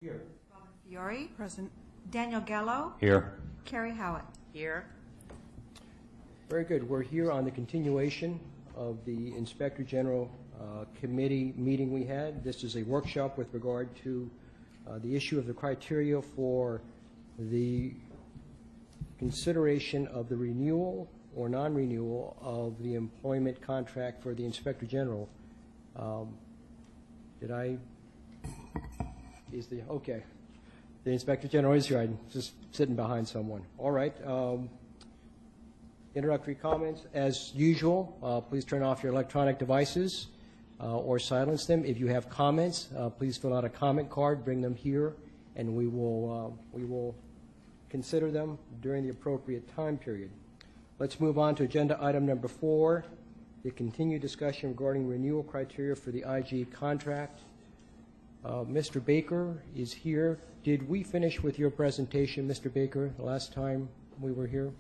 Here. Robin Fiore. Present. Daniel Gallo. Here. Carrie Howitt. Here. Very good. We're here on the continuation of the Inspector General Committee meeting we had. This is a workshop with regard to the issue of the criteria for the consideration of the renewal or non-renewal of the employment contract for the Inspector General. Okay. The Inspector General is here. I'm just sitting behind someone. All right. Introductory comments. As usual, please turn off your electronic devices or silence them. If you have comments, please fill out a comment card, bring them here, and we will consider them during the appropriate time period. Let's move on to agenda item number 4, the continued discussion regarding renewal criteria for the IG contract. Mr. Baker is here. Did we finish with your presentation, Mr. Baker, the last time we were here?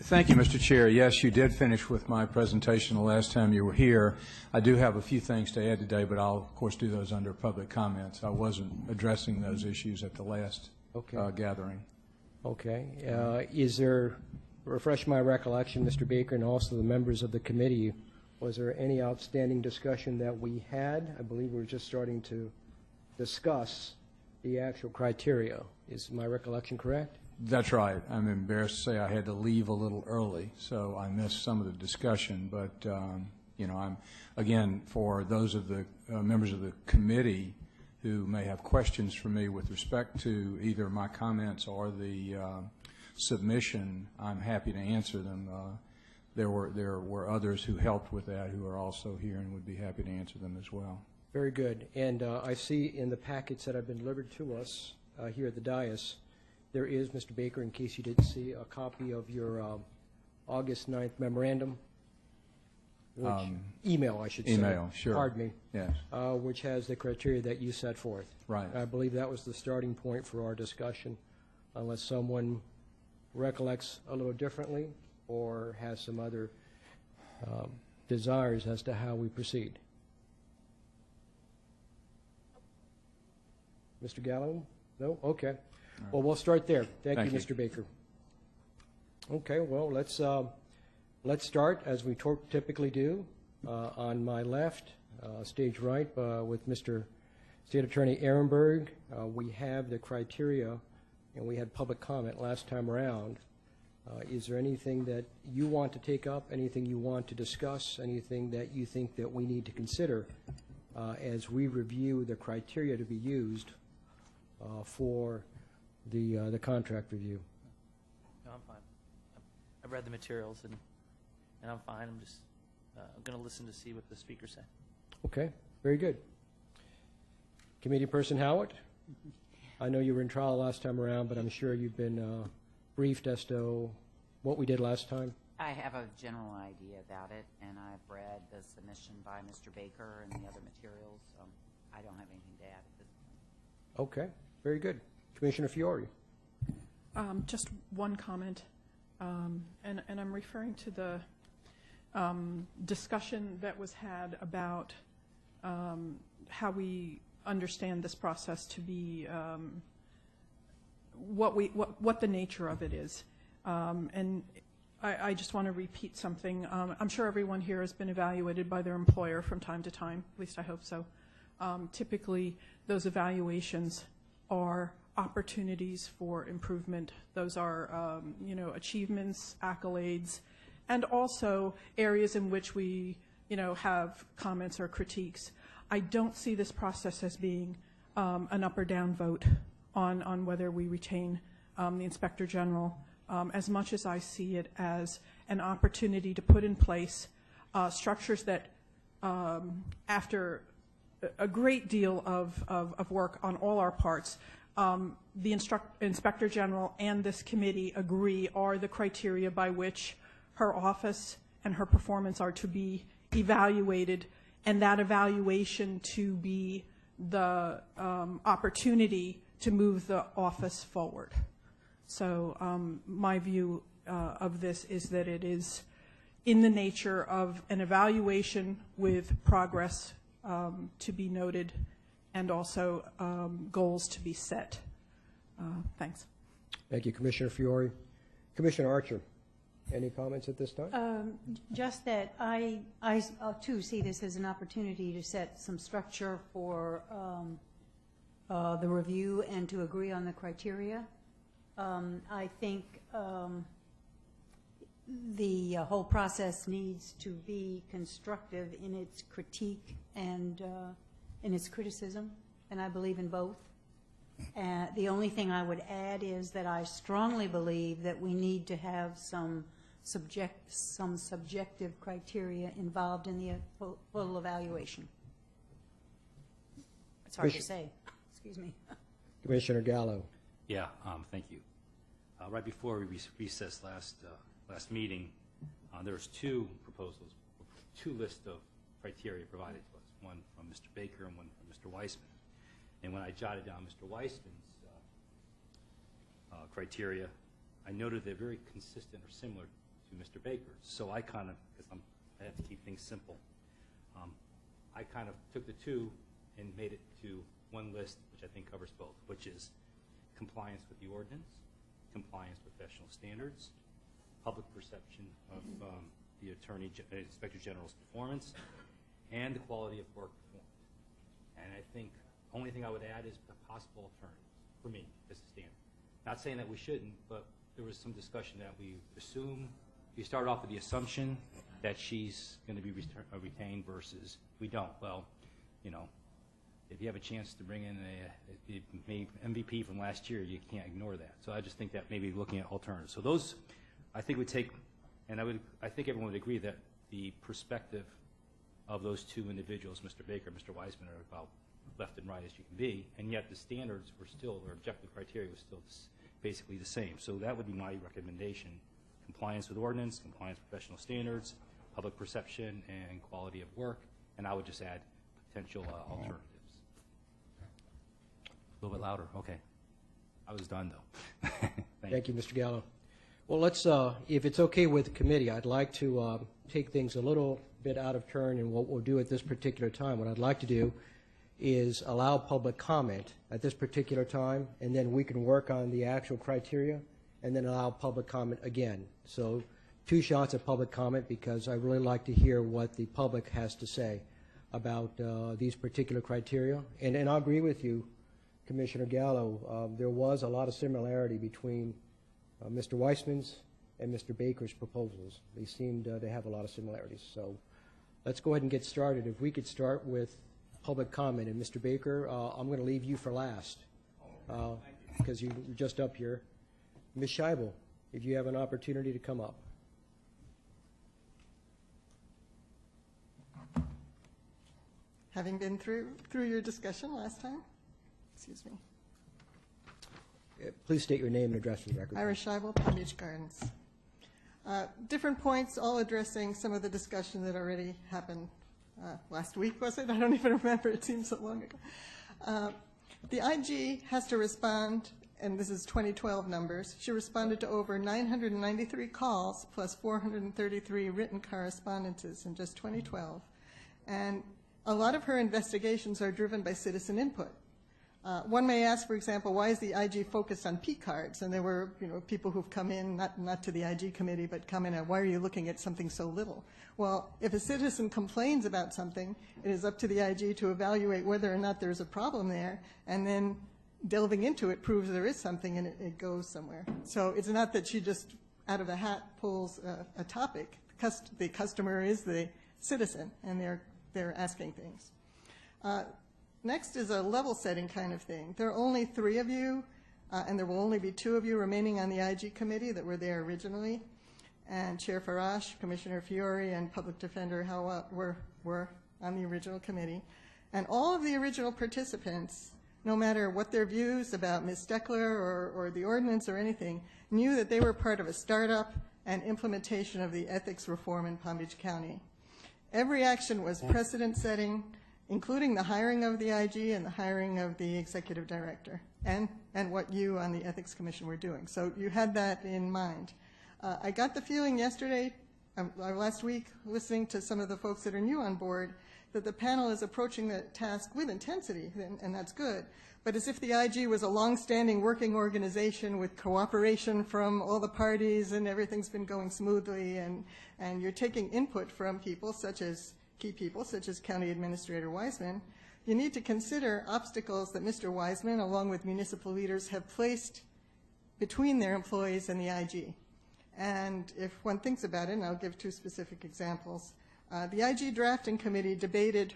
Thank you, Mr. Chair. Yes, you did finish with my presentation the last time you were here. I do have a few things to add today, but I'll, of course, do those under public comments. I wasn't addressing those issues at the last gathering. Okay. Is there, refresh my recollection, Mr. Baker, and also the members of the committee, was there any outstanding discussion that we had? I believe we were just starting to discuss the actual criteria. Is my recollection correct? That's right. I'm embarrassed to say I had to leave a little early, so I missed some of the discussion. But, you know, I'm, again, for those of the members of the committee who may have questions for me with respect to either my comments or the submission, I'm happy to answer them. There were others who helped with that who are also here and would be happy to answer them as well. Very good. And I see in the packets that have been delivered to us here at the dais, there is, Mr. Baker, in case you didn't see, a copy of your August 9th memorandum, which, email, I should say. Email, sure. Pardon me. Yes. Which has the criteria that you set forth. Right. I believe that was the starting point for our discussion, unless someone recollects a little differently or has some other desires as to how we proceed. Mr. Gallo? No? Okay. Well, we'll start there. Thank you, Mr. Baker. Okay, well, let's start, as we typically do, on my left, stage right, with Mr. State Attorney Ehrenberg. We have the criteria, and we had public comment last time around. Is there anything that you want to take up, anything you want to discuss, anything that you think that we need to consider as we review the criteria to be used for the contract review? No, I'm fine. I've read the materials and I'm fine. I'm just going to listen to see what the speakers say. Okay, very good. Committee Person Howitt, I know you were in trial last time around, but I'm sure you've been briefed as to what we did last time. I have a general idea about it, and I've read the submission by Mr. Baker and the other materials. I don't have anything to add at this point. Okay, very good. Commissioner Fiore. Just one comment, and I'm referring to the discussion that was had about how we understand this process to be, what the nature of it is. And I just want to repeat something. I'm sure everyone here has been evaluated by their employer from time to time, at least I hope so. Typically, those evaluations are opportunities for improvement. Those are, you know, achievements, accolades, and also areas in which we, you know, have comments or critiques. I don't see this process as being an up or down vote on whether we retain the Inspector General, as much as I see it as an opportunity to put in place structures that, after a great deal of work on all our parts, the Inspector General and this committee agree are the criteria by which her office and her performance are to be evaluated, and that evaluation to be the opportunity to move the office forward. So my view of this is that it is in the nature of an evaluation with progress to be noted and also goals to be set. Thanks. Thank you, Commissioner Fiore. Commissioner Archer, any comments at this time? Just that I too see this as an opportunity to set some structure for the review and to agree on the criteria. I think the whole process needs to be constructive in its critique and in its criticism, and I believe in both. The only thing I would add is that I strongly believe that we need to have some subjective criteria involved in the full evaluation. It's hard to say. Excuse me. Commissioner Gallo. Yeah, thank you. Right before we recessed last meeting, there was two proposals, two lists of criteria provided to us, one from Mr. Baker and one from Mr. Weissman. And when I jotted down Mr. Weissman's criteria, I noted they're very consistent or similar to Mr. Baker's. So I kind of, because I have to keep things simple, I kind of took the two and made it to one list, which I think covers both, which is compliance with the ordinance, compliance with professional standards, public perception of the Inspector General's performance, and the quality of work performed. And I think the only thing I would add is a possible alternative for me as a standard. Not saying that we shouldn't, but there was some discussion that we assume, you start off with the assumption that she's going to be retained versus we don't. Well, you know, if you have a chance to bring in a MVP from last year, you can't ignore that. So I just think that maybe looking at alternatives. So those, I think, would take, and I think everyone would agree that the perspective of those two individuals, Mr. Baker and Mr. Weissman, are about left and right as you can be, and yet the standards were still, or objective criteria was still basically the same. So that would be my recommendation: compliance with ordinance, compliance with professional standards, public perception, and quality of work. And I would just add potential alternatives. A little bit louder. Okay. I was done, though. Thank you, Mr. Gallo. Well, let's, if it's okay with the committee, I'd like to take things a little bit out of turn in what we'll do at this particular time. What I'd like to do is allow public comment at this particular time, and then we can work on the actual criteria, and then allow public comment again. So 2 shots at public comment, because I really like to hear what the public has to say about these particular criteria. And I agree with you, Commissioner Gallo. There was a lot of similarity between Mr. Weissman's and Mr. Baker's proposals. They seemed to have a lot of similarities. So let's go ahead and get started. If we could start with public comment. And Mr. Baker, I'm going to leave you for last because you're just up here. Ms. Scheibel, if you have an opportunity to come up. Having been through your discussion last time, excuse me. Please state your name and address for the record. Ira Scheibel, Palm Beach Gardens. Different points, all addressing some of the discussion that already happened last week, was it? I don't even remember. It seems so long ago. The IG has to respond, and this is 2012 numbers. She responded to over 993 calls plus 433 written correspondences in just 2012. And a lot of her investigations are driven by citizen input. One may ask, for example, why is the IG focused on P cards? And there were, people who've come in, not to the IG committee, but come in and why are you looking at something so little? Well, if a citizen complains about something, it is up to the IG to evaluate whether or not there's a problem there, and then delving into it proves there is something and it goes somewhere. So it's not that she just out of a hat pulls a topic. The customer is the citizen, and they're asking things. Next is a level setting kind of thing. There are only 3 of you, and there will only be 2 of you remaining on the IG committee that were there originally. And Chair Farash, Commissioner Fiore, and Public Defender Hawa were on the original committee. And all of the original participants, no matter what their views about Ms. Steckler or the ordinance or anything, knew that they were part of a startup and implementation of the ethics reform in Palm Beach County. Every action was precedent setting, including the hiring of the IG and the hiring of the executive director, and what you on the Ethics Commission were doing. So you had that in mind. I got the feeling yesterday last week, listening to some of the folks that are new on board, that the panel is approaching the task with intensity, and that's good, but as if the IG was a long-standing working organization with cooperation from all the parties and everything's been going smoothly, and you're taking input from people such as key people such as County Administrator Wiseman, you need to consider obstacles that Mr. Wiseman, along with municipal leaders, have placed between their employees and the IG. And if one thinks about it, and I'll give 2 specific examples, the IG Drafting Committee debated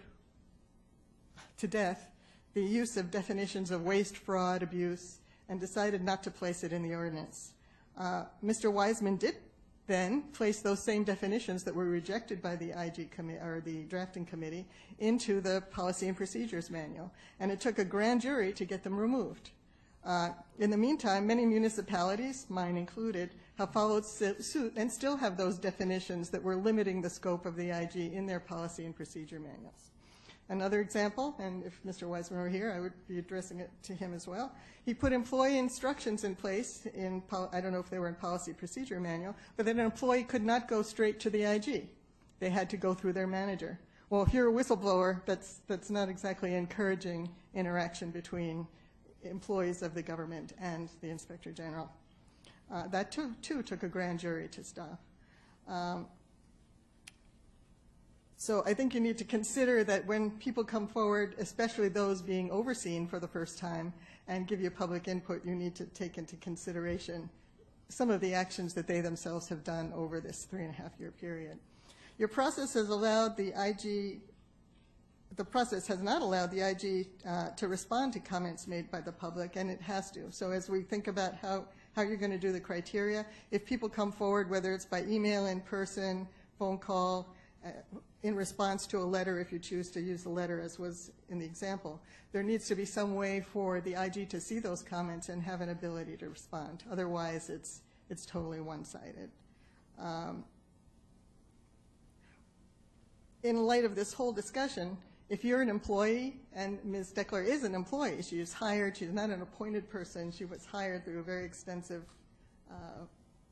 to death the use of definitions of waste, fraud, abuse, and decided not to place it in the ordinance. Mr. Wiseman did then place those same definitions that were rejected by the IG committee or the drafting committee into the policy and procedures manual, and it took a grand jury to get them removed. In the meantime, many municipalities, mine included, have followed suit and still have those definitions that were limiting the scope of the IG in their policy and procedure manuals. Another example, and if Mr. Wiseman were here, I would be addressing it to him as well. He put employee instructions in place in, I don't know if they were in policy procedure manual, but that an employee could not go straight to the IG. They had to go through their manager. Well, if you're a whistleblower, that's not exactly encouraging interaction between employees of the government and the Inspector General. That too took a grand jury to stop. So I think you need to consider that when people come forward, especially those being overseen for the first time, and give you public input, you need to take into consideration some of the actions that they themselves have done over this 3.5-year period. Your process has allowed the IG, the process has not allowed the IG to respond to comments made by the public, and it has to. So as we think about how you're going to do the criteria, if people come forward, whether it's by email, in person, phone call, in response to a letter, if you choose to use the letter as was in the example, there needs to be some way for the IG to see those comments and have an ability to respond. Otherwise, it's totally one-sided. In light of this whole discussion, if you're an employee, and Ms. Deckler is an employee, she is hired, she's not an appointed person, she was hired through a very extensive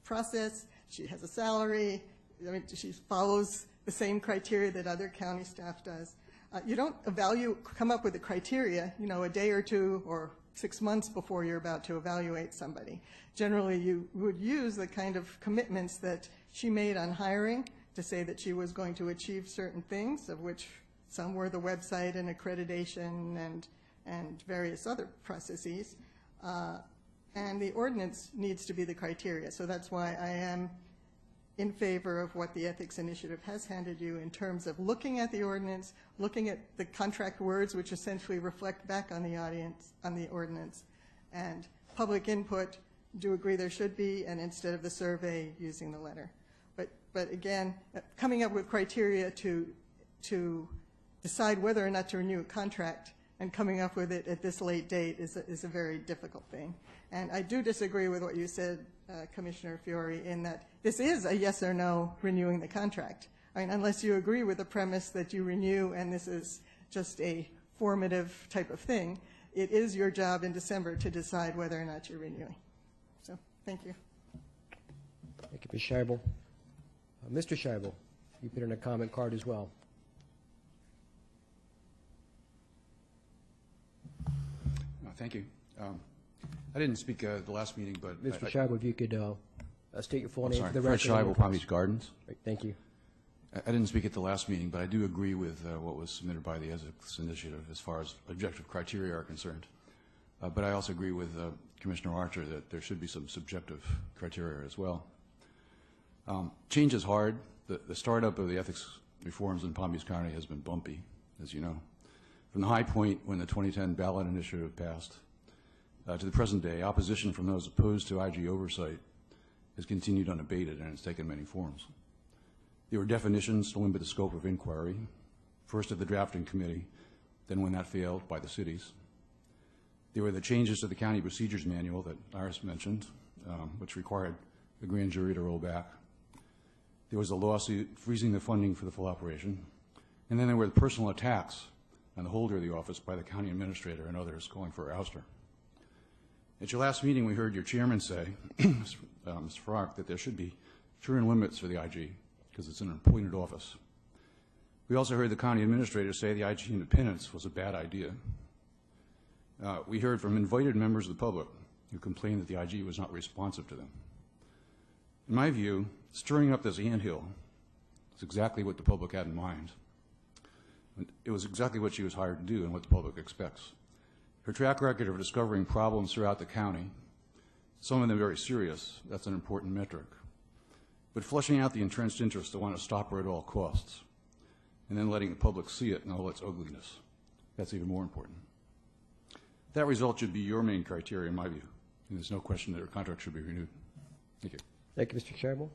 process, she has a salary, I mean, she follows the same criteria that other county staff does. You don't come up with a criteria, you know, a day or two or 6 months before you're about to evaluate somebody. Generally, you would use the kind of commitments that she made on hiring to say that she was going to achieve certain things, of which some were the website and accreditation and various other processes. And the ordinance needs to be the criteria. So that's why I am in favor of what the Ethics Initiative has handed you in terms of looking at the ordinance, looking at the contract words, which essentially reflect back on the audience, on the ordinance, and public input. Do agree there should be, and instead of the survey, using the letter. But again, coming up with criteria to decide whether or not to renew a contract and coming up with it at this late date is a very difficult thing. And I do disagree with what you said, Commissioner Fiore, in that this is a yes or no renewing the contract. I mean, unless you agree with the premise that you renew and this is just a formative type of thing, it is your job in December to decide whether or not you're renewing. So, thank you. Thank you, Ms. Scheibel. Mr. Scheibel, you put in a comment card as well. Thank you. I didn't speak at the last meeting, but Mr. Scheibel, if you could state your full name for the Fred record. Scheibel, Palm Beach Gardens. Right, thank you. I didn't speak at the last meeting, but I do agree with what was submitted by the Ethics Initiative as far as objective criteria are concerned. But I also agree with Commissioner Archer that there should be some subjective criteria as well. Change is hard. The startup of the ethics reforms in Palm Beach County has been bumpy, as you know. From the high point when the 2010 ballot initiative passed to the present day, opposition from those opposed to IG oversight has continued unabated, and it's taken many forms. There were definitions to limit the scope of inquiry, first at the drafting committee, then when that failed, by the cities. There were the changes to the county procedures manual that Iris mentioned, which required the grand jury to roll back. There was a lawsuit freezing the funding for the full operation. And then there were the personal attacks on the holder of the office by the county administrator and others calling for her ouster. At your last meeting, we heard your chairman say, Mr. Farrar, that there should be term limits for the IG because it's an appointed office. We also heard the county administrator say the IG independence was a bad idea. We heard from invited members of the public who complained that the IG was not responsive to them. In my view, stirring up this anthill is exactly what the public had in mind. It was exactly what she was hired to do and what the public expects. Her track record of discovering problems throughout the county, some of them very serious, that's an important metric. But flushing out the entrenched interests that want to stop her at all costs, and then letting the public see it in all its ugliness, that's even more important. That result should be your main criteria, in my view, and there's no question that her contract should be renewed. Thank you. Thank you, Mr. Chairman.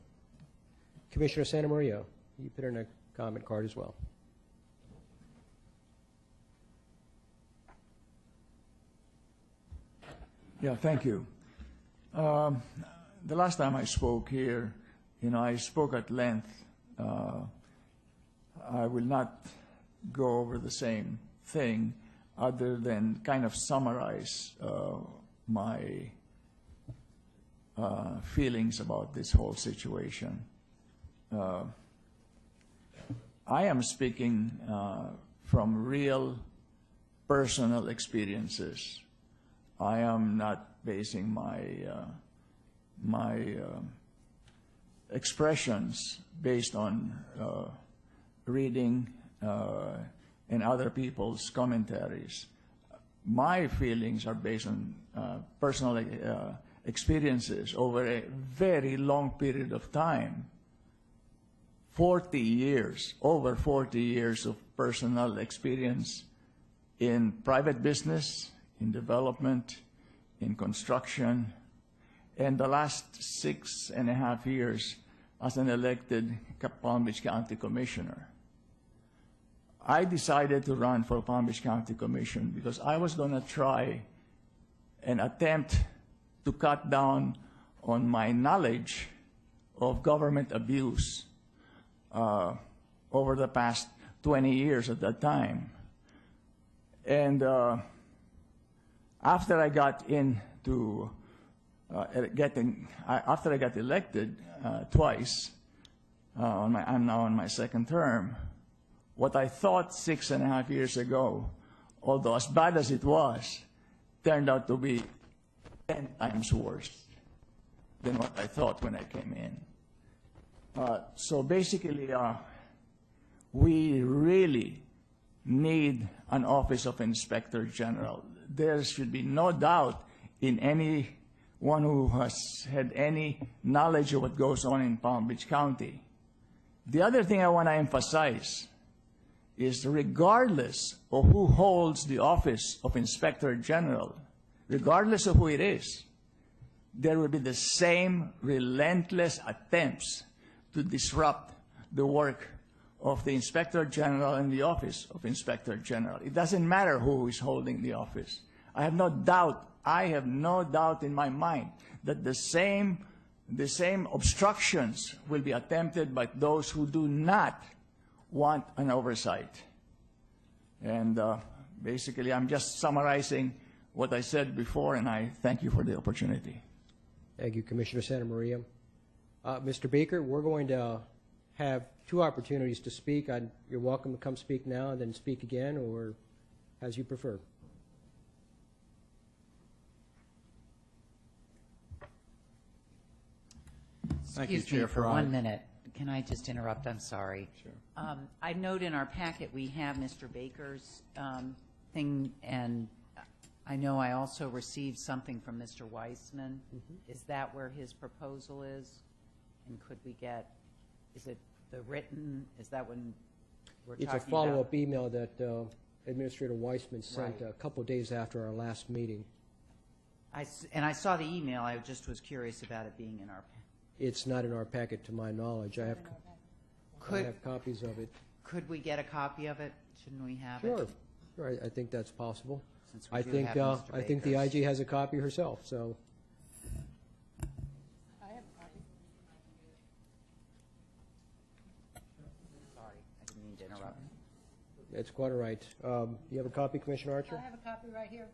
Commissioner Santa Maria, you put in a comment card as well. Yeah, thank you. The last time I spoke here, I spoke at length. I will not go over the same thing other than kind of summarize my feelings about this whole situation. I am speaking from real personal experiences. I am not basing my expressions based on reading and other people's commentaries. My feelings are based on personal experiences over a very long period of time. 40 years, over 40 years of personal experience in private business, in development, in construction, and the last 6.5 years as an elected Palm Beach County Commissioner. I decided to run for Palm Beach County Commission because I was going to try and attempt to cut down on my knowledge of government abuse over the past 20 years at that time. And after I got into after I got elected twice, I'm now on my second term, what I thought 6.5 years ago, although as bad as it was, turned out to be 10 times worse than what I thought when I came in. So basically, we really need an Office of Inspector General. There should be no doubt in anyone who has had any knowledge of what goes on in Palm Beach County. The other thing I want to emphasize is regardless of who holds the Office of Inspector General, regardless of who it is, there will be the same relentless attempts to disrupt the work of the Inspector General and the Office of Inspector General. It doesn't matter who is holding the office. I have no doubt in my mind that the same obstructions will be attempted by those who do not want an oversight. And basically, I'm just summarizing what I said before, and I thank you for the opportunity. Thank you, Commissioner Santa Maria. Mr. Baker, we're going to have 2 opportunities to speak. You're welcome to come speak now and then speak again, or as you prefer. Thank you, Excuse Chair me for Farag. 1 minute. Can I just interrupt? I'm sorry. Sure. I note in our packet we have Mr. Baker's thing, and I know I also received something from Mr. Weissman. Is that where his proposal is? And could we get, is it the written, is that when we're talking about? It's a follow-up email that Administrator Weissman sent Right. a couple days after our last meeting. And I saw the email. I just was curious about it being in our packet. It's not in our packet to my knowledge. I have copies of it. Could we get a copy of it? Shouldn't we have it? Sure, I think that's possible. Since we I do think have Mr. I think the Baker's. IG has a copy herself, so. Sorry, I didn't mean to interrupt. It's quite all right. You have a copy, Commissioner Archer? I have a copy right here.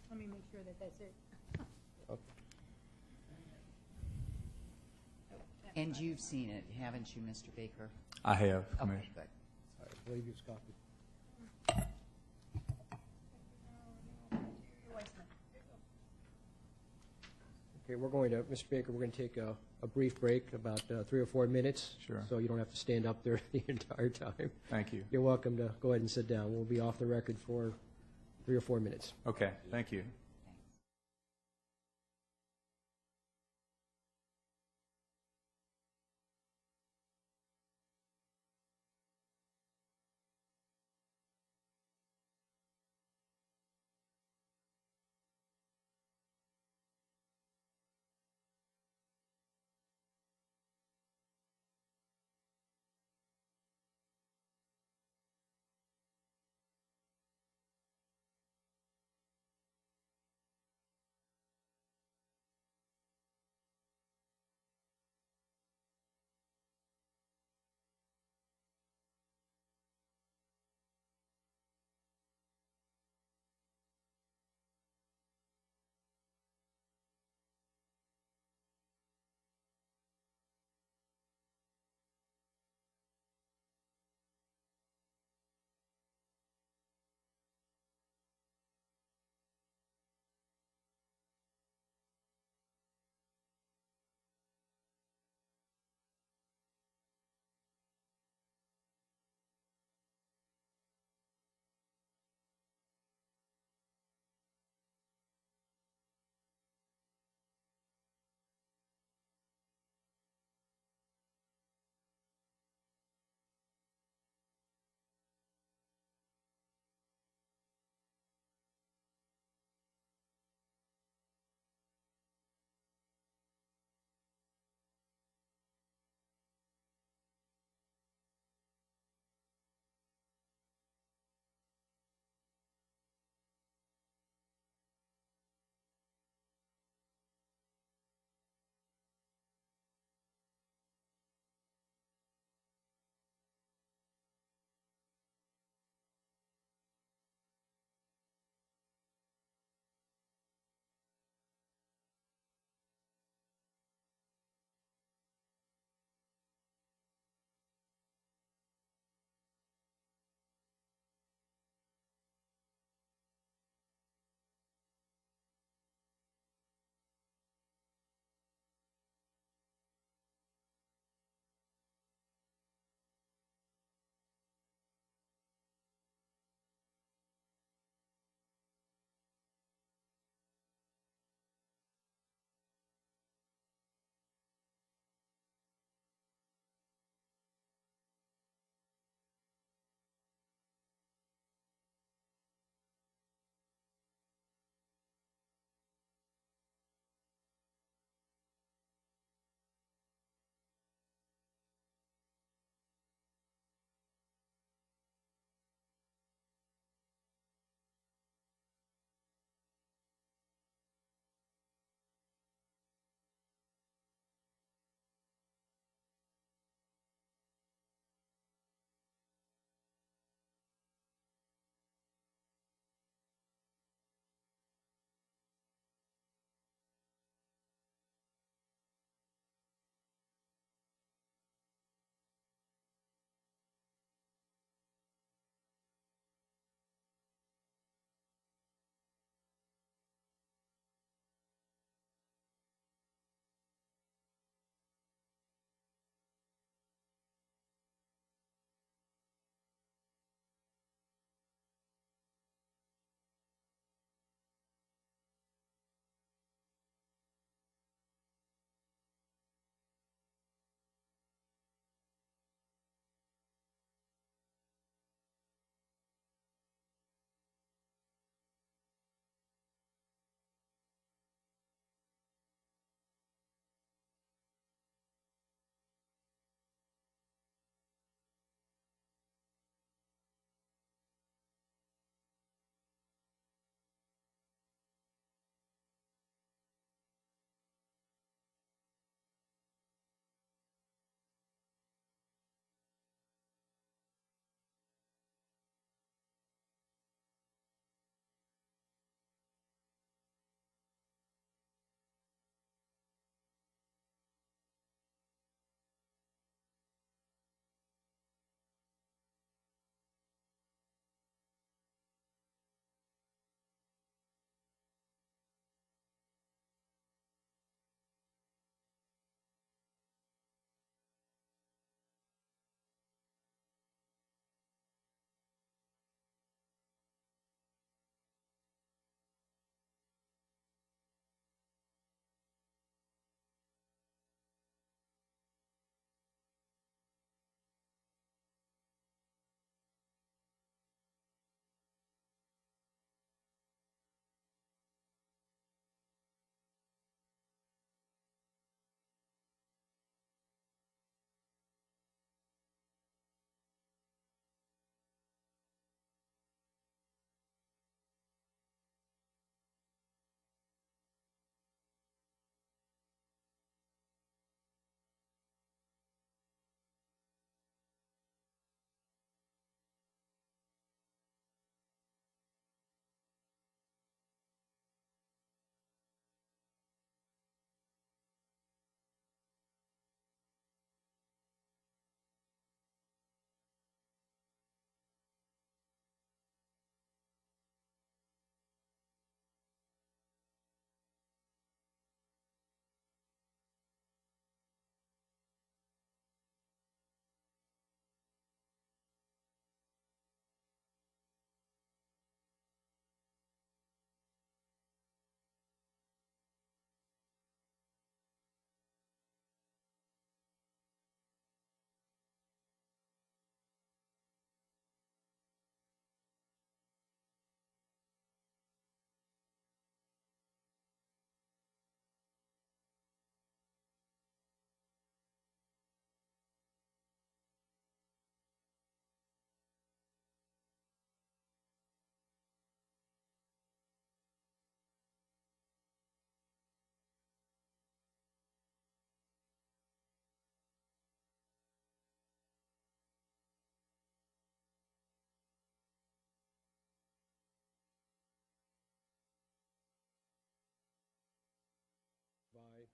Let me make sure that that's it. Okay. Yeah. And you've seen it, haven't you, Mr. Baker? I have, Okay, Commissioner. good. All right, I believe you've copied. Okay, we're going to, Mr. Baker, we're going to take a brief break, about 3 or 4 minutes. Sure. So you don't have to stand up there the entire time. Thank you. You're welcome to go ahead and sit down. We'll be off the record for 3 or 4 minutes. Okay, thank you.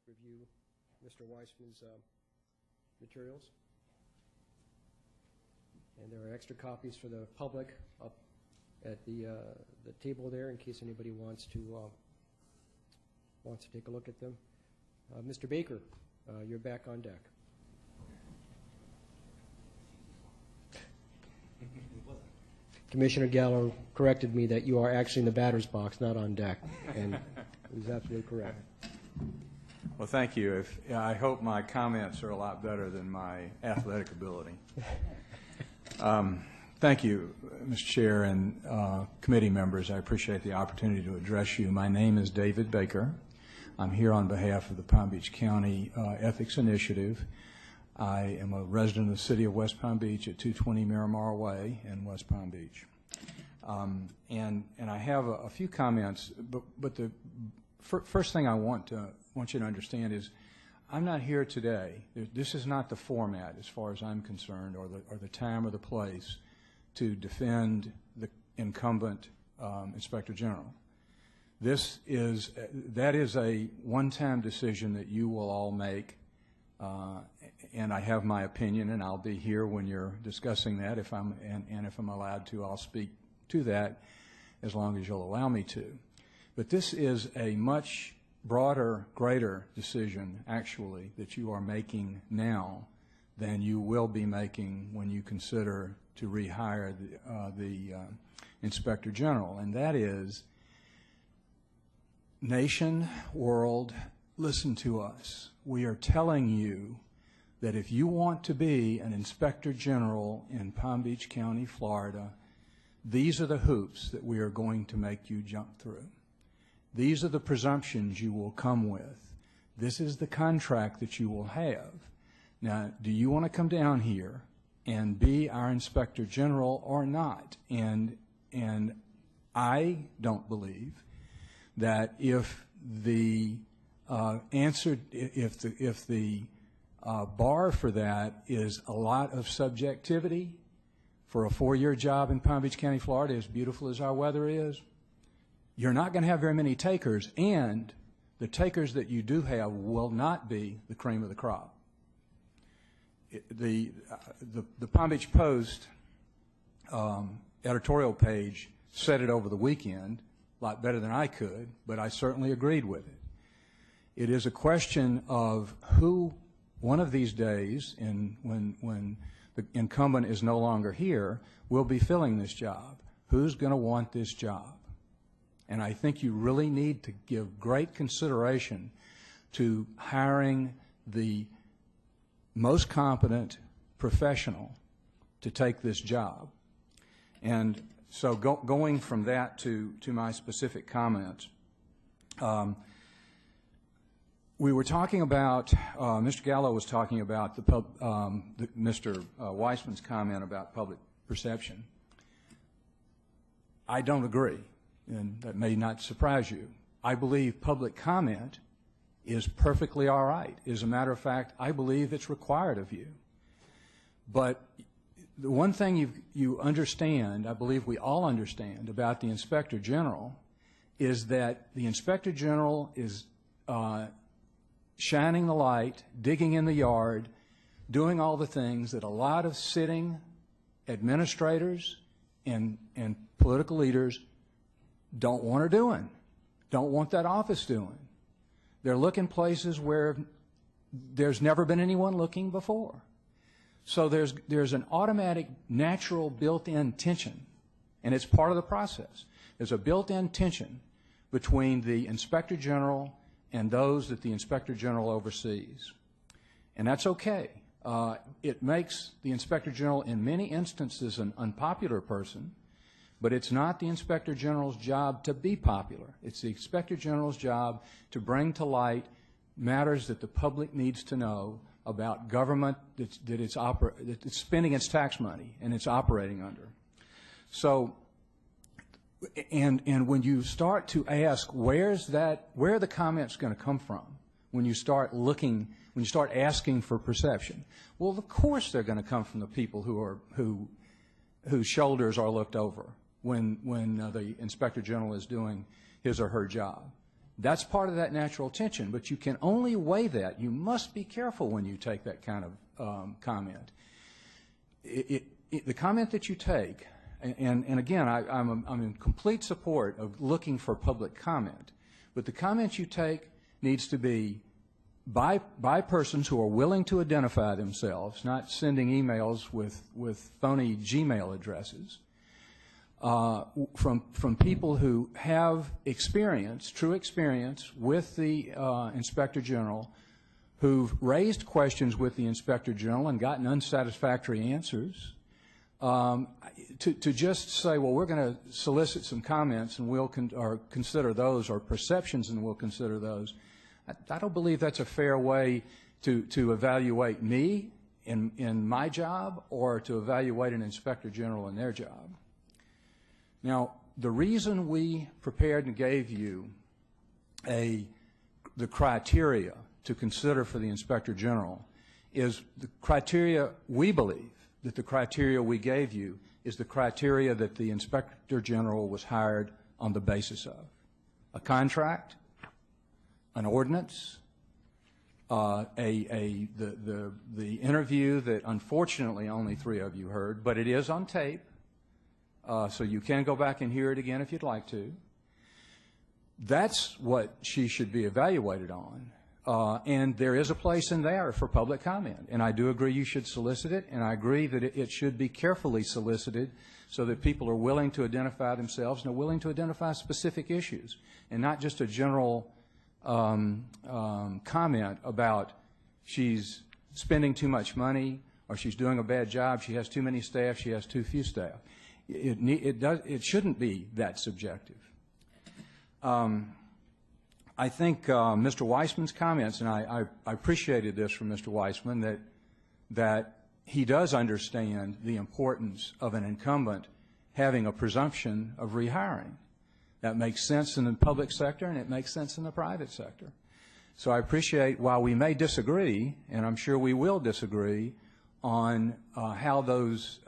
review Mr. Weissman's materials. And there are extra copies for the public up at the table there in case anybody wants to take a look at them. Mr. Baker, you're back on deck. Commissioner Gallo corrected me that you are actually in the batter's box, not on deck, and he was absolutely correct. Well, thank you. I hope my comments are a lot better than my athletic ability. Thank you, Mr. Chair and committee members. I appreciate the opportunity to address you. My name is David Baker. I'm here on behalf of the Palm Beach County Ethics Initiative. I am a resident of the city of West Palm Beach at 220 Miramar Way in West Palm Beach. And I have a few comments, but the first thing I want you to understand is I'm not here today. This is not the format, as far as I'm concerned, or the time or the place to defend the incumbent Inspector General. That is a one-time decision that you will all make, and I have my opinion, and I'll be here when you're discussing that. If I'm allowed to, I'll speak to that as long as you'll allow me to. But this is a much broader, greater decision, actually, that you are making now than you will be making when you consider to rehire the Inspector General, and that is, nation, world, listen to us. We are telling you that if you want to be an Inspector General in Palm Beach County, Florida, these are the hoops that we are going to make you jump through. These are the presumptions you will come with. This is the contract that you will have. Now, do you want to come down here and be our Inspector General or not? And I don't believe that if the bar for that is a lot of subjectivity for a 4-year job in Palm Beach County, Florida, as beautiful as our weather is, you're not going to have very many takers, and the takers that you do have will not be the cream of the crop. The Palm Beach Post editorial page said it over the weekend, a lot better than I could, but I certainly agreed with it. It is a question of who, one of these days, when the incumbent is no longer here, will be filling this job. Who's going to want this job? And I think you really need to give great consideration to hiring the most competent professional to take this job. And so going from that to my specific comments, we were talking about, Mr. Gallo was talking about Mr. Weissman's comment about public perception. I don't agree, and that may not surprise you. I believe public comment is perfectly all right. As a matter of fact, I believe it's required of you. But the one thing you understand, I believe we all understand, about the Inspector General is that the Inspector General is shining the light, digging in the yard, doing all the things that a lot of sitting administrators and political leaders don't want her doing, don't want that office doing. They're looking places where there's never been anyone looking before. So there's an automatic, natural, built-in tension, and it's part of the process. There's a built-in tension between the Inspector General and those that the Inspector General oversees. And that's okay. It makes the Inspector General, in many instances, an unpopular person, but it's not the Inspector General's job to be popular. It's the Inspector General's job to bring to light matters that the public needs to know about government that it's spending its tax money and it's operating under. So, and when you start to ask where are the comments going to come from, when you start looking, when you start asking for perception, well, of course they're going to come from the people whose shoulders are looked over when the Inspector General is doing his or her job. That's part of that natural tension, but you can only weigh that. You must be careful when you take that kind of comment. The comment that you take, and again, I'm in complete support of looking for public comment, but the comment you take needs to be by persons who are willing to identify themselves, not sending emails with phony Gmail addresses, from people who have experience, true experience with the Inspector General, who've raised questions with the Inspector General and gotten unsatisfactory answers. To just say, well, we're going to solicit some comments and we'll consider those, or perceptions and we'll consider those, I don't believe that's a fair way to evaluate me in my job, or to evaluate an Inspector General in their job. Now, the reason we prepared and gave you the criteria to consider for the Inspector General is the criteria, we believe that the criteria we gave you is the criteria that the Inspector General was hired on the basis of: a contract, an ordinance, the interview that unfortunately only 3 of you heard, but it is on tape, so you can go back and hear it again if you'd like to. That's what she should be evaluated on. And there is a place in there for public comment. And I do agree you should solicit it, and I agree that it should be carefully solicited so that people are willing to identify themselves and are willing to identify specific issues, and not just a general comment about she's spending too much money, or she's doing a bad job, she has too many staff, she has too few staff. It shouldn't be that subjective. I think Mr. Weissman's comments, and I appreciated this from Mr. Weissman, that he does understand the importance of an incumbent having a presumption of rehiring. That makes sense in the public sector, and it makes sense in the private sector. So I appreciate, while we may disagree, and I'm sure we will disagree, on how those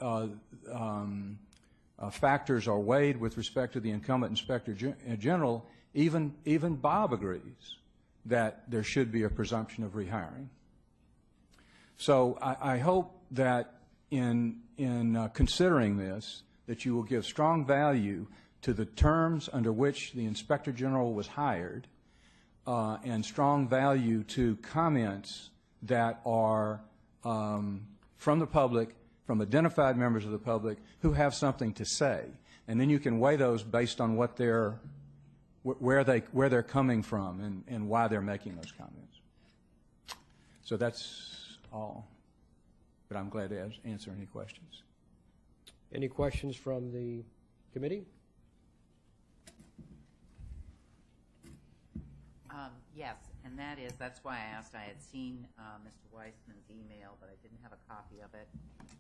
factors are weighed with respect to the incumbent Inspector General, even Bob agrees that there should be a presumption of rehiring. So I hope that in considering this, that you will give strong value to the terms under which the Inspector General was hired, and strong value to comments that are from the public, from identified members of the public who have something to say. And then you can weigh those based on what where they're coming from and why they're making those comments. So that's all. But I'm glad to answer any questions. Any questions from the committee? Yes, and that's why I asked. I had seen Mr. Weissman's email, but I didn't have a copy of it.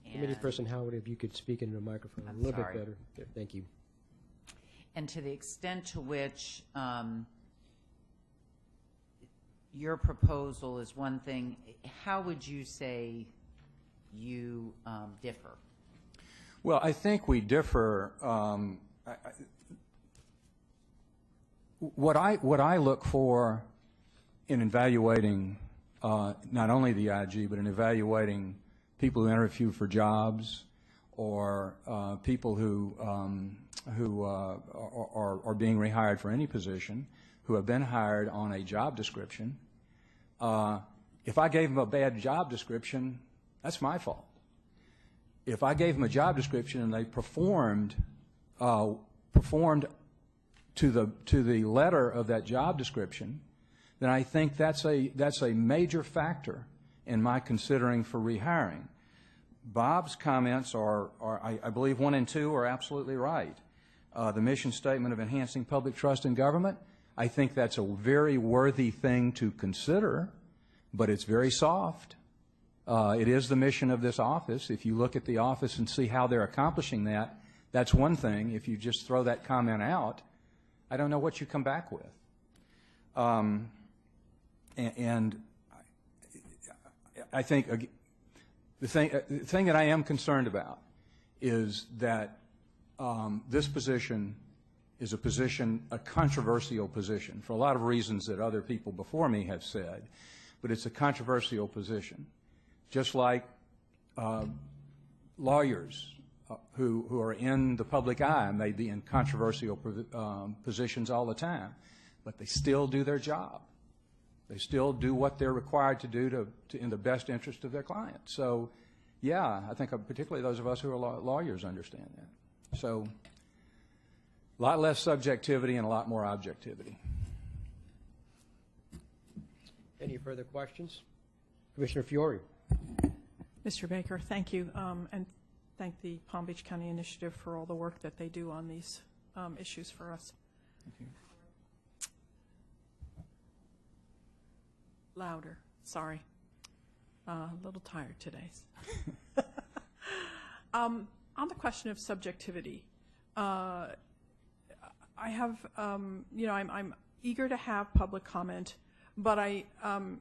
Committee Person Howard, if you could speak into the microphone a little bit better. Thank you. And to the extent to which your proposal is one thing, how would you say you differ? Well, I think we differ. What I look for in evaluating not only the IG, but in evaluating people who interview for jobs, or people who are being rehired for any position, who have been hired on a job description. If I gave them a bad job description, that's my fault. If I gave them a job description and they performed to the letter of that job description, then I think that's a major factor in my considering for rehiring. Bob's comments are I believe 1 and 2 are absolutely right. The mission statement of enhancing public trust in government, I think that's a very worthy thing to consider, but it's very soft. It is the mission of this office. If you look at the office and see how they're accomplishing that, that's one thing. If you just throw that comment out, I don't know what you come back with. And I think the thing that I am concerned about is that this position is a position, a controversial position, for a lot of reasons that other people before me have said, but it's a controversial position. Just like lawyers who are in the public eye may be in controversial positions all the time, but they still do their job. They still do what they're required to do in the best interest of their client. So, yeah, I think particularly those of us who are lawyers understand that. So, a lot less subjectivity and a lot more objectivity. Any further questions? Commissioner Fiore. Mr. Baker, thank you, and thank the Palm Beach County Initiative for all the work that they do on these issues for us. Thank you. Louder, sorry. A little tired today. On the question of subjectivity, I have, I'm eager to have public comment, but I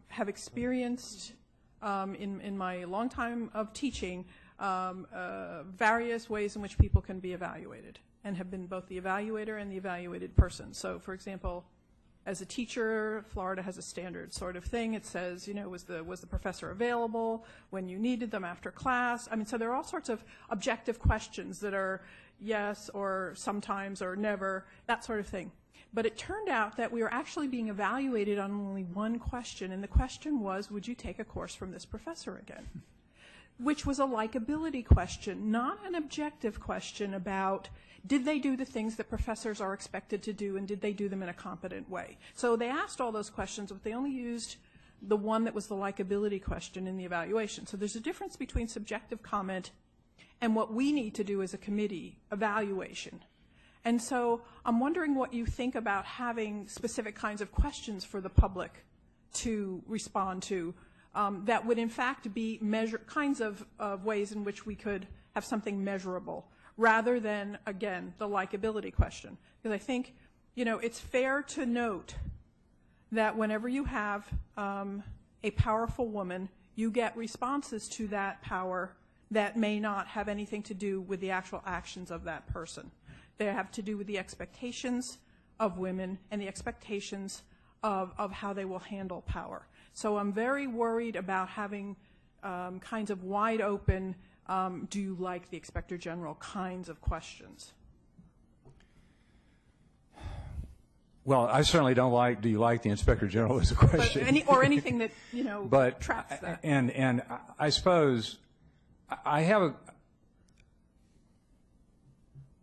have experienced in my long time of teaching various ways in which people can be evaluated, and have been both the evaluator and the evaluated person. So, for example, as a teacher, Florida has a standard sort of thing. It says, was the professor available when you needed them after class? I mean, so there are all sorts of objective questions that are yes or sometimes or never, that sort of thing. But it turned out that we were actually being evaluated on only one question, and the question was, would you take a course from this professor again? Which was a likability question, not an objective question about did they do the things that professors are expected to do, and did they do them in a competent way? So they asked all those questions, but they only used the one that was the likability question in the evaluation. So there's a difference between subjective comment and what we need to do as a committee, evaluation. And so I'm wondering what you think about having specific kinds of questions for the public to respond to that would in fact be kinds of ways in which we could have something measurable, rather than, again, the likability question. Because I think, it's fair to note that whenever you have a powerful woman, you get responses to that power that may not have anything to do with the actual actions of that person. They have to do with the expectations of women and the expectations of how they will handle power. So I'm very worried about having kinds of wide open, do you like the Inspector General kinds of questions. Well, I certainly don't like, do you like the Inspector General as a question. Or anything that, but, traps that. And I suppose I have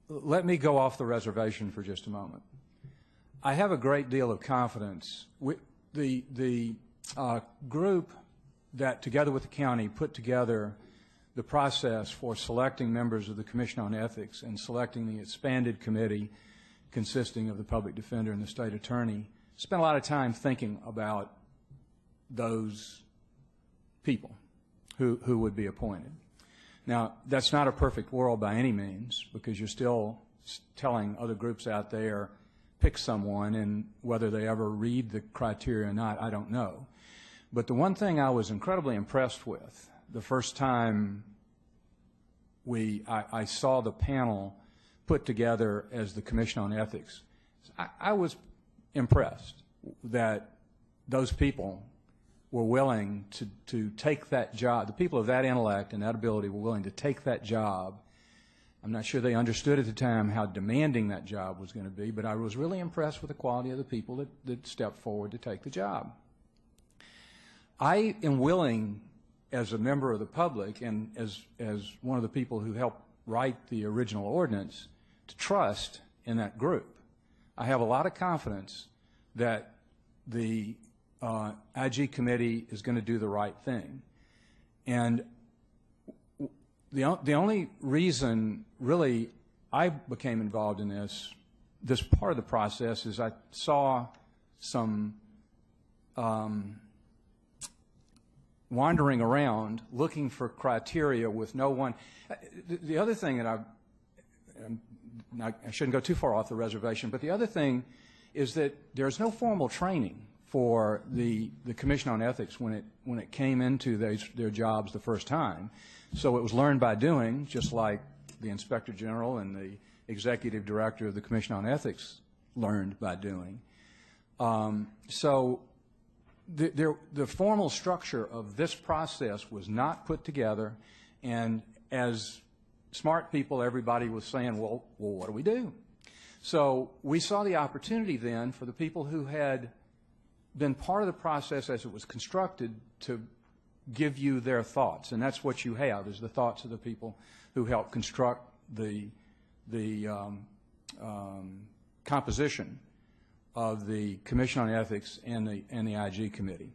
let me go off the reservation for just a moment. I have a great deal of confidence. The group that, together with the county, put together the process for selecting members of the Commission on Ethics and selecting the expanded committee consisting of the public defender and the state attorney, spent a lot of time thinking about those people who would be appointed. Now, that's not a perfect world by any means, because you're still telling other groups out there, pick someone, and whether they ever read the criteria or not, I don't know. But the one thing I was incredibly impressed with the first time I saw the panel put together as the Commission on Ethics, I was impressed that those people were willing to take that job. The people of that intellect and that ability were willing to take that job. I'm not sure they understood at the time how demanding that job was going to be, but I was really impressed with the quality of the people that stepped forward to take the job. I am willing, as a member of the public and as one of the people who helped write the original ordinance, to trust in that group. I have a lot of confidence that the IG committee is going to do the right thing. And the only reason, really, I became involved in this part of the process is I saw some wandering around looking for criteria with no one. The other thing that I shouldn't go too far off the reservation, but the other thing is that there's no formal training for the Commission on Ethics when it came into their jobs the first time. So it was learned by doing, just like the Inspector General and the Executive Director of the Commission on Ethics learned by doing. So the formal structure of this process was not put together, and as smart people, everybody was saying, well, what do we do? So we saw the opportunity then for the people who had been part of the process as it was constructed to give you their thoughts, and that's what you have, is the thoughts of the people who helped construct the composition of the Commission on Ethics and the IG Committee.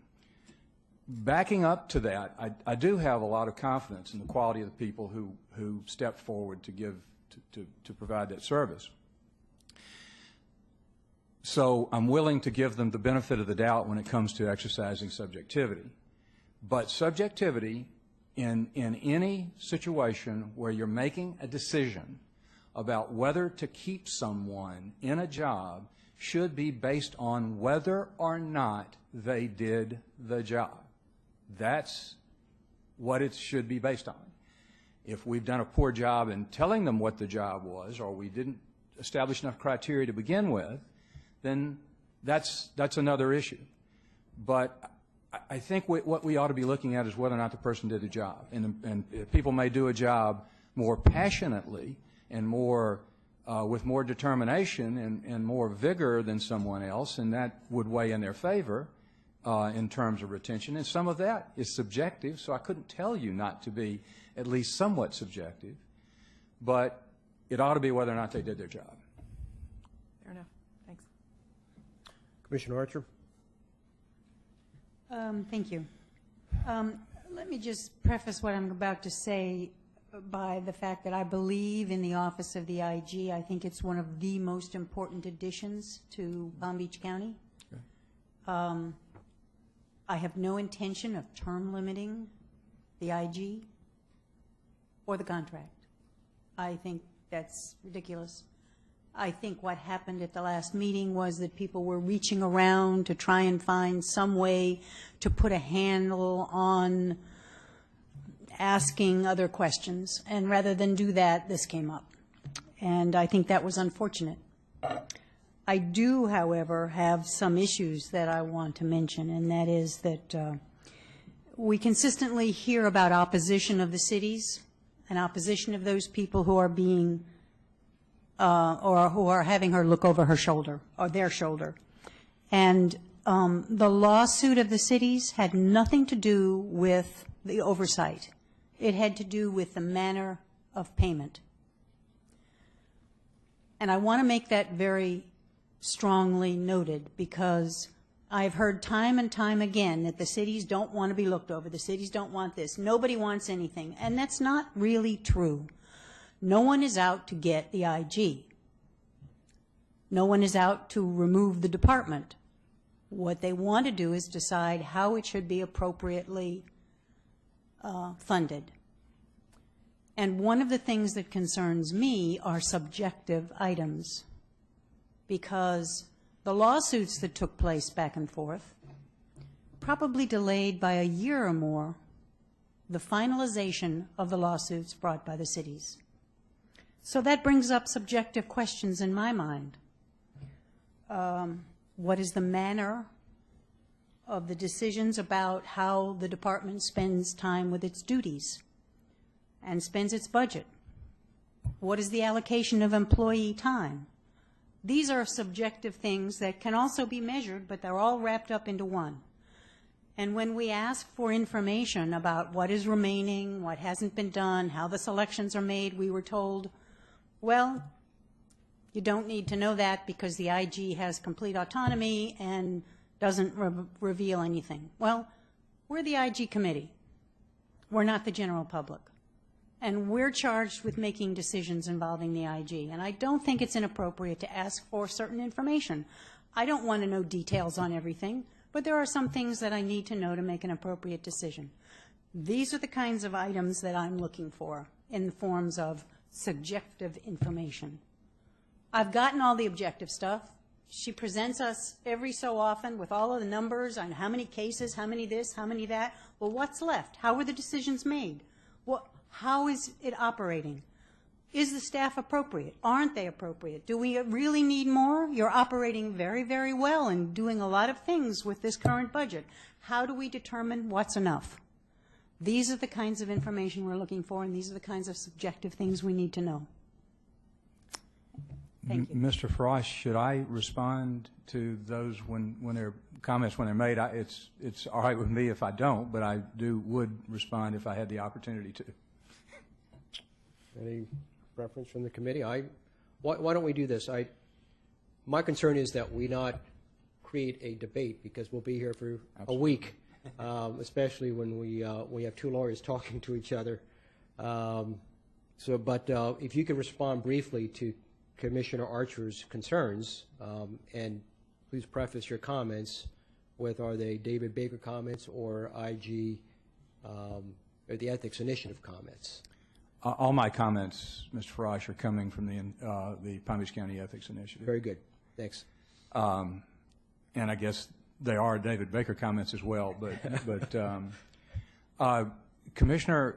Backing up to that, I do have a lot of confidence in the quality of the people who stepped forward to provide that service. So I'm willing to give them the benefit of the doubt when it comes to exercising subjectivity. But subjectivity in any situation where you're making a decision about whether to keep someone in a job should be based on whether or not they did the job. That's what it should be based on. If we've done a poor job in telling them what the job was, or we didn't establish enough criteria to begin with, then that's another issue. But I think what we ought to be looking at is whether or not the person did the job. And people may do a job more passionately and more with more determination and more vigor than someone else, and that would weigh in their favor in terms of retention. And some of that is subjective, so I couldn't tell you not to be at least somewhat subjective. But it ought to be whether or not they did their job. Fair enough. Thanks. Commissioner Archer? Thank you. Let me just preface what I'm about to say by the fact that I believe in the Office of the IG. I think it's one of the most important additions to Palm Beach County. Okay. I have no intention of term limiting the IG or the contract. I think that's ridiculous. I think what happened at the last meeting was that people were reaching around to try and find some way to put a handle on asking other questions, and rather than do that, this came up. And I think that was unfortunate. I do, however, have some issues that I want to mention, and that is that we consistently hear about opposition of the cities and opposition of those people who are being or who are having her look over her shoulder or their shoulder. And the lawsuit of the cities had nothing to do with the oversight. It had to do with the manner of payment. And I want to make that very strongly noted, because I've heard time and time again that the cities don't want to be looked over. The cities don't want this. Nobody wants anything. And that's not really true. No one is out to get the IG. No one is out to remove the department. What they want to do is decide how it should be appropriately funded. And one of the things that concerns me are subjective items, because the lawsuits that took place back and forth probably delayed by a year or more the finalization of the lawsuits brought by the cities. So that brings up subjective questions in my mind. What is the manner of the decisions about how the department spends time with its duties and spends its budget? What is the allocation of employee time? These are subjective things that can also be measured, but they're all wrapped up into one. And when we ask for information about what is remaining, what hasn't been done, how the selections are made, we were told, well, you don't need to know that because the IG has complete autonomy and doesn't reveal anything. Well, we're the IG committee. We're not the general public. And we're charged with making decisions involving the IG. And I don't think it's inappropriate to ask for certain information. I don't want to know details on everything, but there are some things that I need to know to make an appropriate decision. These are the kinds of items that I'm looking for in the forms of subjective information. I've gotten all the objective stuff. She presents us every so often with all of the numbers on how many cases, how many this, how many that. Well, what's left? How were the decisions made? How is it operating? Is the staff appropriate? Aren't they appropriate? Do we really need more? You're operating very, very well and doing a lot of things with this current budget. How do we determine what's enough? These are the kinds of information we're looking for, and these are the kinds of subjective things we need to know. Thank you. Mr. Frost, should I respond to those when they're comments when they're made? It's all right with me if I don't, but I would respond if I had the opportunity to. Any preference from the committee? Why don't we do this? My concern is that we not create a debate, because we'll be here for a week, especially when we have two lawyers talking to each other. But if you could respond briefly to Commissioner Archer's concerns, and please preface your comments with, are they David Baker comments or IG, or the Ethics Initiative comments? All my comments, Mr. Frost, are coming from the Palm Beach County Ethics Initiative. Very good. Thanks. And I guess they are David Baker comments as well. But Commissioner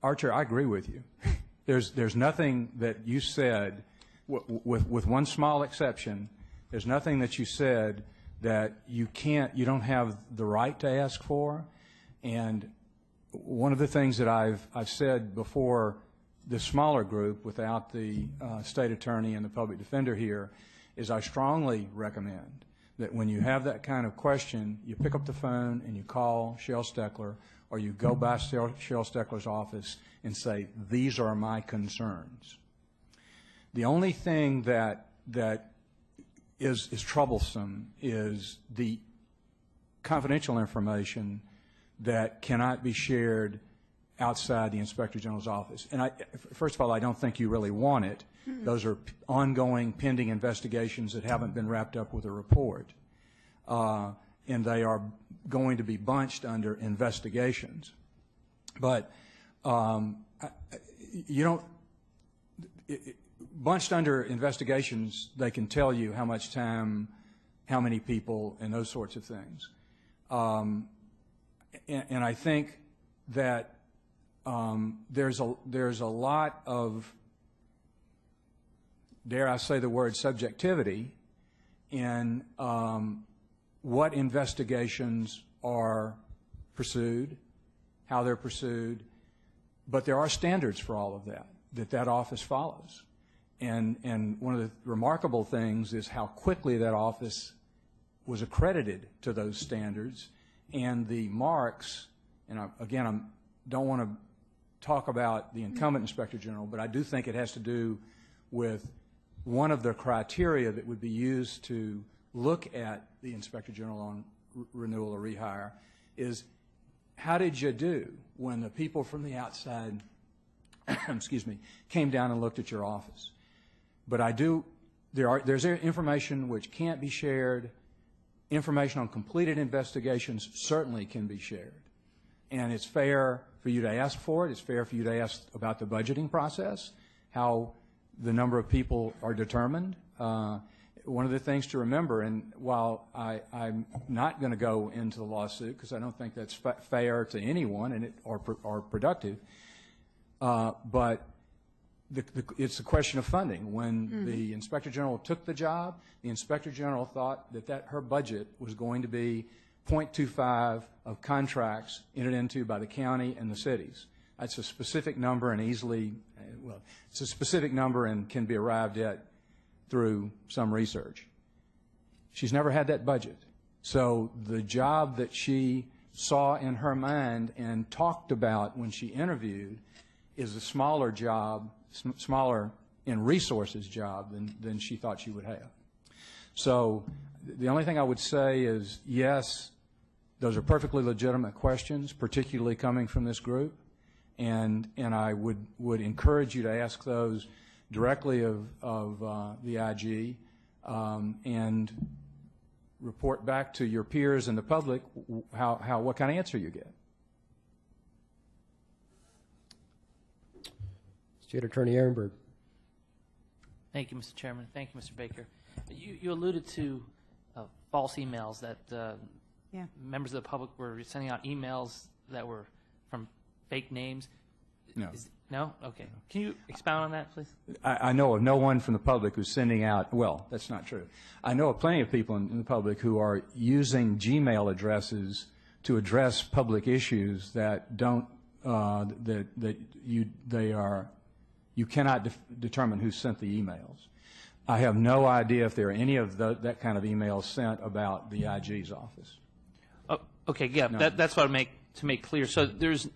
Archer, I agree with you. There's nothing that you said, with one small exception, there's nothing that you said that you don't have the right to ask for. And one of the things that I've said before this smaller group, without the state attorney and the public defender here, is I strongly recommend that when you have that kind of question, you pick up the phone and you call Shel Steckler, or you go by Shel Steckler's office and say, these are my concerns. The only thing that is troublesome is the confidential information that cannot be shared outside the Inspector General's office. And first of all, I don't think you really want it. Mm-hmm. Those are ongoing, pending investigations that haven't been wrapped up with a report. And they are going to be bunched under investigations. But bunched under investigations, they can tell you how much time, how many people, and those sorts of things. And I think that there's a lot of, dare I say the word, subjectivity in what investigations are pursued, how they're pursued, but there are standards for all of that office follows. And one of the remarkable things is how quickly that office was accredited to those standards, and the marks, and again, I don't want to talk about the incumbent Inspector General, but I do think it has to do with one of the criteria that would be used to look at the Inspector General on renewal or rehire is, how did you do when the people from the outside excuse me, came down and looked at your office? But there's information which can't be shared. Information on completed investigations certainly can be shared. And it's fair for you to ask for it. It's fair for you to ask about the budgeting process, how the number of people are determined. One of the things to remember, and while I'm not going to go into the lawsuit because I don't think that's fair to anyone or productive, but it's a question of funding. When the Inspector General took the job, the Inspector General thought that her budget was going to be 0.25 of contracts entered into by the county and the cities. That's a specific number and it's a specific number and can be arrived at through some research. She's never had that budget. So the job that she saw in her mind and talked about when she interviewed is a smaller job, smaller in resources job than she thought she would have. So the only thing I would say is, yes, those are perfectly legitimate questions, particularly coming from this group, and I would encourage you to ask those directly of the IG and report back to your peers and the public what kind of answer you get. State Attorney Ehrenberg. Thank you, Mr. Chairman. Thank you, Mr. Baker. You alluded to false emails that members of the public were sending out emails that were from fake names. No. No? Okay. Can you expound on that, please? I know of no one from the public who's sending out, well, that's not true. I know of plenty of people in the public who are using Gmail addresses to address public issues that don't, you cannot determine who sent the emails. I have no idea if there are any of that kind of emails sent about the IG's office. Oh, okay, yeah, No. that's what I to make clear. So there's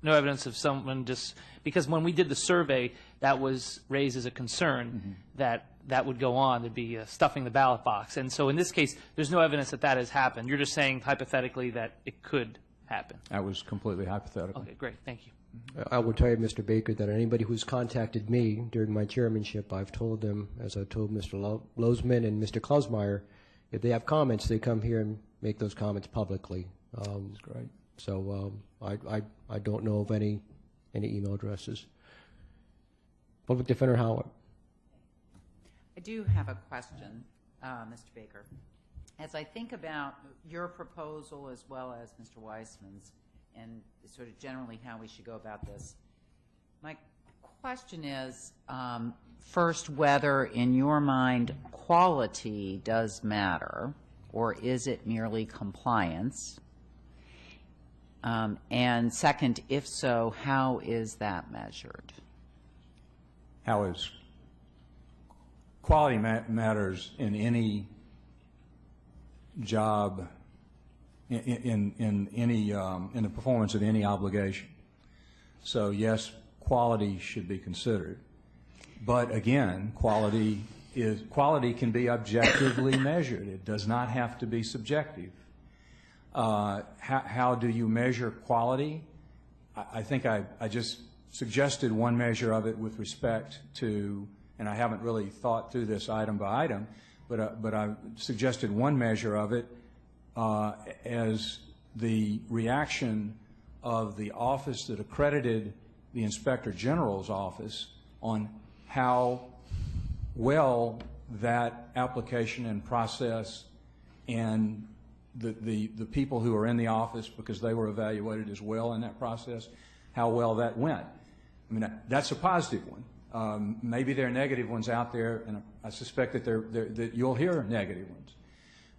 no evidence of someone just, because when we did the survey, that was raised as a concern that would go on. There'd be stuffing the ballot box. And so in this case, there's no evidence that that has happened. You're just saying hypothetically that it could happen. That was completely hypothetical. Okay, great. Thank you. I will tell you, Mr. Baker, that anybody who's contacted me during my chairmanship, I've told them, as I told Mr. Lozman and Mr. Klausmeyer, if they have comments, they come here and make those comments publicly. That's great. So I don't know of any email addresses. Public Defender Howard. I do have a question, Mr. Baker. As I think about your proposal as well as Mr. Weissman's and sort of generally how we should go about this, my question is, first, whether in your mind quality does matter, or is it merely compliance? And second, if so, how is that measured? How is quality matters in any job, in the performance of any obligation. So yes, quality should be considered, but again, quality can be objectively measured. It does not have to be subjective. How do you measure quality? I think I just suggested one measure of it with respect to, and I haven't really thought through this item by item, but I suggested one measure of it as the reaction of the office that accredited the Inspector General's office on how well that application and process and the people who are in the office, because they were evaluated as well in that process, how well that went. I mean, that's a positive one. Maybe there are negative ones out there, and I suspect that that you'll hear negative ones.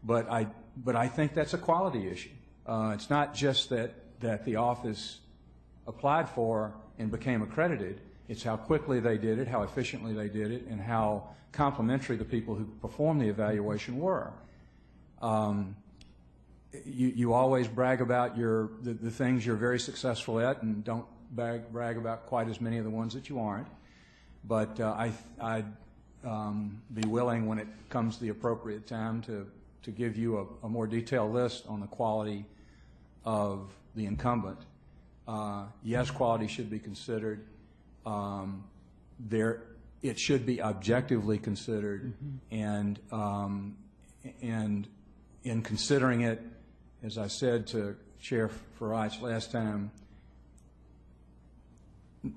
But I think that's a quality issue. It's not just that the office applied for and became accredited. It's how quickly they did it, how efficiently they did it, and how complimentary the people who performed the evaluation were. You always brag about the things you're very successful at, and don't brag about quite as many of the ones that you aren't. But I'd be willing, when it comes to the appropriate time, to give you a more detailed list on the quality of the incumbent. Yes, quality should be considered. It should be objectively considered, and in considering it, as I said to Chair Farage last time,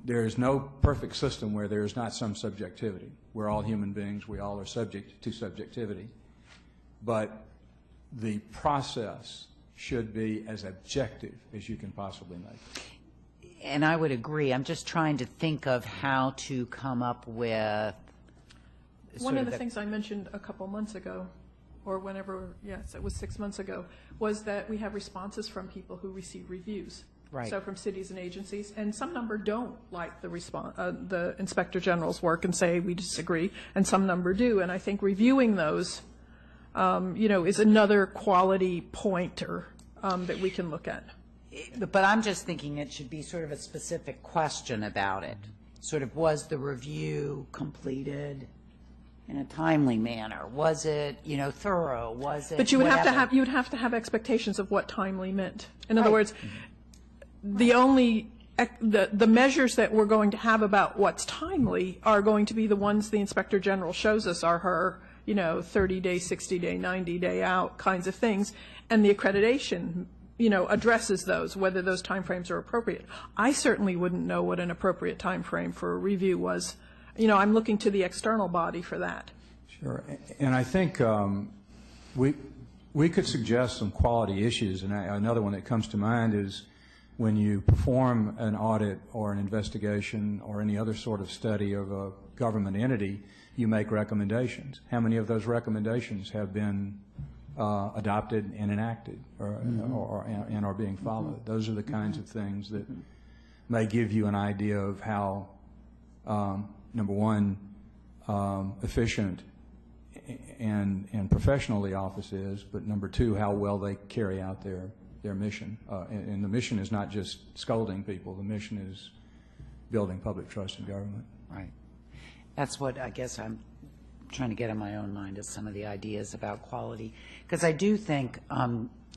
there is no perfect system where there is not some subjectivity. We're all human beings. We all are subject to subjectivity. But the process should be as objective as you can possibly make. And I would agree. I'm just trying to think of how to come up with One of the things I mentioned a couple months ago, or whenever, yes, it was 6 months ago, was that we have responses from people who receive reviews. Right. So from cities and agencies, and some number don't like the Inspector General's work and say we disagree, and some number do. And I think reviewing those, is another quality pointer that we can look at. But I'm just thinking it should be sort of a specific question about it. Sort of, was the review completed in a timely manner? Was it, thorough? Was it? But you would whatever? have to have expectations of what timely meant. In other words, the measures that we're going to have about what's timely are going to be the ones the Inspector General shows us are her, 30-day, 60-day, 90-day out kinds of things, and the accreditation, addresses those, whether those timeframes are appropriate. I certainly wouldn't know what an appropriate timeframe for a review was. I'm looking to the external body for that. Sure, and I think we could suggest some quality issues, and another one that comes to mind is when you perform an audit or an investigation or any other sort of study of a government entity, you make recommendations. How many of those recommendations have been adopted and enacted and are being followed? Those are the kinds of things that may give you an idea of how, number one, efficient and professional the office is, but number two, how well they carry out their mission. And the mission is not just scolding people. The mission is building public trust in government. Right. That's what I guess I'm trying to get in my own mind, is some of the ideas about quality. Because I do think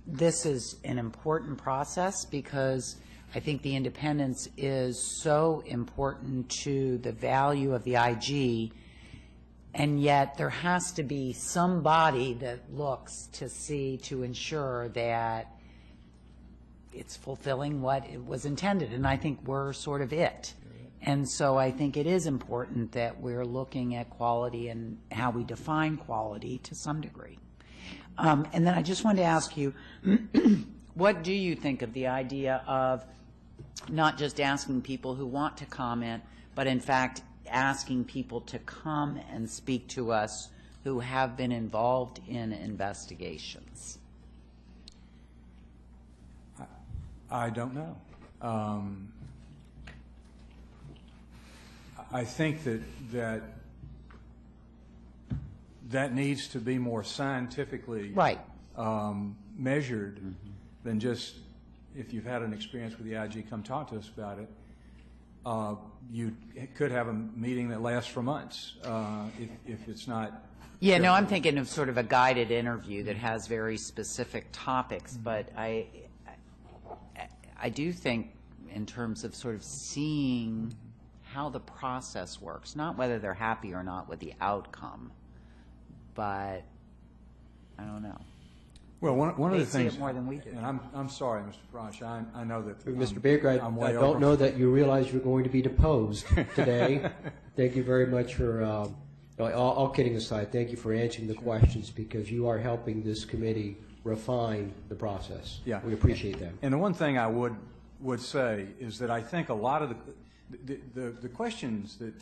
this is an important process, because I think the independence is so important to the value of the IG, and yet there has to be somebody that looks to ensure that it's fulfilling what it was intended, and I think we're sort of it. And so I think it is important that we're looking at quality and how we define quality to some degree. And then I just wanted to ask you, what do you think of the idea of not just asking people who want to comment, but in fact asking people to come and speak to us who have been involved in investigations? I don't know. I think that needs to be more scientifically measured than just, if you've had an experience with the IG, come talk to us about it. You could have a meeting that lasts for months if it's not. Yeah, no, I'm thinking of sort of a guided interview that has very specific topics, but I do think in terms of sort of seeing how the process works, not whether they're happy or not with the outcome, but I don't know. Well, one of the things, see it more than we do. And I'm sorry, Mr. Frosch, I know that Mr. Baker, I don't know that you realize you're going to be deposed today. Thank you very much for, all kidding aside, thank you for answering the questions, because you are helping this committee refine the process. Yeah. We appreciate that. And the one thing I would say is that I think a lot of the questions that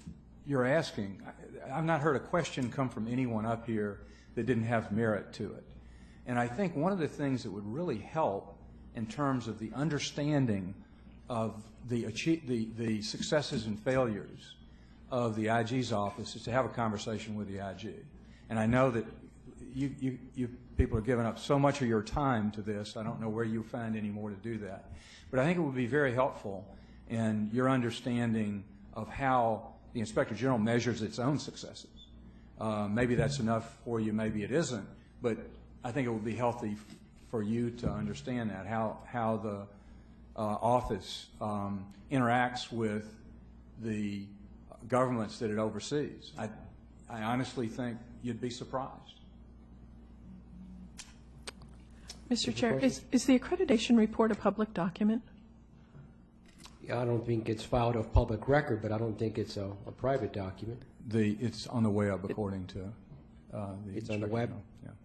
you're asking, I've not heard a question come from anyone up here that didn't have merit to it. And I think one of the things that would really help in terms of the understanding of the successes and failures of the IG's office is to have a conversation with the IG. And I know that you people are giving up so much of your time to this, I don't know where you'll find any more to do that. But I think it would be very helpful in your understanding of how the Inspector General measures its own successes. Maybe that's enough for you, maybe it isn't, but I think it would be healthy for you to understand that, how the office interacts with the governments that it oversees. I honestly think you'd be surprised. Mr. Chair, is the accreditation report a public document? I don't think it's filed of public record, but I don't think it's a private document. It's on the web, according to the It's on the web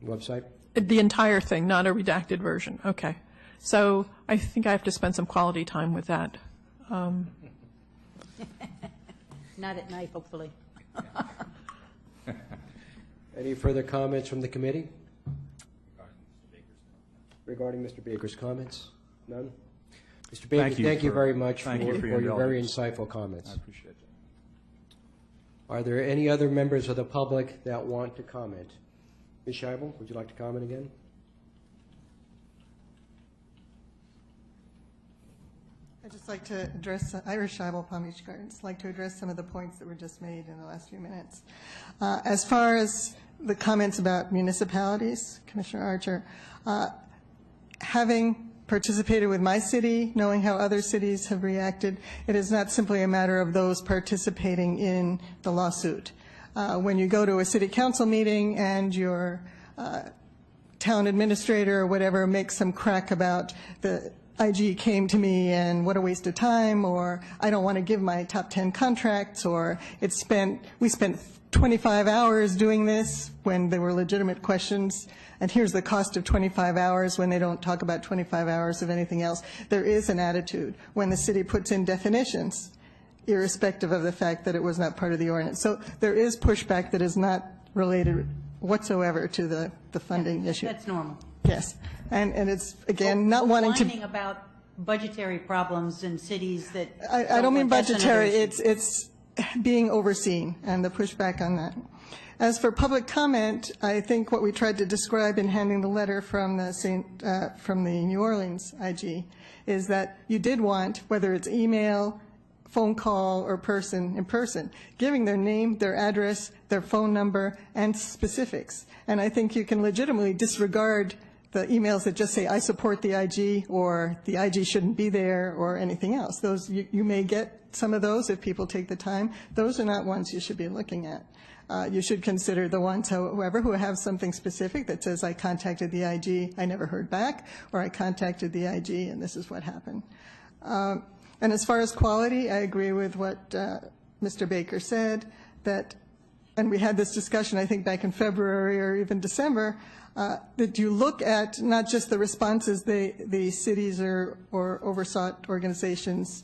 website? The entire thing, not a redacted version. Okay. So I think I have to spend some quality time with that. Not at night, hopefully. Any further comments from the committee? Regarding Mr. Baker's comments? None? Mr. Baker, thank you very much for your very insightful comments. I appreciate it. Are there any other members of the public that want to comment? Ms. Scheibel, would you like to comment again? I'd just like to address, Irish Scheibel, Palm Beach Gardens, like to address some of the points that were just made in the last few minutes. As far as the comments about municipalities, Commissioner Archer, having participated with my city, knowing how other cities have reacted, it is not simply a matter of those participating in the lawsuit. When you go to a city council meeting and your town administrator or whatever makes some crack about the IG came to me and what a waste of time, or I don't want to give my top 10 contracts, or we spent 25 hours doing this when there were legitimate questions, and here's the cost of 25 hours when they don't talk about 25 hours of anything else. There is an attitude when the city puts in definitions, irrespective of the fact that it was not part of the ordinance. So there is pushback that is not related whatsoever to the funding issue. That's normal. Yes. And it's, again, not wanting to... Whining about budgetary problems in cities that... I don't mean want that budgetary, issue. it's being overseen and the pushback on that. As for public comment, I think what we tried to describe in handing the letter from the New Orleans IG is that you did want, whether it's email, phone call, or in person, giving their name, their address, their phone number, and specifics. And I think you can legitimately disregard the emails that just say, I support the IG, or the IG shouldn't be there, or anything else. Those, you may get some of those if people take the time. Those are not ones you should be looking at. You should consider the ones, however, who have something specific that says, I contacted the IG, I never heard back, or I contacted the IG, and this is what happened. And as far as quality, I agree with what Mr. Baker said, that, and we had this discussion, I think, back in February or even December, that you look at not just the responses the cities or oversought organizations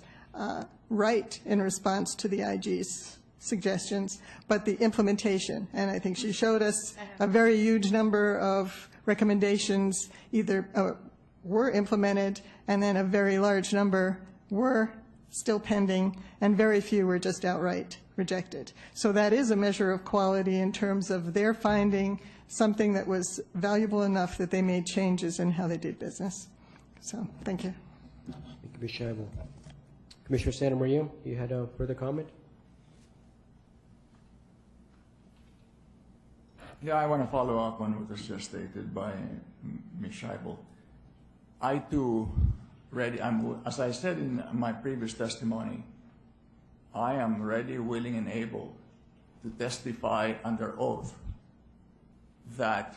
write in response to the IG's suggestions, but the implementation. And I think she showed us a very huge number of recommendations either were implemented, and then a very large number were still pending, and very few were just outright rejected. So that is a measure of quality in terms of their finding something that was valuable enough that they made changes in how they did business. So, thank you. Thank you, Ms. Scheibel. Commissioner Santa Maria, you had a further comment? Yeah, I want to follow up on what was just stated by Ms. Scheibel. I too ready, as I said in my previous testimony, I am ready, willing, and able to testify under oath that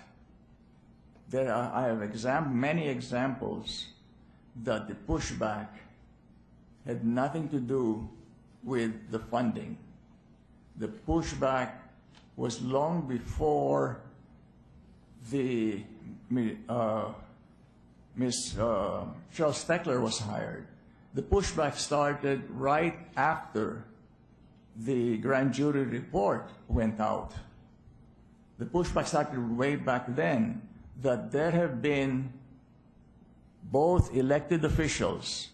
I have many examples that the pushback had nothing to do with the funding. The pushback was long before the Ms. Cheryl Steckler was hired. The pushback started right after the grand jury report went out. The pushback started way back then, that there have been both elected officials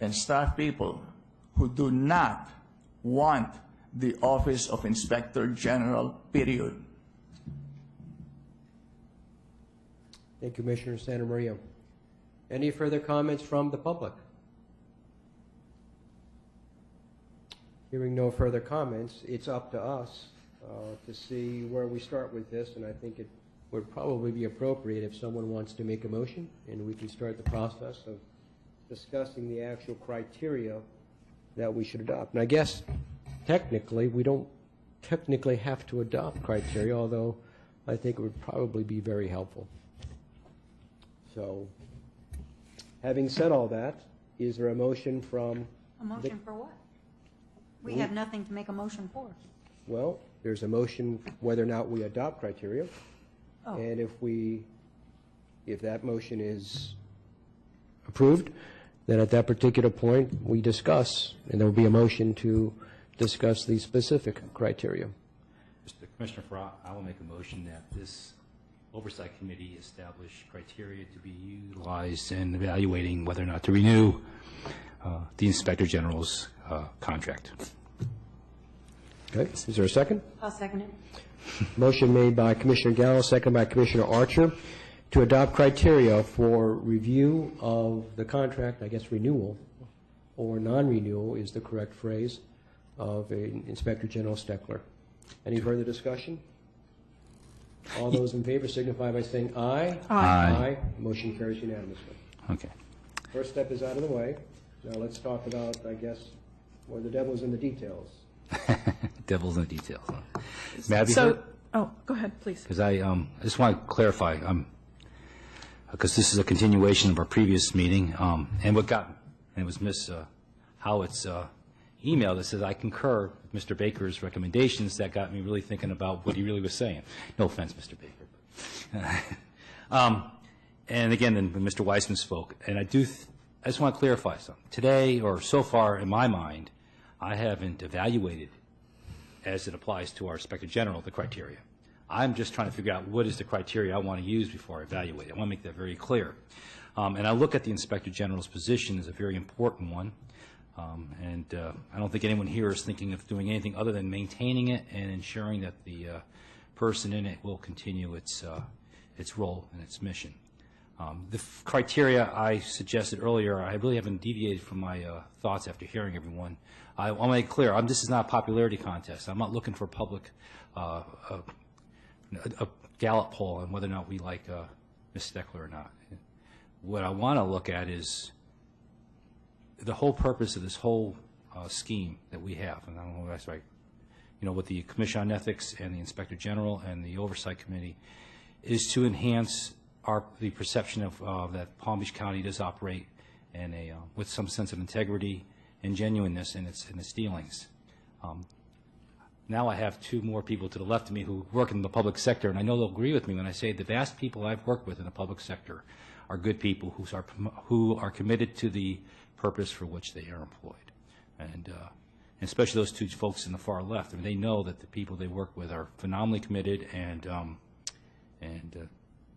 and staff people who do not want the Office of Inspector General, period. Thank you, Commissioner Santa Maria. Any further comments from the public? Hearing no further comments, it's up to us to see where we start with this, and I think it would probably be appropriate if someone wants to make a motion, and we can start the process of discussing the actual criteria that we should adopt. And I guess technically, we don't technically have to adopt criteria, although I think it would probably be very helpful. So, having said all that, is there a motion from... A motion for what? We have nothing to make a motion for. Well, there's a motion whether or not we adopt criteria. Oh. And if that motion is approved, then at that particular point, we discuss, and there will be a motion to discuss the specific criteria. Mr. Commissioner Farrar, I will make a motion that this Oversight Committee establish criteria to be utilized in evaluating whether or not to renew the Inspector General's contract. Okay, is there a second? I'll second it. Motion made by Commissioner Gallo, second by Commissioner Archer, to adopt criteria for review of the contract, I guess renewal, or non-renewal is the correct phrase, of Inspector General Steckler. Any further discussion? All those in favor signify by saying aye. Aye. Motion carries unanimously. Okay. First step is out of the way. Now let's talk about, I guess, where the devil's in the details. Devil's in the details. May I be So, heard? oh, go ahead, please. Because I just want to clarify. because this is a continuation of our previous meeting, and it was Ms. Howitt's email that says, I concur with Mr. Baker's recommendations. That got me really thinking about what he really was saying. No offense, Mr. Baker. And again, then when Mr. Weissman spoke, and I just want to clarify something. Today, or so far in my mind, I haven't evaluated, as it applies to our Inspector General, the criteria. I'm just trying to figure out what is the criteria I want to use before I evaluate. I want to make that very clear. And I look at the Inspector General's position as a very important one. And I don't think anyone here is thinking of doing anything other than maintaining it and ensuring that the person in it will continue its role and its mission. The criteria I suggested earlier, I really haven't deviated from my thoughts after hearing everyone. I'll make it clear, this is not a popularity contest. I'm not looking for public a Gallup poll on whether or not we like Ms. Steckler or not. What I want to look at is the whole purpose of this whole scheme that we have, and I don't know if that's right, with the Commission on Ethics and the Inspector General and the Oversight Committee, is to enhance the perception of that Palm Beach County does operate in with some sense of integrity and genuineness in its dealings. Now I have two more people to the left of me who work in the public sector, and I know they'll agree with me when I say the vast people I've worked with in the public sector are good people who are committed to the purpose for which they are employed. And especially those two folks in the far left, I mean, they know that the people they work with are phenomenally committed and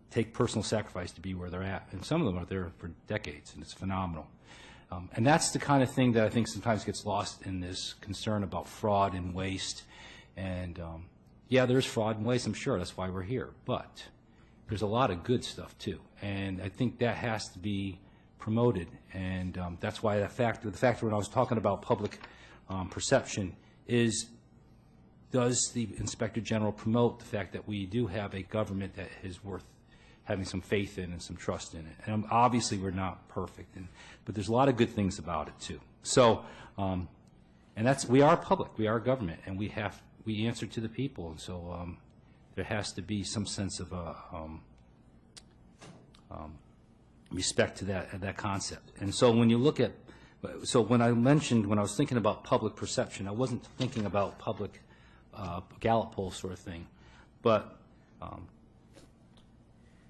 take personal sacrifice to be where they're at. And some of them are there for decades, and it's phenomenal. And that's the kind of thing that I think sometimes gets lost in this concern about fraud and waste. And yeah, there's fraud and waste, I'm sure. That's why we're here. But there's a lot of good stuff, too. And I think that has to be promoted. And that's why the factor when I was talking about public perception is, does the Inspector General promote the fact that we do have a government that is worth having some faith in and some trust in it? And obviously we're not perfect, but there's a lot of good things about it too. So, and we are public, we are government, and we answer to the people, and so there has to be some sense of respect to that concept. And so when you look at, when I was thinking about public perception, I wasn't thinking about public Gallup poll sort of thing, but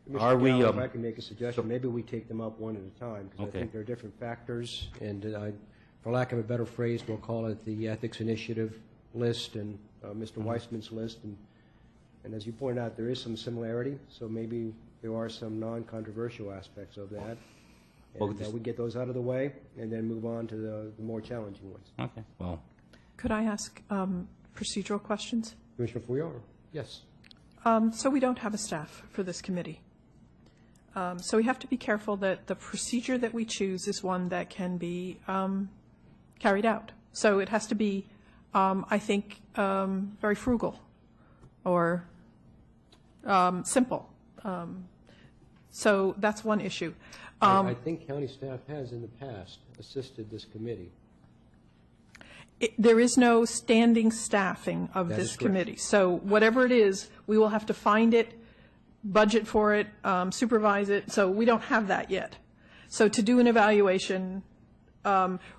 Mr. Gallo, if I can make a suggestion, maybe we take them up one at a time, because I think there are different factors, and for lack of a better phrase, we'll call it the Ethics Initiative list and Mr. Weissman's list, and as you pointed out, there is some similarity, so maybe there are some non-controversial aspects of that, and we get those out of the way, and then move on to the more challenging ones. Okay. Well, could I ask procedural questions? Commissioner Fuyaro? Yes. So we don't have a staff for this committee. So we have to be careful that the procedure that we choose is one that can be carried out. So it has to be, I think, very frugal or simple. So that's one issue. I think county staff has in the past assisted this committee. There is no standing staffing of this committee. So whatever it is, we will have to find it, budget for it, supervise it. So we don't have that yet. So to do an evaluation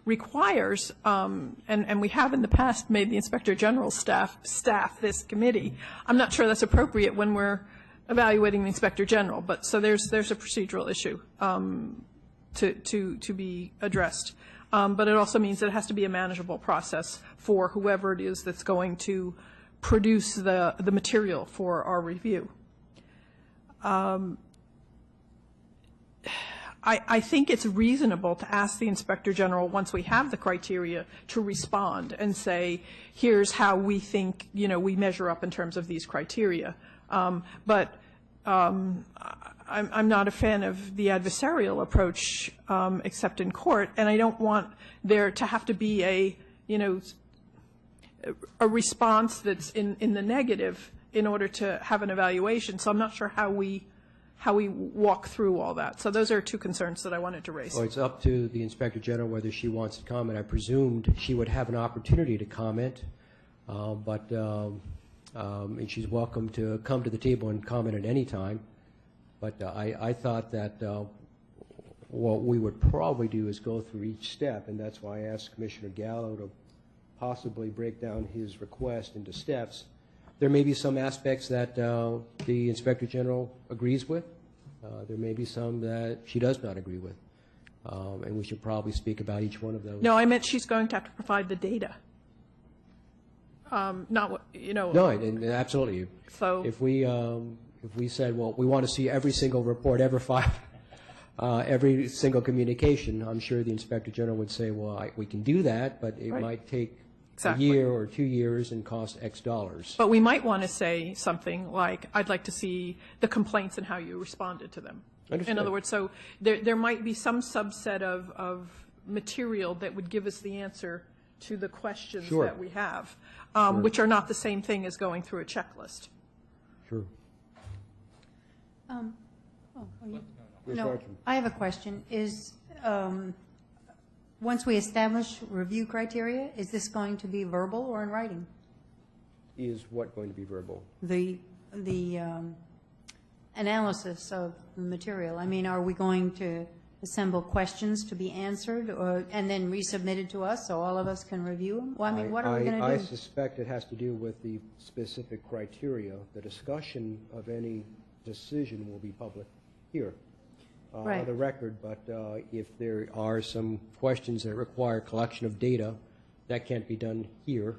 requires, and we have in the past made the Inspector General staff this committee. I'm not sure that's appropriate when we're evaluating the Inspector General, but so there's a procedural issue to be addressed. But it also means that it has to be a manageable process for whoever it is that's going to produce the material for our review. I think it's reasonable to ask the Inspector General, once we have the criteria, to respond and say, here's how we think, we measure up in terms of these criteria. But I'm not a fan of the adversarial approach, except in court, and I don't want there to have to be a response that's in the negative in order to have an evaluation. So I'm not sure how we walk through all that. So those are two concerns that I wanted to raise. Well, it's up to the Inspector General whether she wants to comment. I presumed she would have an opportunity to comment, and she's welcome to come to the table and comment at any time. But I thought that what we would probably do is go through each step, and that's why I asked Commissioner Gallo to possibly break down his request into steps. There may be some aspects that the Inspector General agrees with. There may be some that she does not agree with. And we should probably speak about each one of those. No, I meant she's going to have to provide the data. Not what, you know. No, and absolutely. So if we said, well, we want to see every single report ever filed, every single communication, I'm sure the Inspector General would say, well, we can do that, but it might take Exactly. a year or 2 years and cost X dollars. But we might want to say something like, I'd like to see the complaints and how you responded to them. Understood. In other words, so there might be some subset of material that would give us the answer to the questions Sure. that we have, which are not the same thing as going through a checklist. Sure. Ms. No, Archer. I have a question. Is, once we establish review criteria, is this going to be verbal or in writing? Is what going to be verbal? The analysis of the material. I mean, are we going to assemble questions to be answered and then resubmitted to us so all of us can review them? Well, I mean, what are we going to I do? suspect it has to do with the specific criteria. The discussion of any decision will be public here on Right. the record, but if there are some questions that require collection of data, that can't be done here,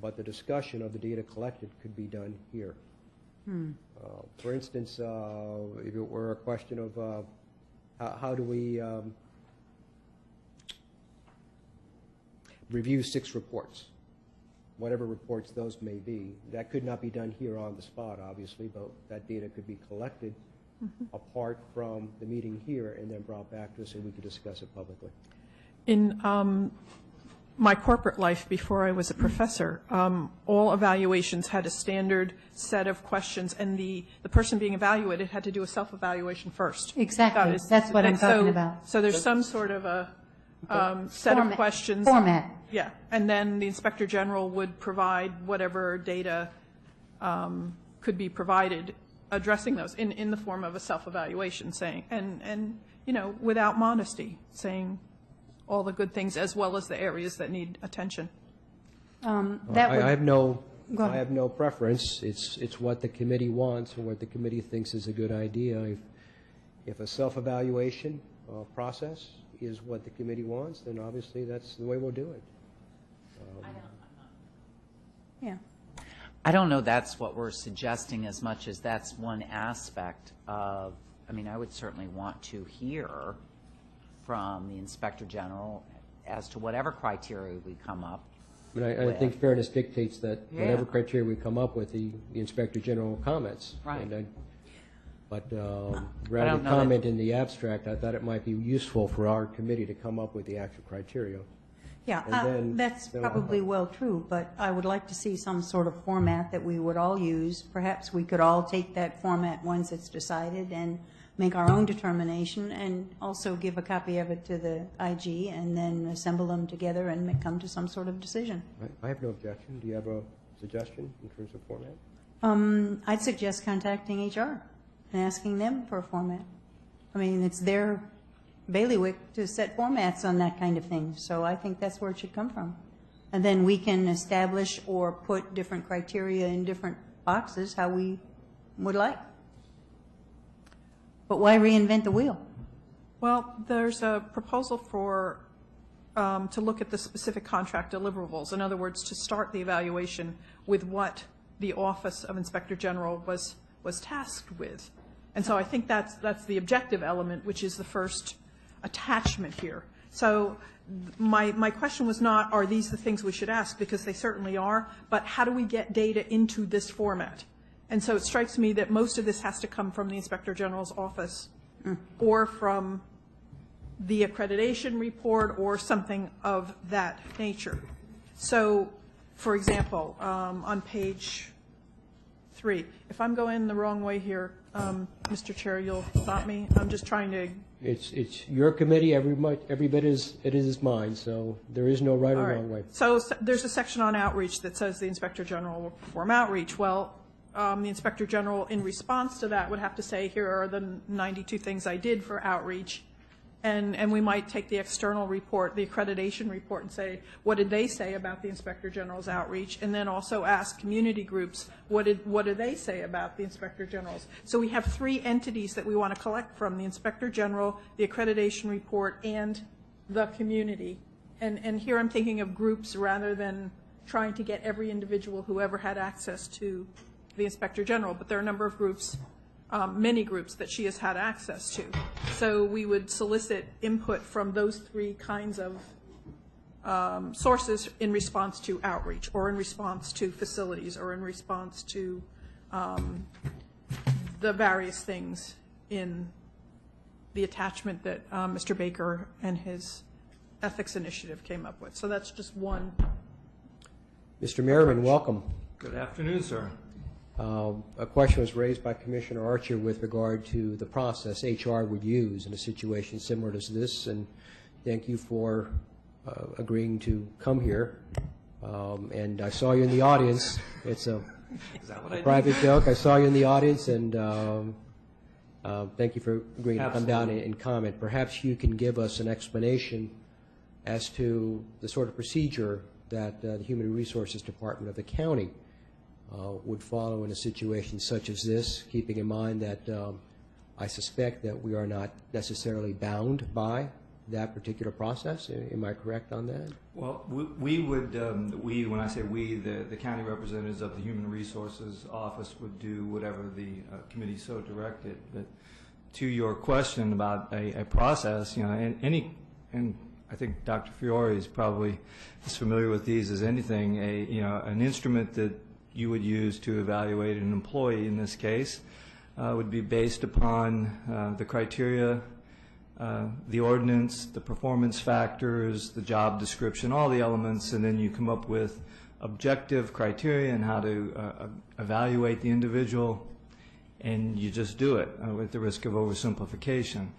but the discussion of the data collected could be done here. For instance, if it were a question of how do we review 6 reports, whatever reports those may be, that could not be done here on the spot, obviously, but that data could be collected apart from the meeting here and then brought back to us and we could discuss it publicly. In my corporate life before I was a professor, all evaluations had a standard set of questions, and the person being evaluated had to do a self-evaluation first. Exactly. That's what I'm talking about. So there's some sort of a set of questions. Format. Yeah, and then the Inspector General would provide whatever data could be provided addressing those in the form of a self-evaluation, saying, and you know, without modesty, saying all the good things as well as the areas that need attention. That would, I have no Go ahead. I have no preference. It's what the committee wants and what the committee thinks is a good idea. If a self-evaluation process is what the committee wants, then obviously that's the way we'll do it. yeah. I don't know that's what we're suggesting as much as that's one aspect of, I mean, I would certainly want to hear from the Inspector General as to whatever criteria we come up. But I think fairness dictates that whatever Yeah. criteria we come up with, the Inspector General comments. Right. But I rather don't than know comment in the abstract, I thought it might be useful for our committee to come up with the actual criteria. Yeah, And then- that's then I'll- probably well true, but I would like to see some sort of format that we would all use. Perhaps we could all take that format once it's decided and make our own determination, and also give a copy of it to the IG, and then assemble them together and come to some sort of decision. I have no objection. Do you have a suggestion in terms of format? I'd suggest contacting HR and asking them for a format. I mean, it's their bailiwick to set formats on that kind of thing, so I think that's where it should come from. And then we can establish or put different criteria in different boxes how we would like. But why reinvent the wheel? Well, there's a proposal for, to look at the specific contract deliverables. In other words, to start the evaluation with what the Office of Inspector General was tasked with. And so I think that's the objective element, which is the first attachment here. So my question was not, are these the things we should ask, because they certainly are, but how do we get data into this format? And so it strikes me that most of this has to come from the Inspector General's office or from the accreditation report or something of that nature. So, for example, on page 3, if I'm going the wrong way here, Mr. Chair, you'll stop me. I'm just trying to. It's your committee, every bit as it is mine, so there is no right or All right. wrong way. So there's a section on outreach that says the Inspector General will perform outreach. Well, the Inspector General, in response to that, would have to say, here are the 92 things I did for outreach. And we might take the external report, the accreditation report, and say, what did they say about the Inspector General's outreach? And then also ask community groups, what do they say about the Inspector General's? So we have 3 entities that we want to collect from: the Inspector General, the accreditation report, and the community. And here I'm thinking of groups rather than trying to get every individual who ever had access to the Inspector General. But there are a number of groups, many groups, that she has had access to. So we would solicit input from those 3 kinds of sources in response to outreach, or in response to facilities, or in response to the various things in the attachment that Mr. Baker and his ethics initiative came up with. So that's just one. Mr. Merriman, welcome. Good afternoon, sir. A question was raised by Commissioner Archer with regard to the process HR would use in a situation similar to this, and thank you for agreeing to come here. And I saw you in the audience. It's a private joke. I saw you in the audience, and thank you for agreeing to come down and comment. Perhaps you can give us an explanation as to the sort of procedure that the Human Resources Department of the county would follow in a situation such as this, keeping in mind that I suspect that we are not necessarily bound by that particular process. Am I correct on that? Well, we would, when I say we, the county representatives of the Human Resources Office would do whatever the committee so directed. But to your question about a process, you know, and I think Dr. Fiore is probably as familiar with these as anything, an instrument that you would use to evaluate an employee in this case would be based upon the criteria, the ordinance, the performance factors, the job description, all the elements, and then you come up with objective criteria and how to evaluate the individual, and you just do it with the risk of oversimplification.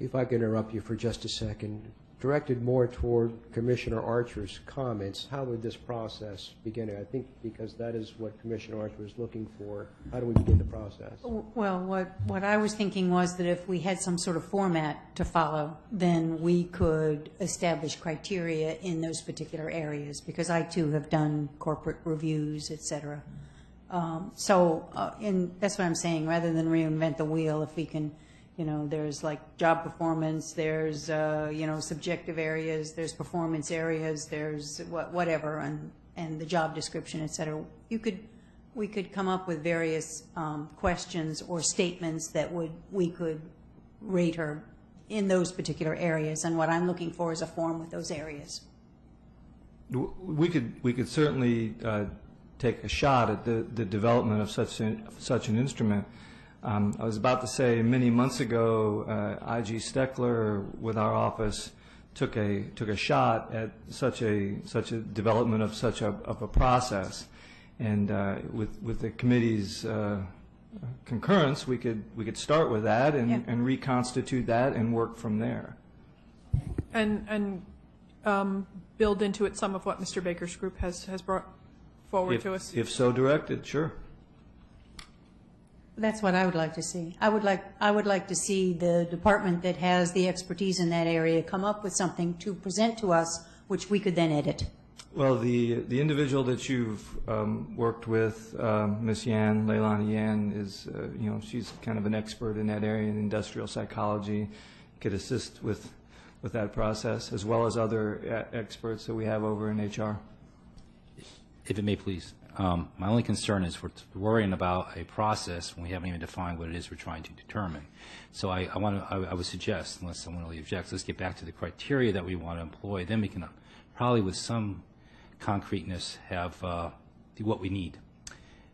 If I can interrupt you for just a second, directed more toward Commissioner Archer's comments, how would this process begin? I think because that is what Commissioner Archer was looking for. How do we begin the process? Well, what I was thinking was that if we had some sort of format to follow, then we could establish criteria in those particular areas, because I too have done corporate reviews, et cetera. And that's what I'm saying, rather than reinvent the wheel, if we can, there's like job performance, there's, subjective areas, there's performance areas, there's whatever, and the job description, et cetera. We could come up with various questions or statements that we could rate her in those particular areas, and what I'm looking for is a form with those areas. We could certainly take a shot at the development of such an instrument. I was about to say, many months ago, I.G. Steckler with our office took a shot at such a development of such a process, and with the committee's concurrence, we could start with that and reconstitute that and work from there. And build into it some of what Mr. Baker's group has brought forward to us. If so directed, sure. That's what I would like to see. I would like to see the department that has the expertise in that area come up with something to present to us, which we could then edit. Well, the individual that you've worked with, Ms. Yan, Leilani Yan, is she's kind of an expert in that area in industrial psychology. Could assist with that process, as well as other experts that we have over in HR. If it may please. My only concern is we're worrying about a process when we haven't even defined what it is we're trying to determine. So I would suggest, unless someone really objects, let's get back to the criteria that we want to employ. Then we can probably, with some concreteness, have what we need.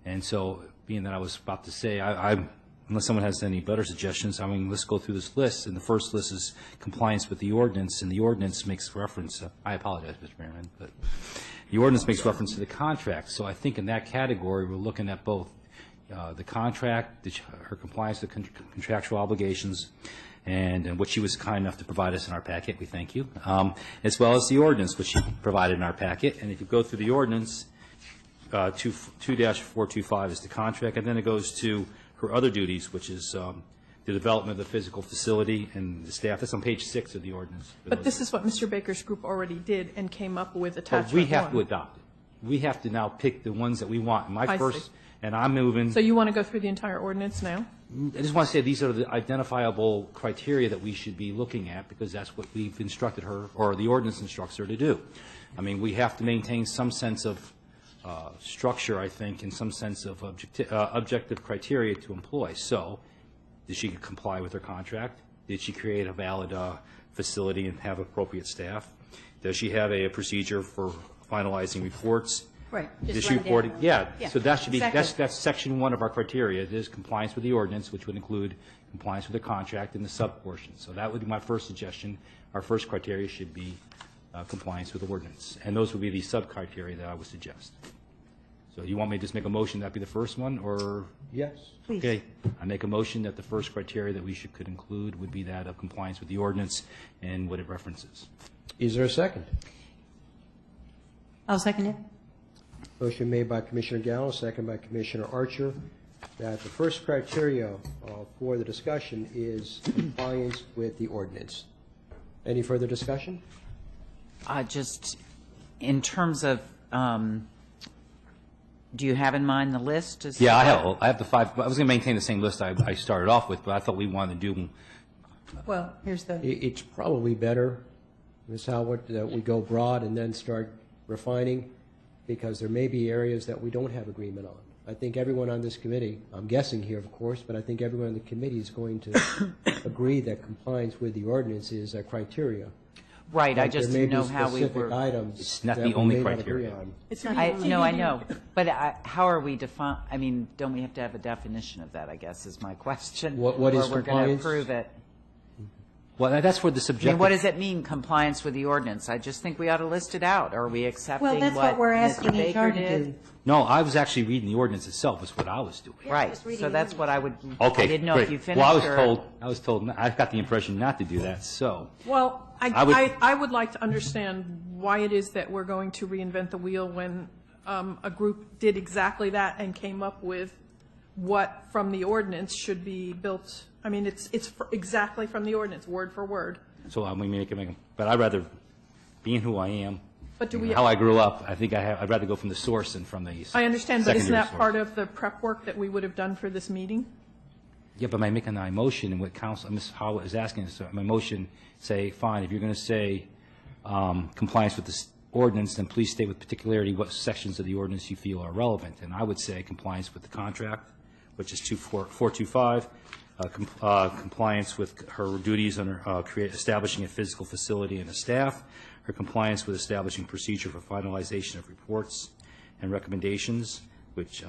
And so, being that I was about to say, unless someone has any better suggestions, let's go through this list. And the first list is compliance with the ordinance, and the ordinance makes reference. I apologize, Mr. Merriman, but the ordinance makes reference to the contract. So I think in that category, we're looking at both the contract, her compliance with contractual obligations, and what she was kind enough to provide us in our packet. We thank you. As well as the ordinance, which she provided in our packet. And if you go through the ordinance, 2-425 is the contract, and then it goes to her other duties, which is the development of the physical facility and the staff. That's on page 6 of the ordinance. But this is what Mr. Baker's group already did and came up with But attachment we have to one. adopt it. We have to now pick the ones that we want. I My see. first, and I'm moving. So you want to go through the entire ordinance now? I just want to say these are the identifiable criteria that we should be looking at, because that's what we've instructed her, or the ordinance instructs her to do. I mean, we have to maintain some sense of structure, I think, and some sense of objective criteria to employ. So, did she comply with her contract? Did she create a valid facility and have appropriate staff? Does she have a procedure for finalizing reports? Right. Is Just she run down. reporting? Yeah, Yeah, so that should be, exactly. that's section 1 of our criteria. It is compliance with the ordinance, which would include compliance with the contract and the sub-portion. So that would be my first suggestion. Our first criteria should be compliance with the ordinance. And those would be the sub-criteria that I would suggest. So you want me to just make a motion that be the first one, or? Yes. Please. Okay, I make a motion that the first criteria that we could include would be that of compliance with the ordinance and what it references. Is there a second? I'll second it. Motion made by Commissioner Gallo, second by Commissioner Archer, that the first criteria for the discussion is compliance with the ordinance. Any further discussion? Just in terms of, do you have in mind the list? Yeah, I have the 5, I was going to maintain the same list I started off with, but I thought we wanted to do, Well, here's the, It's probably better, Ms. Howard, that we go broad and then start refining, because there may be areas that we don't have agreement on. I think everyone on this committee, I'm guessing here, of course, but I think everyone on the committee is going to agree that compliance with the ordinance is a criteria. Right, I But just there may didn't know be how we specific were. items It's not that the we only may not agree criteria. on. It's No, I know, but how are we I mean, don't we have to have a definition of that, I guess, is my question? What is Or we're going compliance? to approve it? well, that's where the I mean, subjective. what does it mean, compliance with the ordinance? I just think we ought to list it out. Are we accepting well, that's what we're Mr. asking Baker HR to did? do. No, I was actually reading the ordinance itself, is what I was doing. Right, so that's what I would, Okay, I didn't know great. if you finished Well, or. I was told, I got the impression not to do that, so. Well, I I would like to understand why it is that we're going to reinvent the wheel when a group did exactly that and came up with what from the ordinance should be built. I mean, it's exactly from the ordinance, word for word. So I mean, but I'd rather, being who I am, But do we? how I grew up, I think I'd rather go from the source than from the I understand, but isn't secondary that source. part of the prep work that we would have done for this meeting? Yeah, but by making my motion and what council, Ms. Howard is asking, so my motion, say, fine, if you're going to say compliance with this ordinance, then please state with particularity what sections of the ordinance you feel are relevant. And I would say compliance with the contract, which is 425, compliance with her duties under establishing a physical facility and a staff, her compliance with establishing procedure for finalization of reports and recommendations, which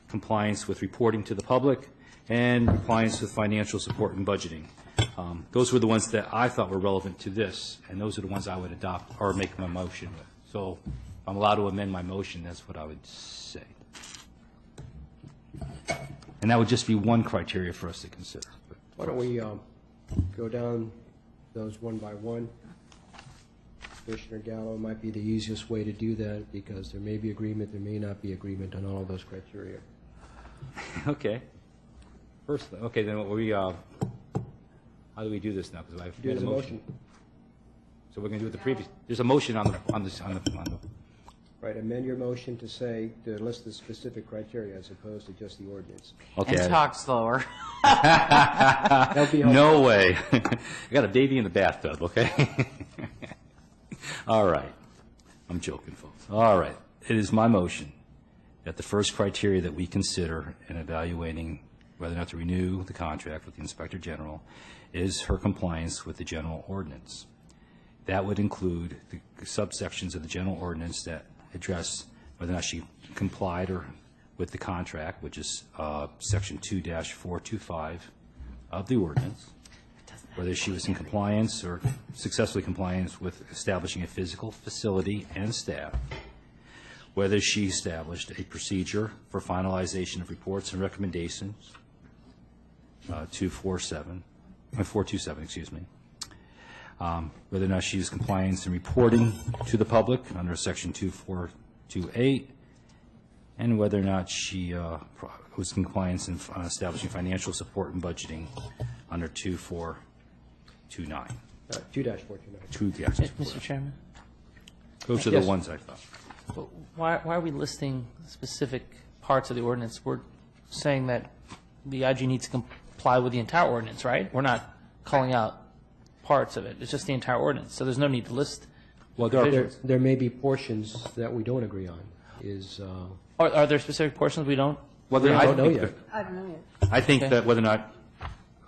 compliance with reporting to the public, and compliance with financial support and budgeting. Those were the ones that I thought were relevant to this, and those are the ones I would adopt or make my motion with. So if I'm allowed to amend my motion, that's what I would say. And that would just be one criteria for us to consider. Why don't we go down those one by one? Commissioner Gallo might be the easiest way to do that, because there may be agreement, there may not be agreement on all of those criteria. Okay. First, okay, then how do we do this now? Because I've made There's a a motion. motion. So we're going to do it the previous, there's a motion on the Right, amend your motion to say, to list the specific criteria as opposed to just the ordinance. okay. And talk slower. That'd be helpful. No way. I got a baby in the bathtub, okay? All right. I'm joking, folks. All right. It is my motion that the first criteria that we consider in evaluating whether or not to renew the contract with the Inspector General is her compliance with the general ordinance. That would include the subsections of the general ordinance that address whether or not she complied with the contract, which is Section 2-425 of the ordinance, whether she was in compliance or successfully compliance with establishing a physical facility and staff, whether she established a procedure for finalization of reports and recommendations, 427, excuse me, whether or not she is compliance in reporting to the public under Section 2428, and whether or not she was in compliance in establishing financial support and budgeting under 2429. 2-429. Mr. Chairman? Those are the ones I thought. But why are we listing specific parts of the ordinance? We're saying that the IG needs to comply with the entire ordinance, right? We're not calling out parts of it. It's just the entire ordinance. So there's no need to list. Well, There may be portions that we don't agree on. Are there specific portions we don't? Whether We I don't know think yet. I don't know yet. I think Okay. that whether or not,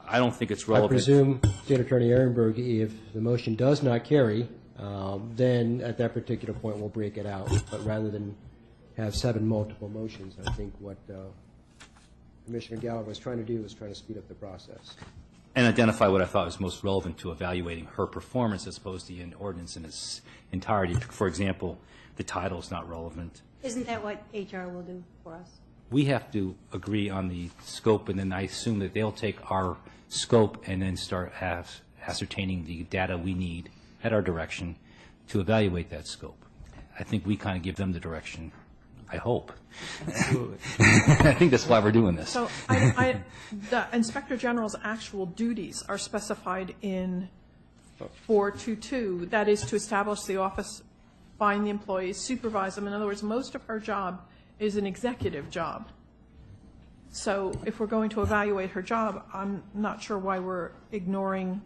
I don't think it's I relevant. presume, State Attorney Ehrenberg, if the motion does not carry, then at that particular point, we'll break it out. But rather than have 7 multiple motions, I think what Commissioner Gallo was trying to do was trying to speed up the process. And identify what I thought was most relevant to evaluating her performance as opposed to an ordinance in its entirety. For example, the title is not relevant. Isn't that what HR will do for us? We have to agree on the scope, and then I assume that they'll take our scope and then start ascertaining the data we need at our direction to evaluate that scope. I think we kind of give them the direction, I hope. I think that's why we're doing this. So the Inspector General's actual duties are specified in 422. That is to establish the office, find the employees, supervise them. In other words, most of her job is an executive job. So if we're going to evaluate her job, I'm not sure why we're ignoring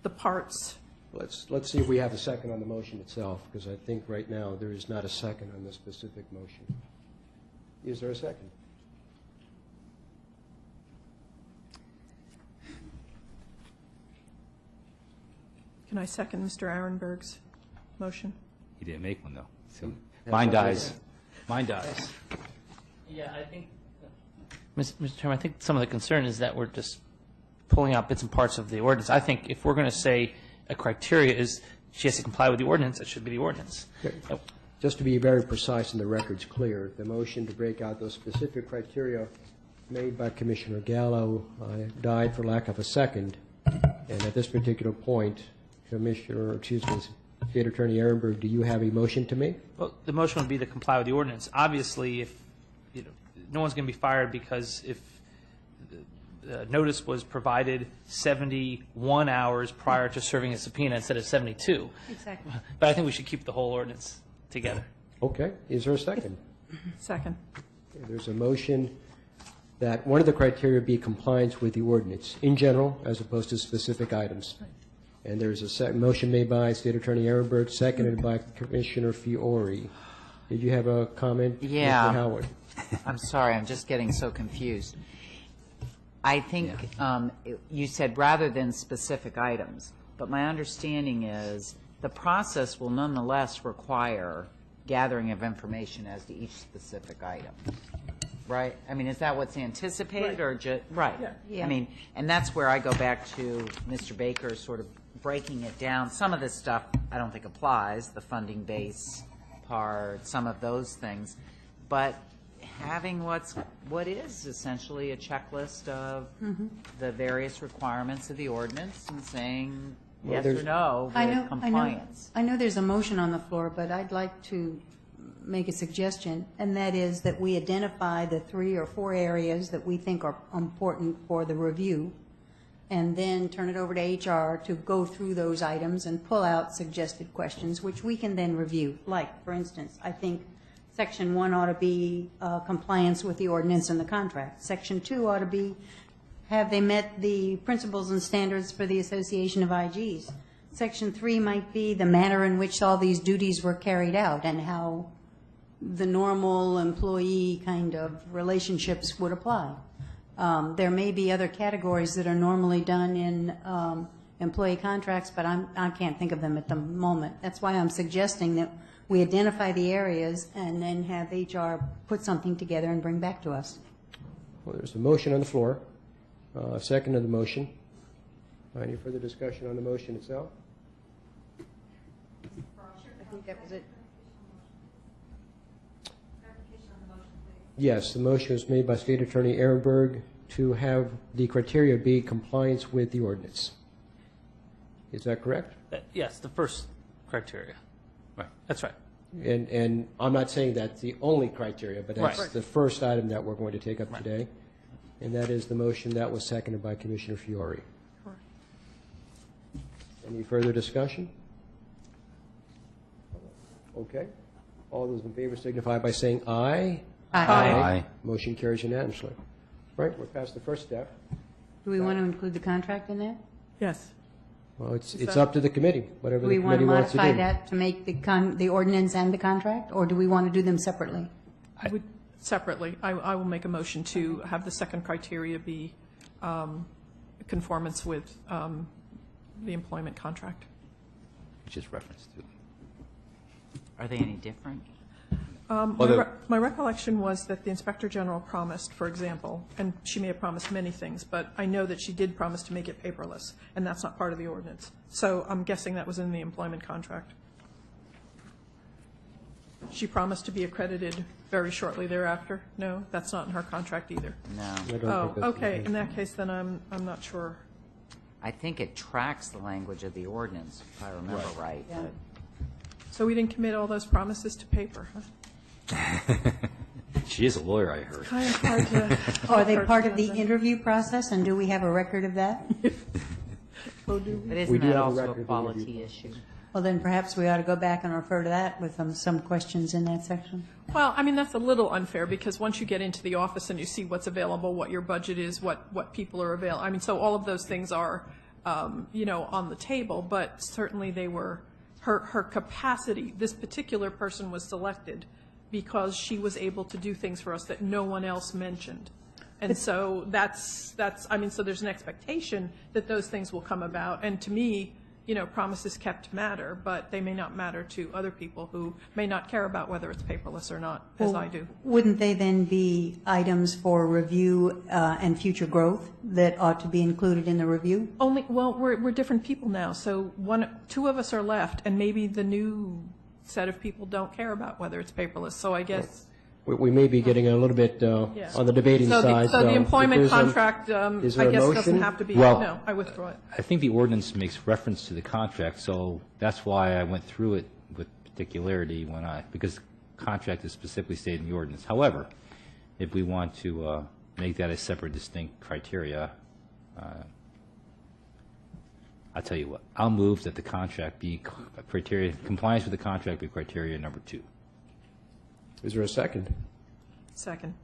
the parts. Let's see if we have a second on the motion itself, because I think right now there is not a second on this specific motion. Is there a second? Can I second Mr. Ehrenberg's motion? He didn't make one, though. So mine dies. Mine dies. Yeah, I think, Mr. Chairman, I think some of the concern is that we're just pulling out bits and parts of the ordinance. I think if we're going to say a criteria is she has to comply with the ordinance, it should be the ordinance. Okay. Just to be very precise and the record's clear, the motion to break out those specific criteria made by Commissioner Gallo died for lack of a second. And at this particular point, State Attorney Ehrenberg, do you have a motion to make? Well, the motion would be to comply with the ordinance. Obviously, if, no one's going to be fired because if the notice was provided 71 hours prior to serving a subpoena instead of 72. Exactly. But I think we should keep the whole ordinance together. Okay. Is there a second? Second. Okay, there's a motion that one of the criteria be compliance with the ordinance in general as opposed to specific items. And there's a motion made by State Attorney Ehrenberg, seconded by Commissioner Fiore. Did you have a comment, Yeah. Mr. Howard? I'm sorry, I'm just getting so confused. I think you said rather than specific items, but my understanding is the process will nonetheless require gathering of information as to each specific item, right? I mean, is that what's anticipated or just, right? Yeah. I mean, and that's where I go back to Mr. Baker sort of breaking it down. Some of this stuff I don't think applies, the funding base part, some of those things, but having what is essentially a checklist of the various requirements of the ordinance and saying yes or no with compliance. I know there's a motion on the floor, but I'd like to make a suggestion, and that is that we identify the 3 or 4 areas that we think are important for the review, and then turn it over to HR to go through those items and pull out suggested questions, which we can then review. Like, for instance, I think Section 1 ought to be compliance with the ordinance and the contract. Section 2 ought to be, have they met the principles and standards for the Association of IGs? Section 3 might be the manner in which all these duties were carried out and how the normal employee kind of relationships would apply. There may be other categories that are normally done in employee contracts, but I can't think of them at the moment. That's why I'm suggesting that we identify the areas and then have HR put something together and bring back to us. Well, there's a motion on the floor, a second of the motion. Any further discussion on the motion itself? I think that was it. Yes, the motion was made by State Attorney Ehrenberg to have the criteria be compliance with the ordinance. Is that correct? Yes, the first criteria. Right. That's right. And I'm not saying that's the only criteria, but that's Right. the first item that we're going to take up today. And that is the motion that was seconded by Commissioner Fiore. Correct. Any further discussion? Okay. All those in favor signify by saying aye. Aye. Motion carries unanimously. Right, we're past the first step. Do we want to include the contract in that? Yes. Well, it's that- up to the committee, whatever Do the we want to committee wants to do. modify that to make the ordinance and the contract, or do we want to do them separately? Separately, I will make a motion to have the second criteria be conformance with the employment contract. Which is referenced to. Are they any different? My recollection was that the Inspector General promised, for example, and she may have promised many things, but I know that she did promise to make it paperless, and that's not part of the ordinance. So I'm guessing that was in the employment contract. She promised to be accredited very shortly thereafter? No, that's not in her contract either. No. I don't think Oh, that's- okay, in that case, then I'm not sure. I think it tracks the language of the ordinance, if I remember right. Yeah. but- So we didn't commit all those promises to paper, huh? She is a lawyer, I heard. Kind of hard to. Are they hard part to of the imagine. interview process, and do we have a record of that? Oh, do we? But We isn't do that have a also record a of the quality interview issue? Well, then perhaps we ought to go back and refer to that with some questions in that section. Well, I mean, that's a little unfair, because once you get into the office and you see what's available, what your budget is, what people are available, I mean, so all of those things are, on the table, but certainly they were, her capacity, this particular person was selected because she was able to do things for us that no one else mentioned. And so that's, I mean, so there's an expectation that those things will come about. And to me, promises kept matter, but they may not matter to other people who may not care about whether it's paperless or not, as I do. Wouldn't they then be items for review and future growth that ought to be included in the review? Only, well, we're different people now, so two of us are left, and maybe the new set of people don't care about whether it's paperless, so I guess. We may be getting a little bit Yeah. on the debating So side. so the if employment there's a- contract, is I there a guess, doesn't motion? have to be, Well- no, I withdraw it. I think the ordinance makes reference to the contract, so that's why I went through it with particularity because contract is specifically stated in the ordinance. However, if we want to make that a separate distinct criteria, I'll tell you what, I'll move that the contract be criteria, compliance with the contract be criteria number 2. Is there a second? Second.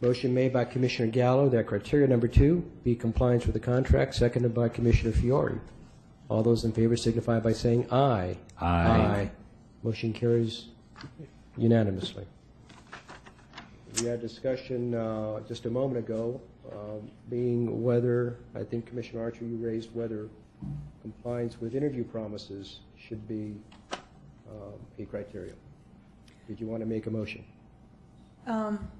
Motion made by Commissioner Gallo that criteria number 2 be compliance with the contract, seconded by Commissioner Fiore. All those in favor signify by saying aye. Aye. Motion carries unanimously. We had discussion just a moment ago, being whether, I think Commissioner Archer, you raised whether compliance with interview promises should be a criteria. Did you want to make a motion? I'm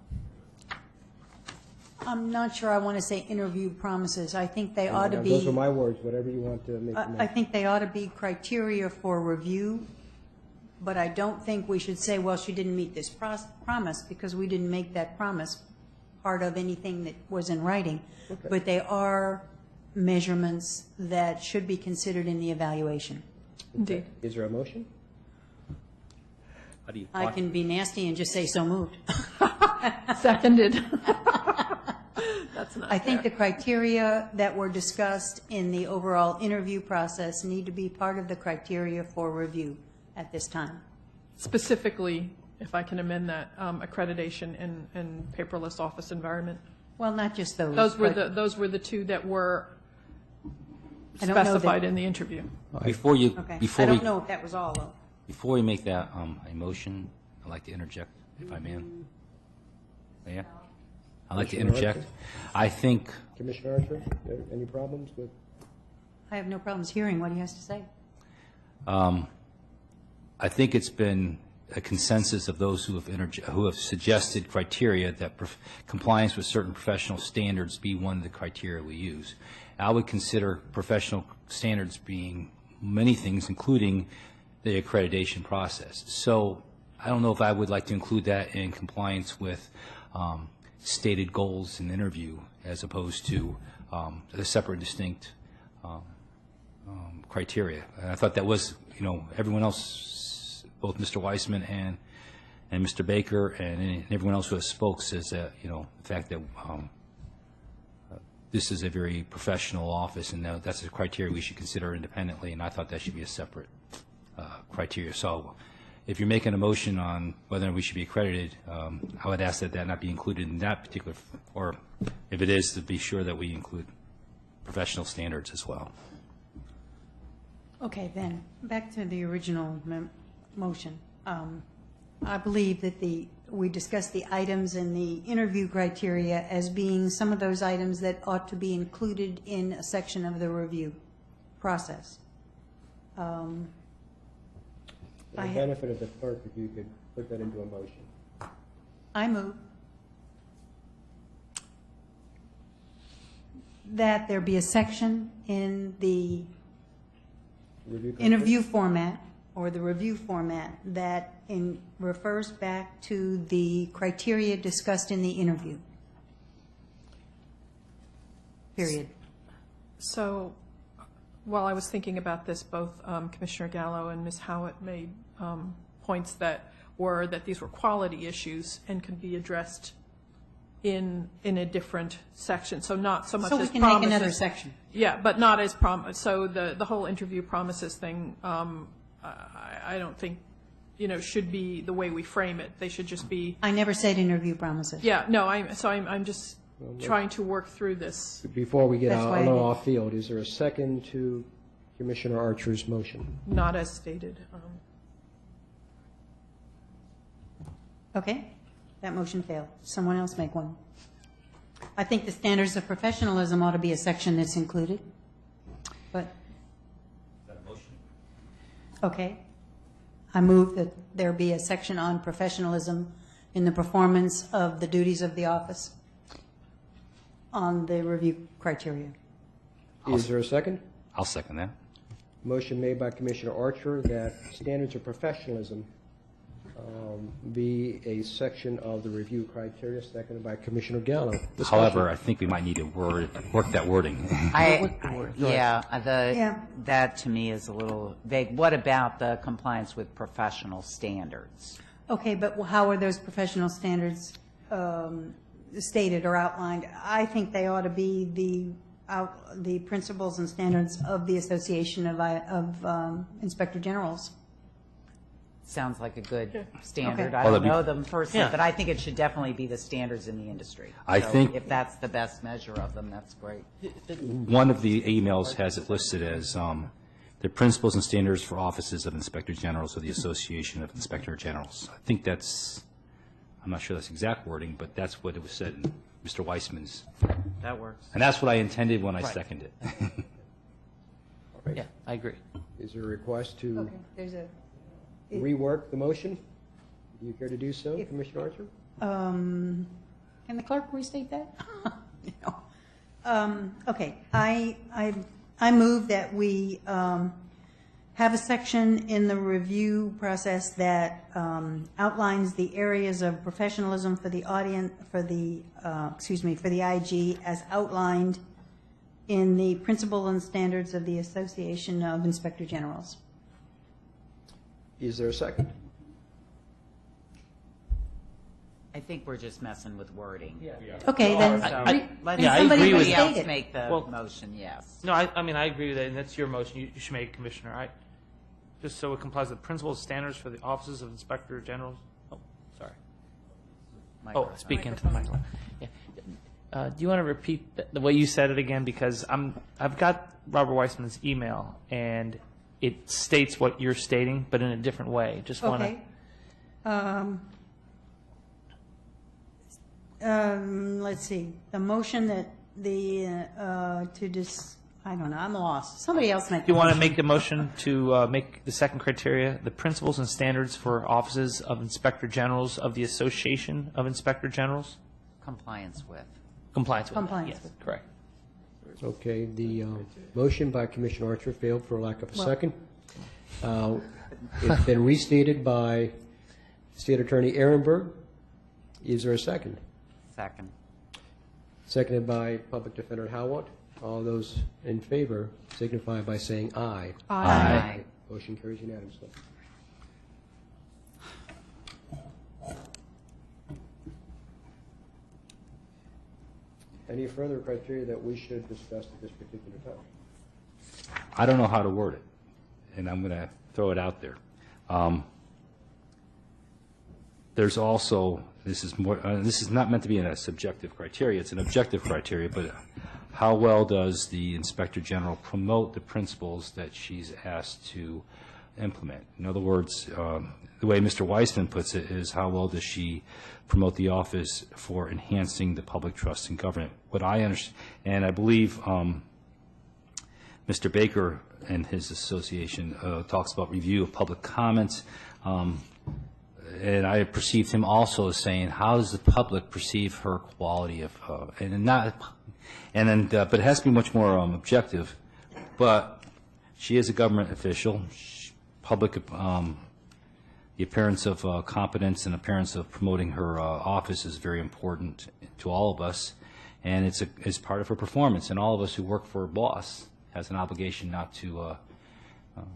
not sure I want to say interview promises. I think they ought to be. Those are my words, whatever you want to make a I motion. think they ought to be criteria for review, but I don't think we should say, well, she didn't meet this promise, because we didn't make that promise part of anything that was in writing. Okay. But they are measurements that should be considered in the evaluation. Indeed. Is there a motion? How do you I can be nasty and just say so moved. Seconded. That's not I think fair. the criteria that were discussed in the overall interview process need to be part of the criteria for review at this time. Specifically, if I can amend that, accreditation and paperless office environment. Well, not just those. Those were the two that were I don't know that- specified in the interview. Before you, Okay. before I we, don't know if that was all, though. before we make that a motion, I'd like to interject, if I may. Yeah? I'd like to Commissioner interject. Archer? I think Commissioner Archer, any problems with? I have no problems hearing what he has to say. I think it's been a consensus of those who have suggested criteria that compliance with certain professional standards be one of the criteria we use. I would consider professional standards being many things, including the accreditation process. So I don't know if I would like to include that in compliance with stated goals in the interview as opposed to a separate, distinct criteria. And I thought that was, everyone else both Mr. Weissman and Mr. Baker and everyone else who has spoke says that, the fact that this is a very professional office, and that's a criteria we should consider independently, and I thought that should be a separate criteria. So if you're making a motion on whether we should be accredited, I would ask that not be included in that particular, or if it is, to be sure that we include professional standards as well. Okay, then, back to the original motion. I believe that we discussed the items in the interview criteria as being some of those items that ought to be included in a section of the review process. For the benefit of the clerk, if you could put that into a motion. I move that there be a section in the interview format or the review format that refers back to the criteria discussed in the interview. Period. So while I was thinking about this, both Commissioner Gallo and Ms. Howitt made points that these were quality issues and could be addressed in a different section. So not so much as promises. So we can make another section. Yeah, but not as promise. So the whole interview promises thing, I don't think, should be the way we frame it. They should just be. I never said interview promises. Yeah, no. I'm just trying to work through this. Before we get out off field, is there a second to Commissioner Archer's motion? Not as stated. Okay, that motion failed. Someone else make one. I think the standards of professionalism ought to be a section that's included. But. Is that a motion? Okay. I move that there be a section on professionalism in the performance of the duties of the office on the review criteria. Is there a second? I'll second that. Motion made by Commissioner Archer that standards of professionalism be a section of the review criteria, seconded by Commissioner Gallo. Discussion. However, I think we might need to work that wording. That to me is a little vague. What about the compliance with professional standards? Okay, but how are those professional standards stated or outlined? I think they ought to be the principles and standards of the Association of Inspector Generals. Sounds like a good standard. Okay. I don't know them personally, but I think it should definitely be the standards in the industry. I think if that's the best measure of them, that's great. One of the emails has it listed as the principles and standards for offices of Inspector Generals of the Association of Inspector Generals. I think that's, I'm not sure that's exact wording, but that's what it was said in Mr. Weissman's. That works. And that's what I intended when I seconded it. Yeah, I agree. Is there a request to There's a rework the motion? Do you care to do so, Commissioner Archer? Can the clerk restate that? Okay, I move that we have a section in the review process that outlines the areas of professionalism for the audience, for the IG as outlined in the principles and standards of the Association of Inspector Generals. Is there a second? I think we're just messing with wording. Yeah. Okay, then Let I somebody agree with else it. make the motion, yes. No, I mean, I agree with that, and that's your motion. You should make, Commissioner. Just so it complies with principles and standards for the offices of Inspector Generals. Oh, sorry. Microphone. Oh, speak into the microphone. Yeah. Do you want to repeat the way you said it again? Because I've got Robert Weissman's email, and it states what you're stating, but in a different way. Just want to. Let's see. The motion that I don't know. I'm lost. Somebody else make. Do you want to make the motion to make the second criteria the principles and standards for offices of Inspector Generals of the Association of Inspector Generals? Compliance with. Compliance with. Compliance Yes, with. correct. Okay, the motion by Commissioner Archer failed for lack of a second. It's been restated by State Attorney Ehrenberg. Is there a second? Second. Seconded by Public Defender Howard. All those in favor signify by saying aye. Aye. Motion carries unanimously. Any further criteria that we should discuss at this particular time? I don't know how to word it, and I'm going to throw it out there. There's also, this is not meant to be a subjective criteria, it's an objective criteria, but how well does the Inspector General promote the principles that she's asked to implement? In other words, the way Mr. Weissman puts it is, how well does she promote the office for enhancing the public trust in government? What I understand, and I believe Mr. Baker and his association talks about review of public comments, and I perceived him also as saying, how does the public perceive her quality of, but it has to be much more objective. But she is a government official. Public, the appearance of competence and appearance of promoting her office is very important to all of us, and it's part of her performance. And all of us who work for a boss has an obligation not to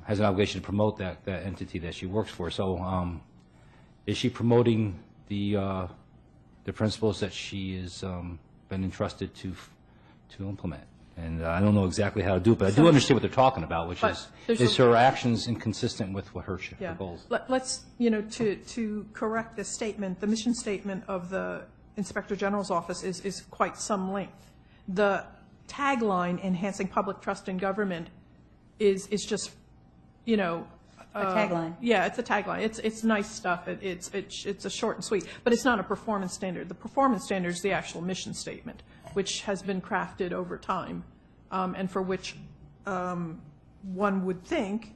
has an obligation to promote that entity that she works for. So, is she promoting the principles that she has been entrusted to implement? And I don't know exactly how to do it, but I do understand what they're talking about, which is her actions inconsistent with what her goals? Let's, to correct this statement, the mission statement of the Inspector General's office is quite some length. The tagline, enhancing public trust in government, is just, A tagline. Yeah, it's a tagline. It's nice stuff. It's a short and sweet, but it's not a performance standard. The performance standard is the actual mission statement, which has been crafted over time, and for which one would think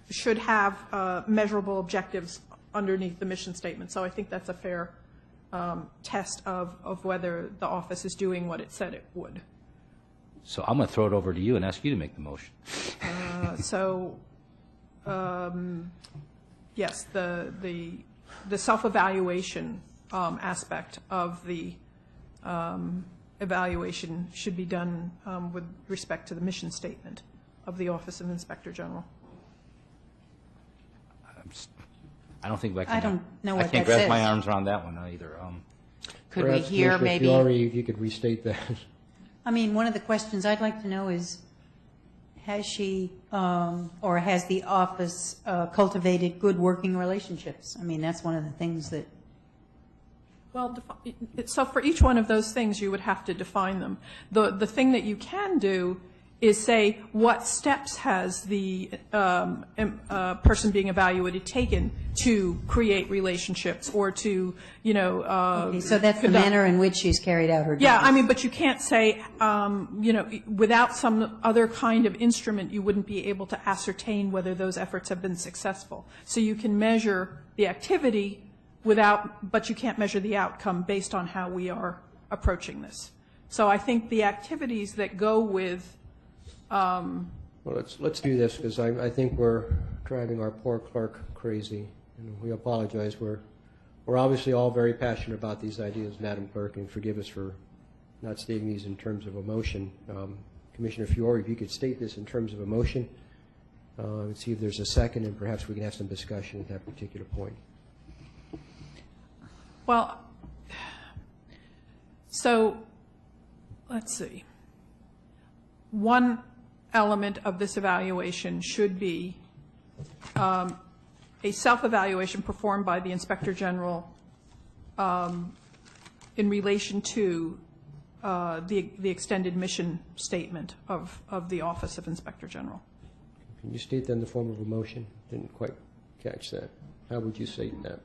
should have measurable objectives underneath the mission statement. So I think that's a fair test of whether the office is doing what it said it would. So I'm going to throw it over to you and ask you to make the motion. Yes, the self-evaluation aspect of the evaluation should be done with respect to the mission statement of the Office of Inspector General. I don't think I can. I don't know what that I can't grasp says. my arms around that one either. Could we hear Perhaps, Commissioner maybe? Fiore, if you could restate that. I mean, one of the questions I'd like to know is, has she or has the office cultivated good working relationships? I mean, that's one of the things that... Well, so for each one of those things, you would have to define them. The thing that you can do is say, what steps has the person being evaluated taken to create relationships or to, Okay, so that's the manner in which she's carried out her duties. Yeah, I mean, but you can't say, without some other kind of instrument, you wouldn't be able to ascertain whether those efforts have been successful. So you can measure the activity but you can't measure the outcome based on how we are approaching this. So I think the activities that go with Well, let's do this, because I think we're driving our poor clerk crazy, and we apologize. We're obviously all very passionate about these ideas, Madam Clerk, and forgive us for not stating these in terms of a motion. Commissioner Fiore, if you could state this in terms of a motion, and see if there's a second, and perhaps we can have some discussion at that particular point. Well, so let's see. One element of this evaluation should be a self-evaluation performed by the Inspector General in relation to the extended mission statement of the Office of Inspector General. Can you state that in the form of a motion? Didn't quite catch that. How would you state that?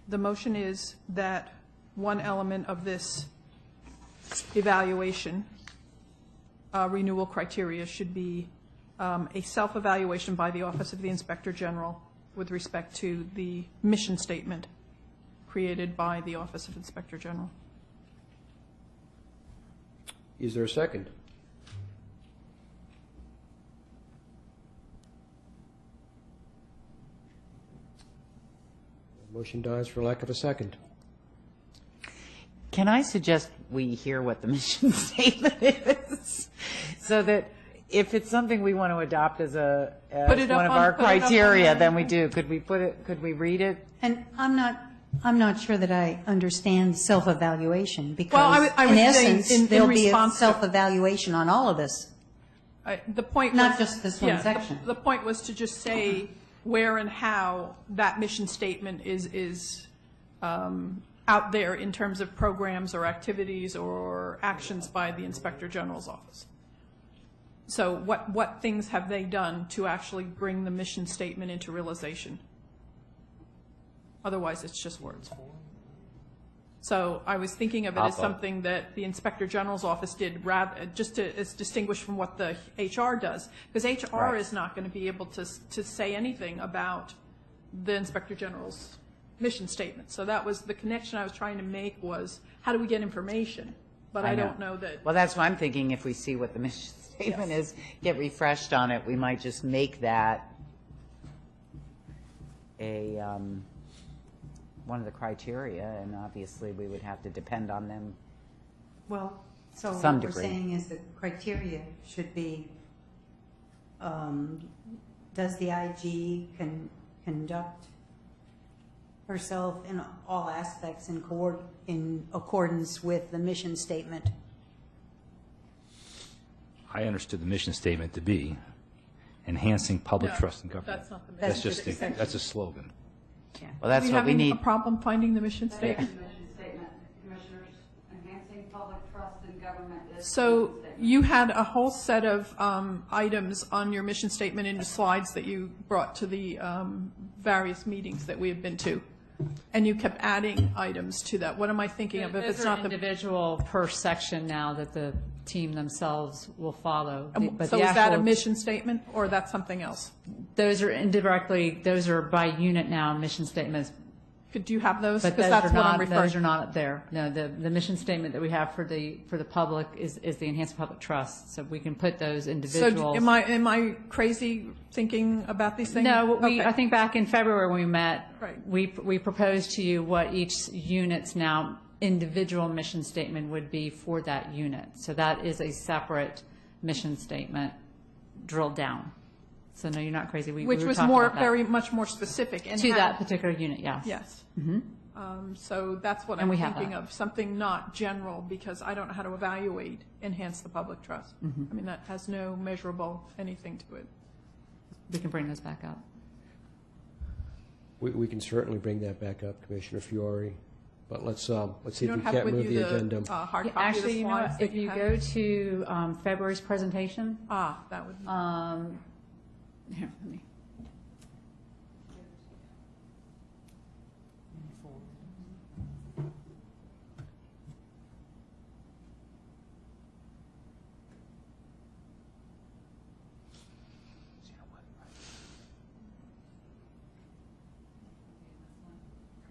The motion is that one element of this evaluation renewal criteria should be a self-evaluation by the Office of the Inspector General with respect to the mission statement created by the Office of Inspector General. Is there a second? Motion dies for lack of a second. Can I suggest we hear what the mission statement is, so that if it's something we want to adopt as one of our criteria, then we do. Could we read it? And I'm not I'm not sure that I understand self-evaluation, Well, because I in was saying essence, in there'll be a response to- self-evaluation on all of this. The point Not was- just this one yeah, the- section. The point was to just say where and how that mission statement is out there in terms of programs or activities or actions by the Inspector General's office. So what things have they done to actually bring the mission statement into realization? Otherwise, it's just words. So I was thinking of it as something that the Inspector General's office did, just to, as distinguished from what the HR does, because HR is not going to be able to say anything about the Inspector General's mission statement. So that was the connection I was trying to make, was how do we get information? But I don't know that. Well, that's why I'm thinking if we see what the mission statement is, get refreshed on it, we might just make that a, one of the criteria, and obviously we would have to depend on them. Well, so Some what we're degree. saying is the criteria should be, does the IG conduct herself in all aspects in accordance with the mission statement? I understood the mission statement to be enhancing public No, trust in government. that's not the mission That's just, statement. that's a slogan. Well, that's Do we what we having need. a problem finding the mission statement? Mission statement, Commissioners, enhancing public trust in government is. So you had a whole set of items on your mission statement in the slides that you brought to the various meetings that we have been to, and you kept adding items to that. What am I thinking of if it's not the? Individual per section now that the team themselves will follow. But So the is that a actual- mission statement, or that's something else? Those are indirectly, those are by unit now, mission statements. Could you have those? But Because those that's are what I'm not, referring those are not there. No, the mission statement that we have for the public is the enhanced public trust. So we can put those So individuals. am I crazy thinking about these things? No, Okay. I think back in February when we met, Right. we proposed to you what each unit's now individual mission statement would be for that unit. So that is a separate mission statement drilled down. So no, you're not crazy. We Which were was talking more, about that. very much more specific. And To had- that particular unit, yes. Yes. Mhm. So that's what And I'm we have thinking that. of, something not general, because I don't know how to evaluate, enhance the public trust. Mm-hmm. I mean, that has no measurable anything to it. We can bring those back up. We can certainly bring that back up, Commissioner Fiore, but let's see You if we don't have can't with move you the addendum. hard Yeah, copy of actually, the you know slides what? that If you had? go to February's presentation, That would, here, let me.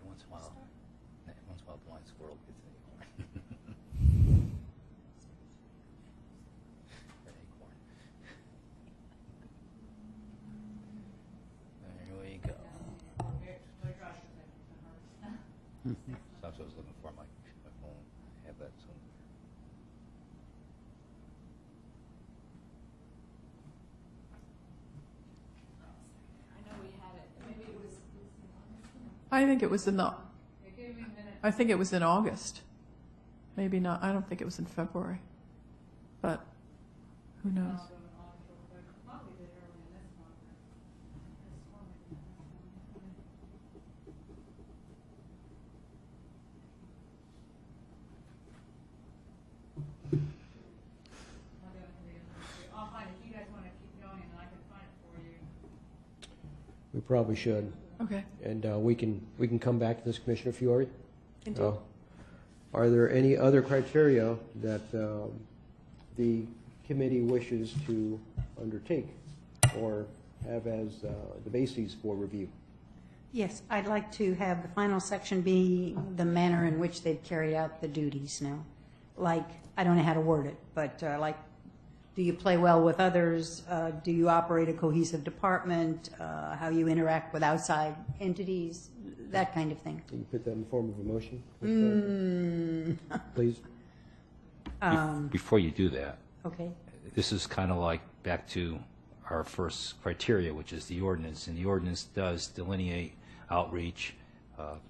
Once in a while, the blind squirrel gets an acorn. An acorn. There we go. That's what I was looking for, my phone. I have that somewhere. I think it was in the, I think it was in August. Maybe not, I don't think it was in February, but who knows? We probably should. Okay. And we can come back to this, Commissioner Fiore? Indeed. Are there any other criteria that the committee wishes to undertake or have as the bases for review? Yes, I'd like to have the final section be the manner in which they've carried out the duties now. Like, I don't know how to word it, but like, do you play well with others? Do you operate a cohesive department? How you interact with outside entities? That kind of thing. Can you put that in the form of a motion? Please. Before you do that, Okay. this is kind of like back to our first criteria, which is the ordinance, and the ordinance does delineate outreach,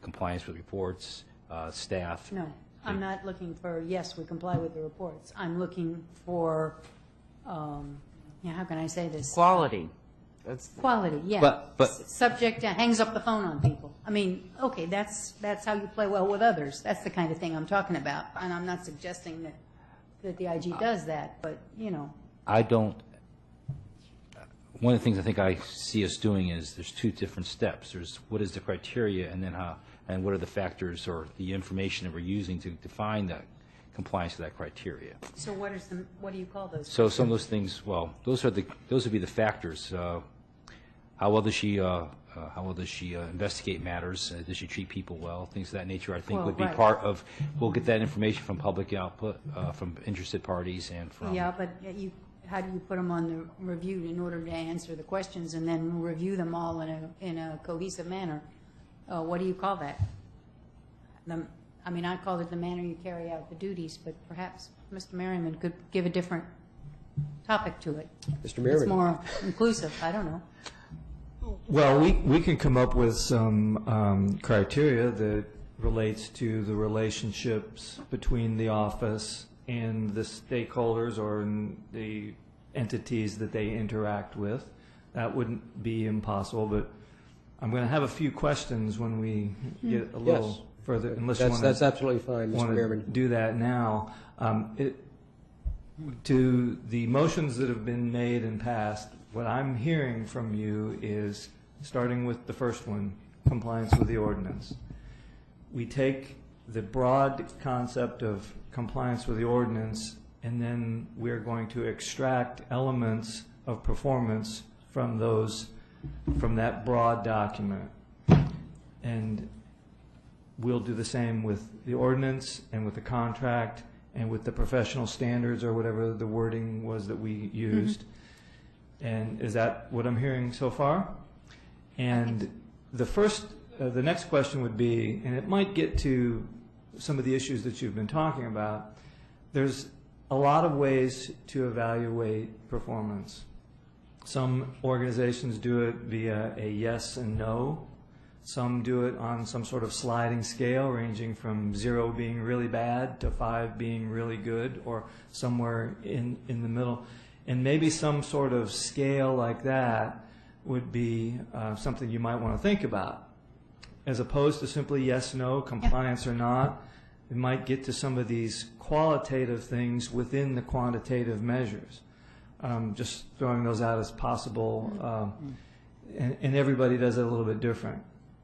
compliance with reports, staff. No, I'm not looking for, yes, we comply with the reports. I'm looking for, how can I say this? Quality. Quality, yeah. But- Subject hangs up the phone on people. I mean, okay, that's how you play well with others. That's the kind of thing I'm talking about. And I'm not suggesting that the IG does that, but, I don't, one of the things I think I see us doing is there's two different steps. There's what is the criteria, and then and what are the factors or the information that we're using to define the compliance to that criteria. So what do you call those? So some of those things, well, those would be the factors. How well does she investigate matters? Does she treat people well? Things of that nature, I think, Well, would be right. part of. We'll get that information from public output, from interested parties, and from. Yeah, but how do you put them on the review in order to answer the questions and then review them all in a cohesive manner? What do you call that? I call it the manner you carry out the duties, but perhaps Mr. Merriman could give a different topic to it. Mr. Merriman. It's more inclusive, I don't know. Well, we can come up with some criteria that relates to the relationships between the office and the stakeholders or the entities that they interact with. That wouldn't be impossible, but I'm going to have a few questions when we get a little Yes. further, unless you want That's absolutely fine, Mr. to Merriman. do that now. To the motions that have been made and passed, what I'm hearing from you is, starting with the first one, compliance with the ordinance. We take the broad concept of compliance with the ordinance, and then we're going to extract elements of performance from that broad document. And we'll do the same with the ordinance and with the contract and with the professional standards or whatever the wording was that we used. And is that what I'm hearing so far? And the next question would be, and it might get to some of the issues that you've been talking about, there's a lot of ways to evaluate performance. Some organizations do it via a yes and no. Some do it on some sort of sliding scale, ranging from 0 being really bad to 5 being really good, or somewhere in the middle. And maybe some sort of scale like that would be something you might want to think about. As opposed to simply yes, no, compliance or not, it might get to some of these qualitative things within the quantitative measures. Just throwing those out as possible. And everybody does it a little bit different.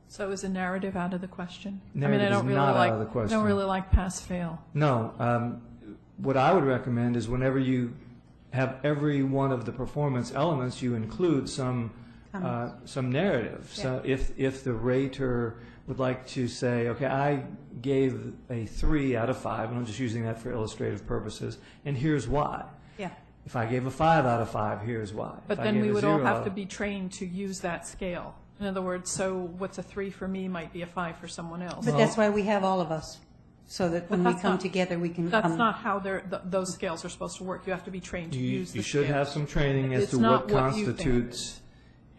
So is a narrative out of the question? Narrative I don't is really not like, out of the question. don't really like pass-fail. No. What I would recommend is whenever you have every one of the performance elements, you include some narrative. So if the rater would like to say, okay, I gave a 3 out of 5, and I'm just using that for illustrative purposes, and here's why. Yeah. If I gave a 5 out of 5, here's why. But If I then gave we a would all 0 have out to of- be trained to use that scale. In other words, so what's a 3 for me might be a 5 for someone else. But that's why we have all of us, so that when we that's come not- together, we can That's come. not how those scales are supposed to work. You have to be trained to use the You should have scales. some training as It's to not what what you think. constitutes,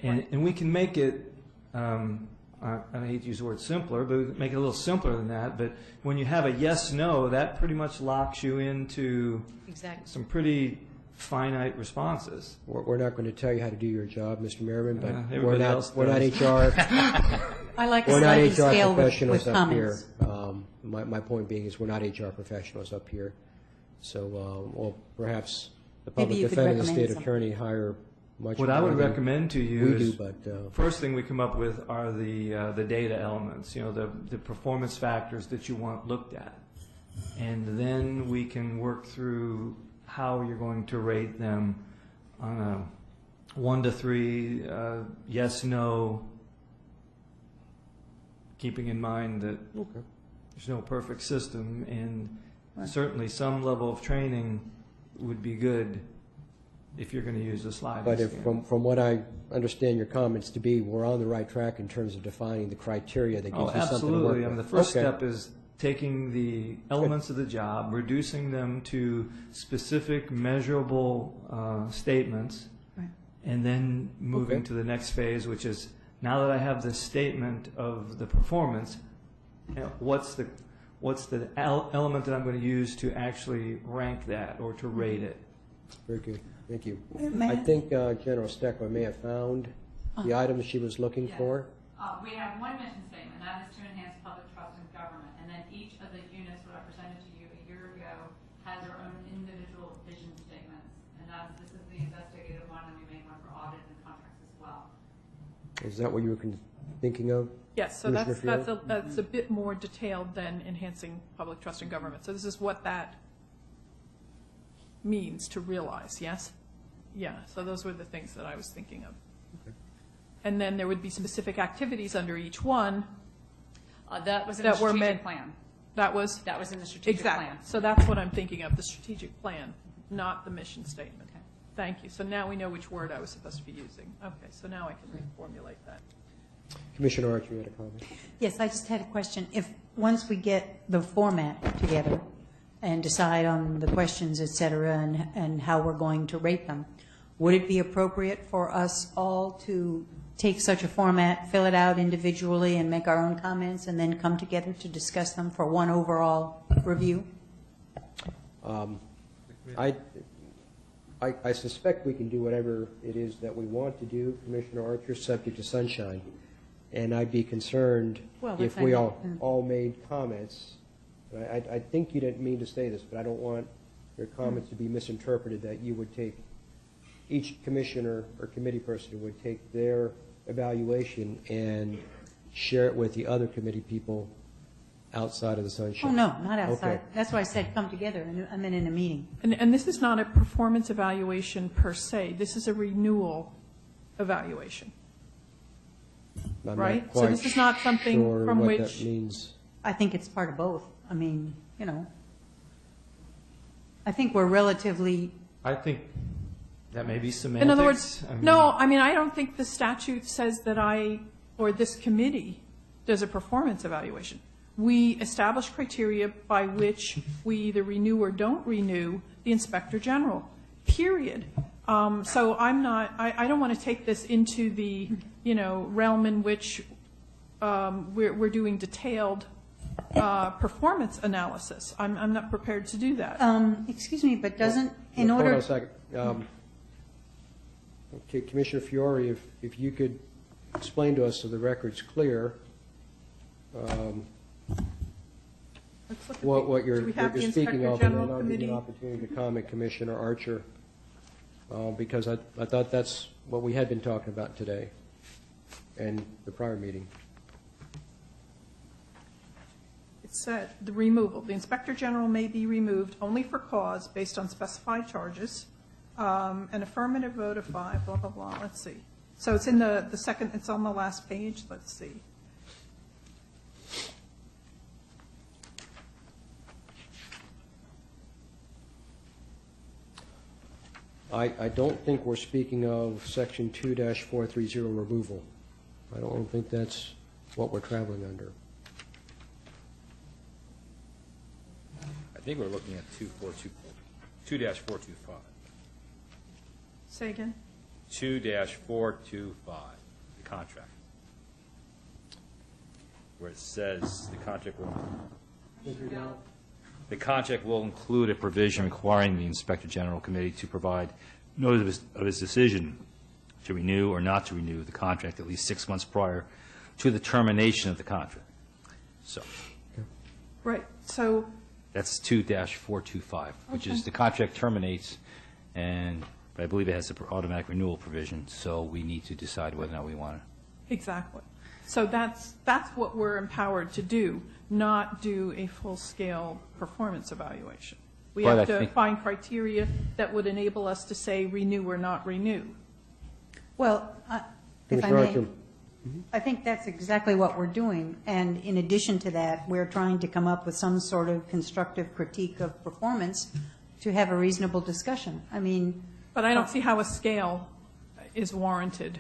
and we can make it, I hate to use the word simpler, but we can make it a little simpler than that. But when you have a yes, no, that pretty much locks you into Exactly. some pretty finite responses. We're not going to tell you how to do your job, Mr. Merriman, but everybody else we're not does. HR. I like a We're not sliding HR scale professionals with up here. comments. My point being is we're not HR professionals up here. So, or perhaps the Maybe public you could defender and the recommend state some. attorney hire much What more I would than recommend to you we is, do, but first thing we come up with are the data elements, the performance factors that you want looked at. And then we can work through how you're going to rate them on a 1 to 3, yes, no, keeping in mind that there's no perfect system, and certainly some level of training would be good if you're going to use a sliding But scale. from what I understand your comments to be, we're on the right track in terms of defining the criteria that gives you something to work Absolutely. with. The first Okay. step is taking the elements of the job, reducing them to specific measurable statements, Right. and then moving Okay. to the next phase, which is now that I have this statement of the performance, what's the element that I'm going to use to actually rank that or to rate it? Very good, thank you. I think General Steckler may have found the items she was looking for. We have one mission statement, that is to enhance public trust in government, and then each of the units that I presented to you a year ago has their own individual vision statements, and this is the investigative one, and we made one for audit and contracts as well. Is that what you were thinking of? Yes, so Commissioner that's a bit more detailed than enhancing public trust in government. So this is what that means to realize, yes? Yeah, so those were the things that I was thinking of. Okay. And then there would be specific activities under each one. That was in that the were strategic meant, plan. That was in the strategic exactly. plan. So that's what I'm thinking of, the strategic plan, not the mission statement. Okay. Thank you. So now we know which word I was supposed to be using. Okay, so now I can reformulate that. Commissioner Archer, you had a comment? Yes, I just had a question. If, once we get the format together and decide on the questions, et cetera, and how we're going to rate them, would it be appropriate for us all to take such a format, fill it out individually, and make our own comments, and then come together to discuss them for one overall review? I suspect we can do whatever it is that we want to do, Commissioner Archer, subject to sunshine. And I'd be concerned if we all made comments. I think you didn't mean to say this, but I don't want your comments to be misinterpreted, that you would take, each commissioner or committee person would take their evaluation and share it with the other committee people outside of the sunshine. Oh, no, not outside. Okay. That's why I said come together, and I meant in a meeting. And this is not a performance evaluation per se. This is a renewal evaluation. I'm right? not So quite this is not something sure from what which that means. I think it's part of both. I mean, you know, I think we're relatively, I think that may be semantics. In other words, I mean, no, I mean, I don't think the statute says that or this committee does a performance evaluation. We establish criteria by which we either renew or don't renew the Inspector General, period. So I don't want to take this into the, realm in which we're doing detailed performance analysis. I'm not prepared to do that. excuse me, but doesn't, in Hold order. on a second. Okay, Commissioner Fiore, if you could explain to us so the record's clear, what you're speaking of, and then I'll give you an opportunity to comment, Commissioner Archer, because I thought that's what we had been talking about today and the prior meeting. It said the removal. The Inspector General may be removed only for cause based on specified charges. An affirmative vote of 5, blah, blah, blah. Let's see. So it's in the second, it's on the last page. Let's see. I don't think we're speaking of Section 2-430 removal. I don't think that's what we're traveling under. I think we're looking at 2-425. Say again? 2-425, the contract, where it says the contract will include a provision requiring the Inspector General Committee to provide notice of his decision to renew or not to renew the contract at least 6 months prior to the termination of the contract. So Right. So that's 2-425, which is the contract terminates, and but I believe it has an automatic renewal provision, so we need to decide whether or not we want to. exactly. So that's what we're empowered to do, not do a full-scale performance evaluation. We But have I to think- find criteria that would enable us to say renew or not renew. Well, if I Commissioner may, Archer. I think that's exactly what we're doing. And in addition to that, we're trying to come up with some sort of constructive critique of performance to have a reasonable discussion. I mean. But I don't see how a scale is warranted.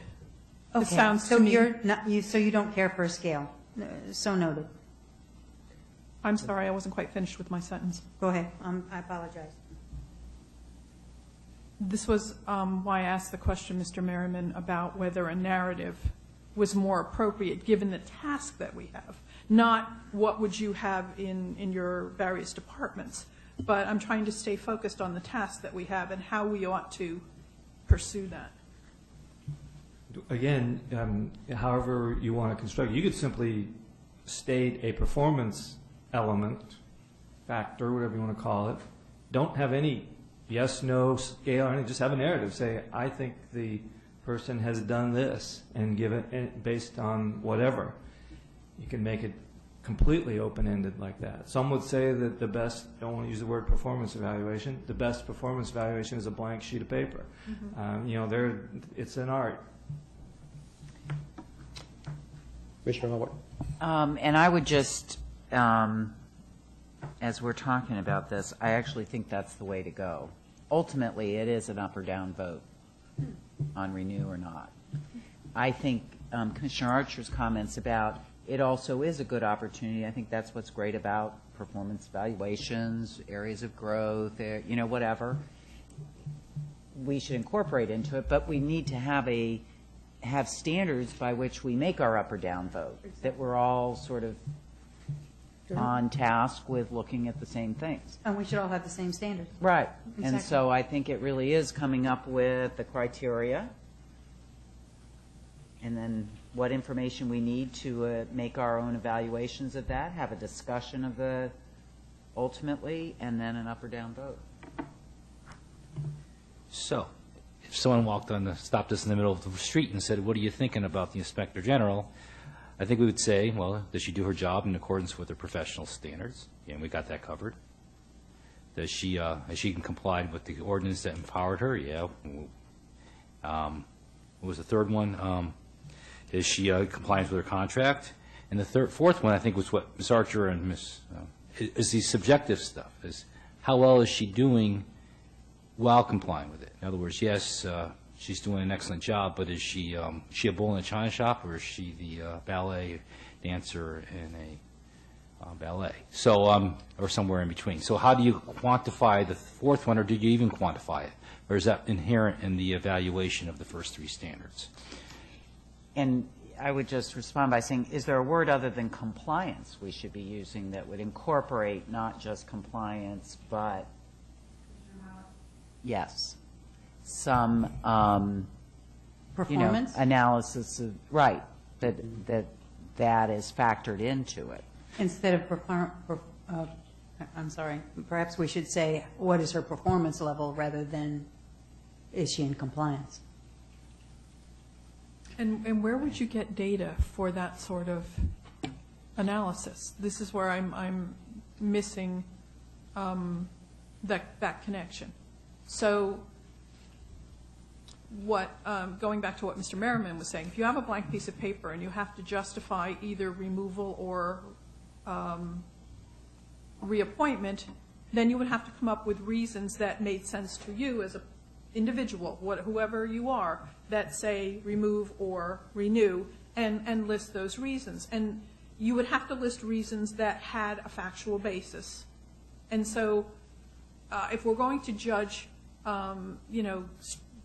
It Okay, sounds so to me. you're not, so you don't care for a scale. So noted. I'm sorry, I wasn't quite finished with my sentence. Go ahead. I apologize. This was why I asked the question, Mr. Merriman, about whether a narrative was more appropriate, given the task that we have, not what would you have in your various departments. But I'm trying to stay focused on the task that we have and how we ought to pursue that. Again, however you want to construct it, you could simply state a performance element, factor, whatever you want to call it. Don't have any yes, no scale or anything. Just have a narrative. Say, I think the person has done this, and give it based on whatever. You can make it completely open-ended like that. Some would say that the best, don't want to use the word performance evaluation, the best performance evaluation is a blank sheet of paper. It's an art. Commissioner Howard. And I would just, as we're talking about this, I actually think that's the way to go. Ultimately, it is an up or down vote on renew or not. I think Commissioner Archer's comments about it also is a good opportunity. I think that's what's great about performance evaluations, areas of growth, whatever. We should incorporate into it, but we need to have standards by which we make our up or down vote, that we're all sort of on task with looking at the same things. And we should all have the same standards. Right. And Exactly. so I think it really is coming up with the criteria and then what information we need to make our own evaluations of that, have a discussion of the ultimately, and then an up or down vote. So, if someone stopped us in the middle of the street and said, what are you thinking about the Inspector General? I think we would say, well, does she do her job in accordance with her professional standards? And we got that covered. Does she, has she complied with the ordinance that empowered her? Yeah. What was the third one? Is she compliant with her contract? And the fourth one, I think, was what Ms. Archer and Ms. Is the subjective stuff. Is how well is she doing while complying with it? In other words, yes, she's doing an excellent job, but is she a bull in a china shop, or is she the ballet dancer in a ballet? So, or somewhere in between. So how do you quantify the fourth one, or did you even quantify it? Or is that inherent in the evaluation of the first three standards? And I would just respond by saying, is there a word other than compliance we should be using that would incorporate not just compliance, but, yes, some Performance? analysis of, right, that is factored into it. Instead of I'm sorry, perhaps we should say, what is her performance level, rather than, is she in compliance? And where would you get data for that sort of analysis? This is where I'm missing that connection. So going back to what Mr. Merriman was saying, if you have a blank piece of paper and you have to justify either removal or reappointment, then you would have to come up with reasons that made sense to you as an individual, whoever you are, that say remove or renew, and list those reasons. And you would have to list reasons that had a factual basis. And so if we're going to judge,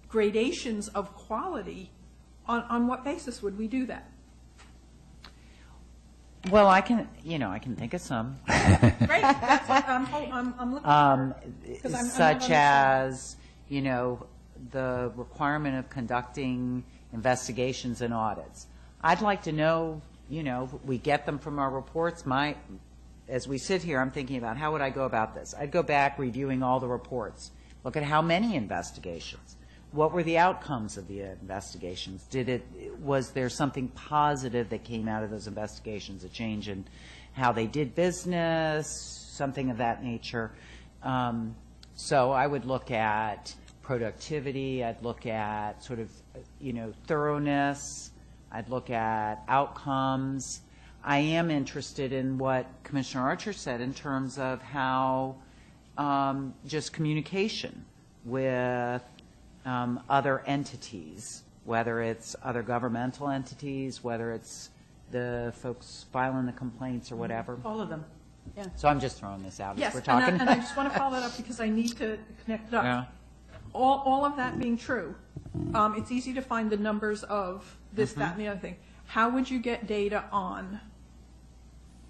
gradations of quality, on what basis would we do that? Well, I can think of some. Great, that's what I'm looking for. 'Cause I'm Such as, the requirement of conducting investigations and audits. I'd like to know, we get them from our reports. As we sit here, I'm thinking about how would I go about this? I'd go back reviewing all the reports, look at how many investigations. What were the outcomes of the investigations? Was there something positive that came out of those investigations, a change in how they did business, something of that nature? So I would look at productivity, I'd look at sort of, thoroughness, I'd look at outcomes. I am interested in what Commissioner Archer said in terms of how just communication with other entities, whether it's other governmental entities, whether it's the folks filing the complaints or whatever. All of them, yeah. So I'm just throwing this out as Yes, we're talking. and I just want to follow that up because I need to connect it up. Yeah. All of that being true, it's easy to find the numbers of this, that, and the other thing. how would you get data on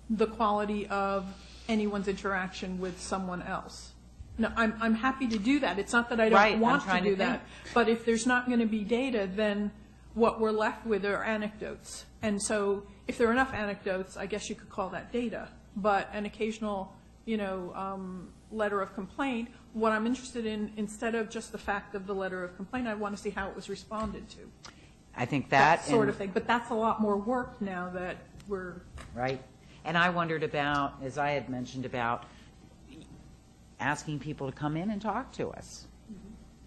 the quality of anyone's interaction with someone else? No, I'm happy to do that. It's not that I Right, don't I'm want to trying to do that. But if there's not going to be data, then what we're left with are anecdotes. And so if there are enough anecdotes, I guess you could call that data. But an occasional, letter of complaint, what I'm interested in, instead of just the fact of the letter of complaint, I want to see how it was responded to. I think that. Sort of thing. But that's a lot more work now that we're. Right. And I wondered about, as I had mentioned, about asking people to come in and talk to us,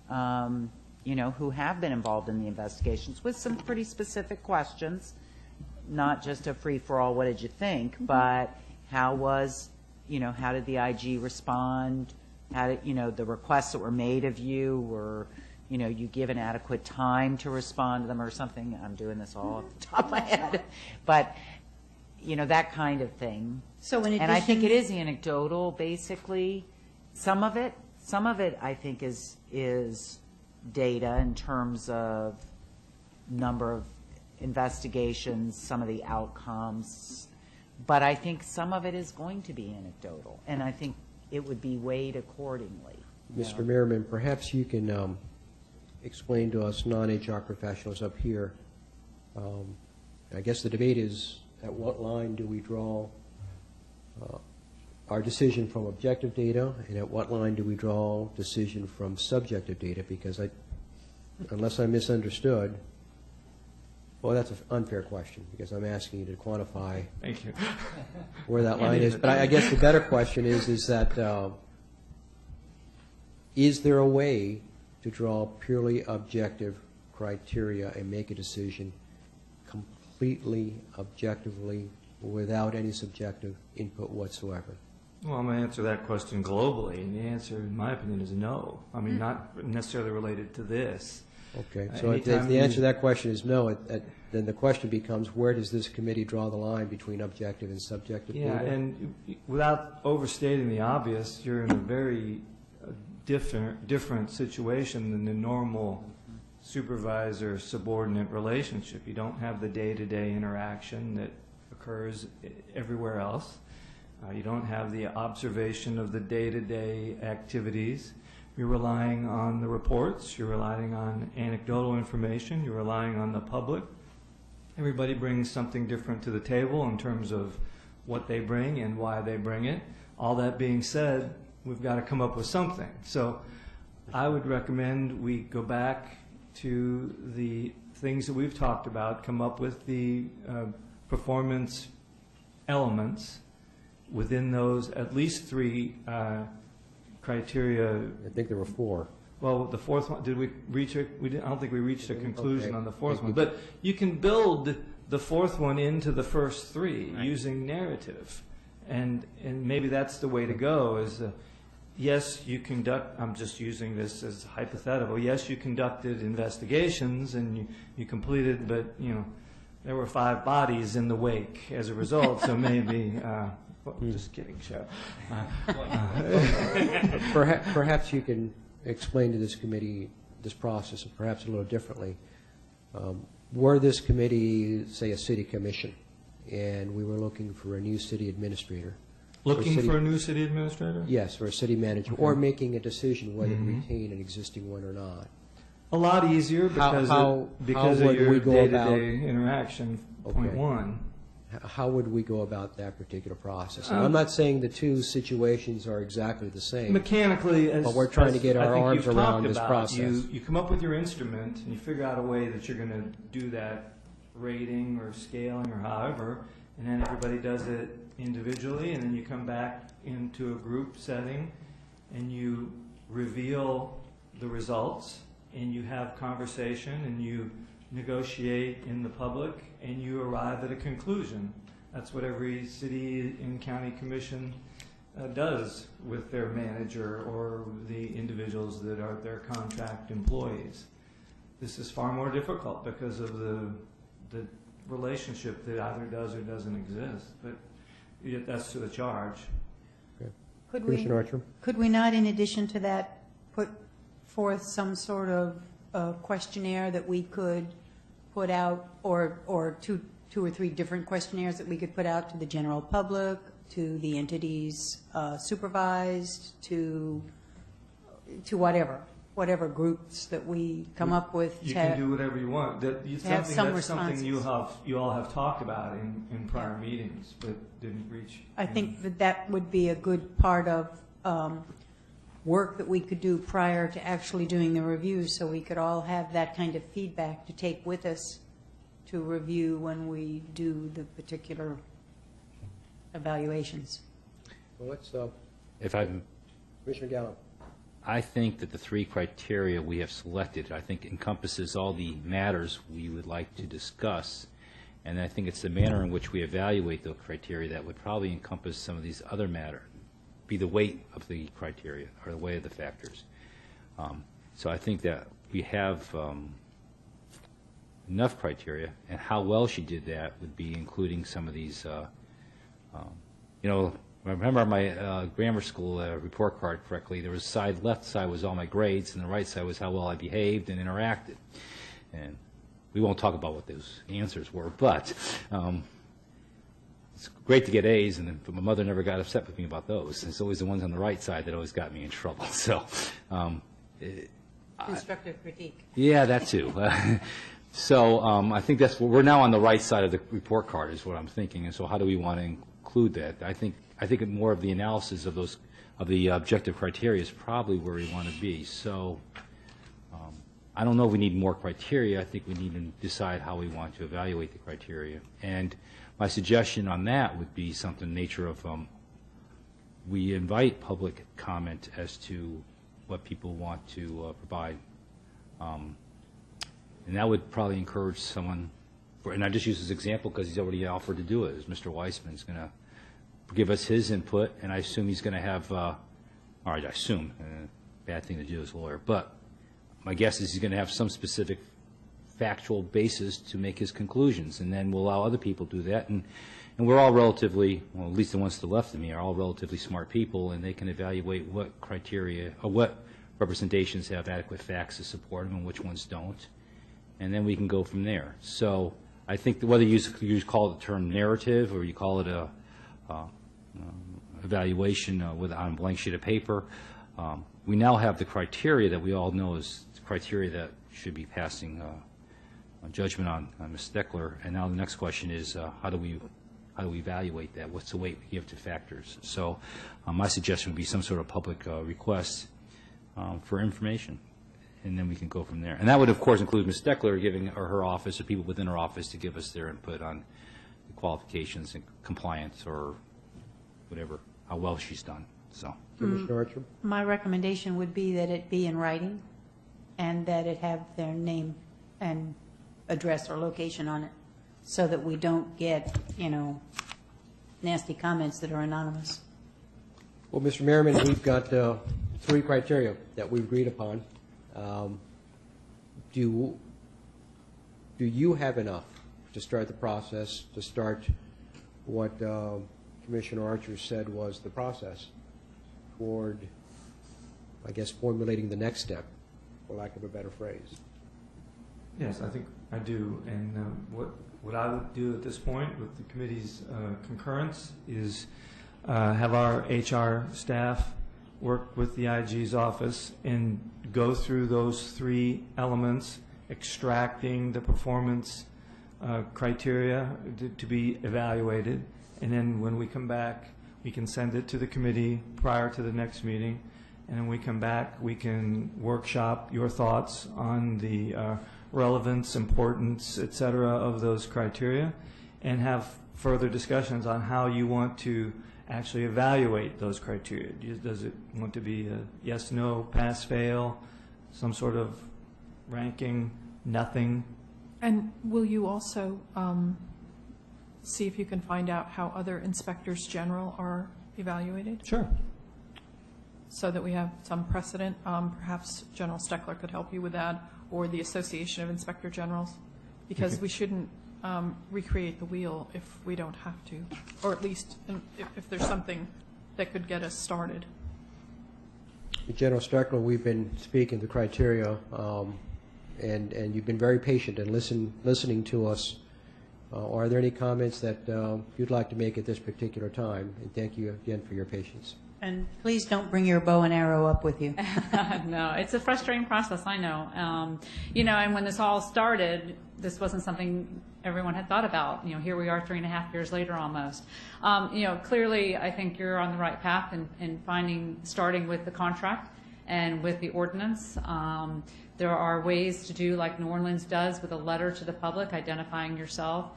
who have been involved in the investigations with some pretty specific questions, not just a free-for-all, what did you think, but how did the IG respond? How did, the requests that were made of you, were, you given adequate time to respond to them or something? I'm doing this all off the top of my head. But, that kind of thing. So in addition, and I think it is anecdotal, basically. Some of it, I think, is data in terms of number of investigations, some of the outcomes. But I think some of it is going to be anecdotal, and I think it would be weighed accordingly. Mr. Merriman, perhaps you can explain to us non-HR professionals up here. I guess the debate is, at what line do we draw our decision from objective data, and at what line do we draw decision from subjective data? Because unless I misunderstood, well, that's an unfair question, because I'm asking you to quantify Thank you. where that line is. But I guess the better question is that is there a way to draw purely objective criteria and make a decision completely objectively without any subjective input whatsoever? Well, I'm going to answer that question globally, and the answer, in my opinion, is no. I mean, not necessarily related to this. Okay, so if the answer to that question is no, then the question becomes, where does this committee draw the line between objective and subjective data? Yeah, and without overstating the obvious, you're in a very different situation than the normal supervisor-subordinate relationship. You don't have the day-to-day interaction that occurs everywhere else. You don't have the observation of the day-to-day activities. You're relying on the reports. You're relying on anecdotal information. You're relying on the public. Everybody brings something different to the table in terms of what they bring and why they bring it. All that being said, we've got to come up with something. So I would recommend we go back to the things that we've talked about, come up with the performance elements within those at least three criteria. I think there were four. Well, the fourth one, did we reach it? I don't think we reached a conclusion on the fourth one. But you can build the fourth one into the first three using narrative. And maybe that's the way to go is, yes, you conduct, I'm just using this as hypothetical, yes, you conducted investigations and you completed, but, there were 5 bodies in the wake as a result, so maybe... just kidding, Joe. Perhaps you can explain to this committee this process, perhaps a little differently. Were this committee, say, a city commission, and we were looking for a new city administrator? Looking for a new city administrator? Yes, or a city manager, Okay. or making a decision whether to retain an existing one or not. A lot easier because of your day-to-day interaction, point one. How would we go about that particular process? And I'm not saying the two situations are exactly the same. Mechanically, but we're trying to get our arms around this process. You come up with your instrument and you figure out a way that you're going to do that rating or scaling or however, and then everybody does it individually, and then you come back into a group setting and you reveal the results and you have conversation and you negotiate in the public and you arrive at a conclusion. That's what every city and county commission does with their manager or the individuals that are their contract employees. This is far more difficult because of the relationship that either does or doesn't exist, but that's to the charge. Commissioner Archer? Could we not, in addition to that, put forth some sort of questionnaire that we could put out, or to 2 or 3 different questionnaires that we could put out to the general public, to the entities supervised, to whatever groups that we come up with. You can do whatever you want. That's something you all have talked about in prior meetings, but didn't reach. I think that would be a good part of work that we could do prior to actually doing the review, so we could all have that kind of feedback to take with us to review when we do the particular evaluations. Well, let's, If I'm, Commissioner Gallo. I think that the 3 criteria we have selected, I think encompasses all the matters we would like to discuss. And I think it's the manner in which we evaluate those criteria that would probably encompass some of these other matters, be the weight of the criteria or the weight of the factors. So I think that we have enough criteria, and how well she did that would be including some of these, you know, I remember my grammar school report card correctly, there was left side was all my grades, and the right side was how well I behaved and interacted. And we won't talk about what those answers were, but it's great to get A's, but my mother never got upset with me about those. It's always the ones on the right side that always got me in trouble. So, Constructive critique. Yeah, that too. So I think that's we're now on the right side of the report card is what I'm thinking. And so how do we want to include that? I think more of the analysis of those of the objective criteria is probably where we want to be. So I don't know if we need more criteria. I think we need to decide how we want to evaluate the criteria. And my suggestion on that would be something in the nature of we invite public comment as to what people want to provide. And that would probably encourage someone, and I just use this example because he's already offered to do it, is Mr. Weissman's going to give us his input, and I assume he's going to have, all right, I assume, bad thing to do as a lawyer, but my guess is he's going to have some specific factual basis to make his conclusions, and then we'll allow other people to do that. And we're all relatively, well, at least the ones to the left of me are all relatively smart people, and they can evaluate what criteria or what representations have adequate facts to support them and which ones don't, and then we can go from there. So I think that whether you call it the term narrative or you call it a evaluation on a blank sheet of paper, we now have the criteria that we all know is the criteria that should be passing judgment on Ms. Steckler. And now the next question is how do we evaluate that? What's the weight we give to factors? So my suggestion would be some sort of public request for information, and then we can go from there. And that would, of course, include Ms. Steckler giving her office or people within her office to give us their input on the qualifications and compliance or whatever, how well she's done. So, Commissioner Archer? My recommendation would be that it be in writing and that it have their name and address or location on it so that we don't get, nasty comments that are anonymous. Well, Mr. Merriman, we've got 3 criteria that we've agreed upon. Do you have enough to start the process, to start what Commissioner Archer said was the process toward, I guess, formulating the next step, for lack of a better phrase? Yes, I think I do. And what I would do at this point with the committee's concurrence is have our HR staff work with the IG's office and go through those 3 elements, extracting the performance criteria to be evaluated. And then when we come back, we can send it to the committee prior to the next meeting. And then we come back, we can workshop your thoughts on the relevance, importance, et cetera, of those criteria, and have further discussions on how you want to actually evaluate those criteria. Does it want to be a yes, no, pass, fail, some sort of ranking, nothing? And will you also see if you can find out how other inspectors general are evaluated? Sure. So that we have some precedent. Perhaps General Steckler could help you with that, or the Association of Inspector Generals, because we shouldn't recreate the wheel if we don't have to, or at least if there's something that could get us started. General Steckler, we've been speaking the criteria, and you've been very patient in listening to us Or are there any comments that you'd like to make at this particular time? And thank you again for your patience. And please don't bring your bow and arrow up with you. No, it's a frustrating process, I know. And when this all started, this wasn't something everyone had thought about. Here we are 3.5 years later almost. Clearly, I think you're on the right path in starting with the contract and with the ordinance. There are ways to do like New Orleans does with a letter to the public identifying yourself.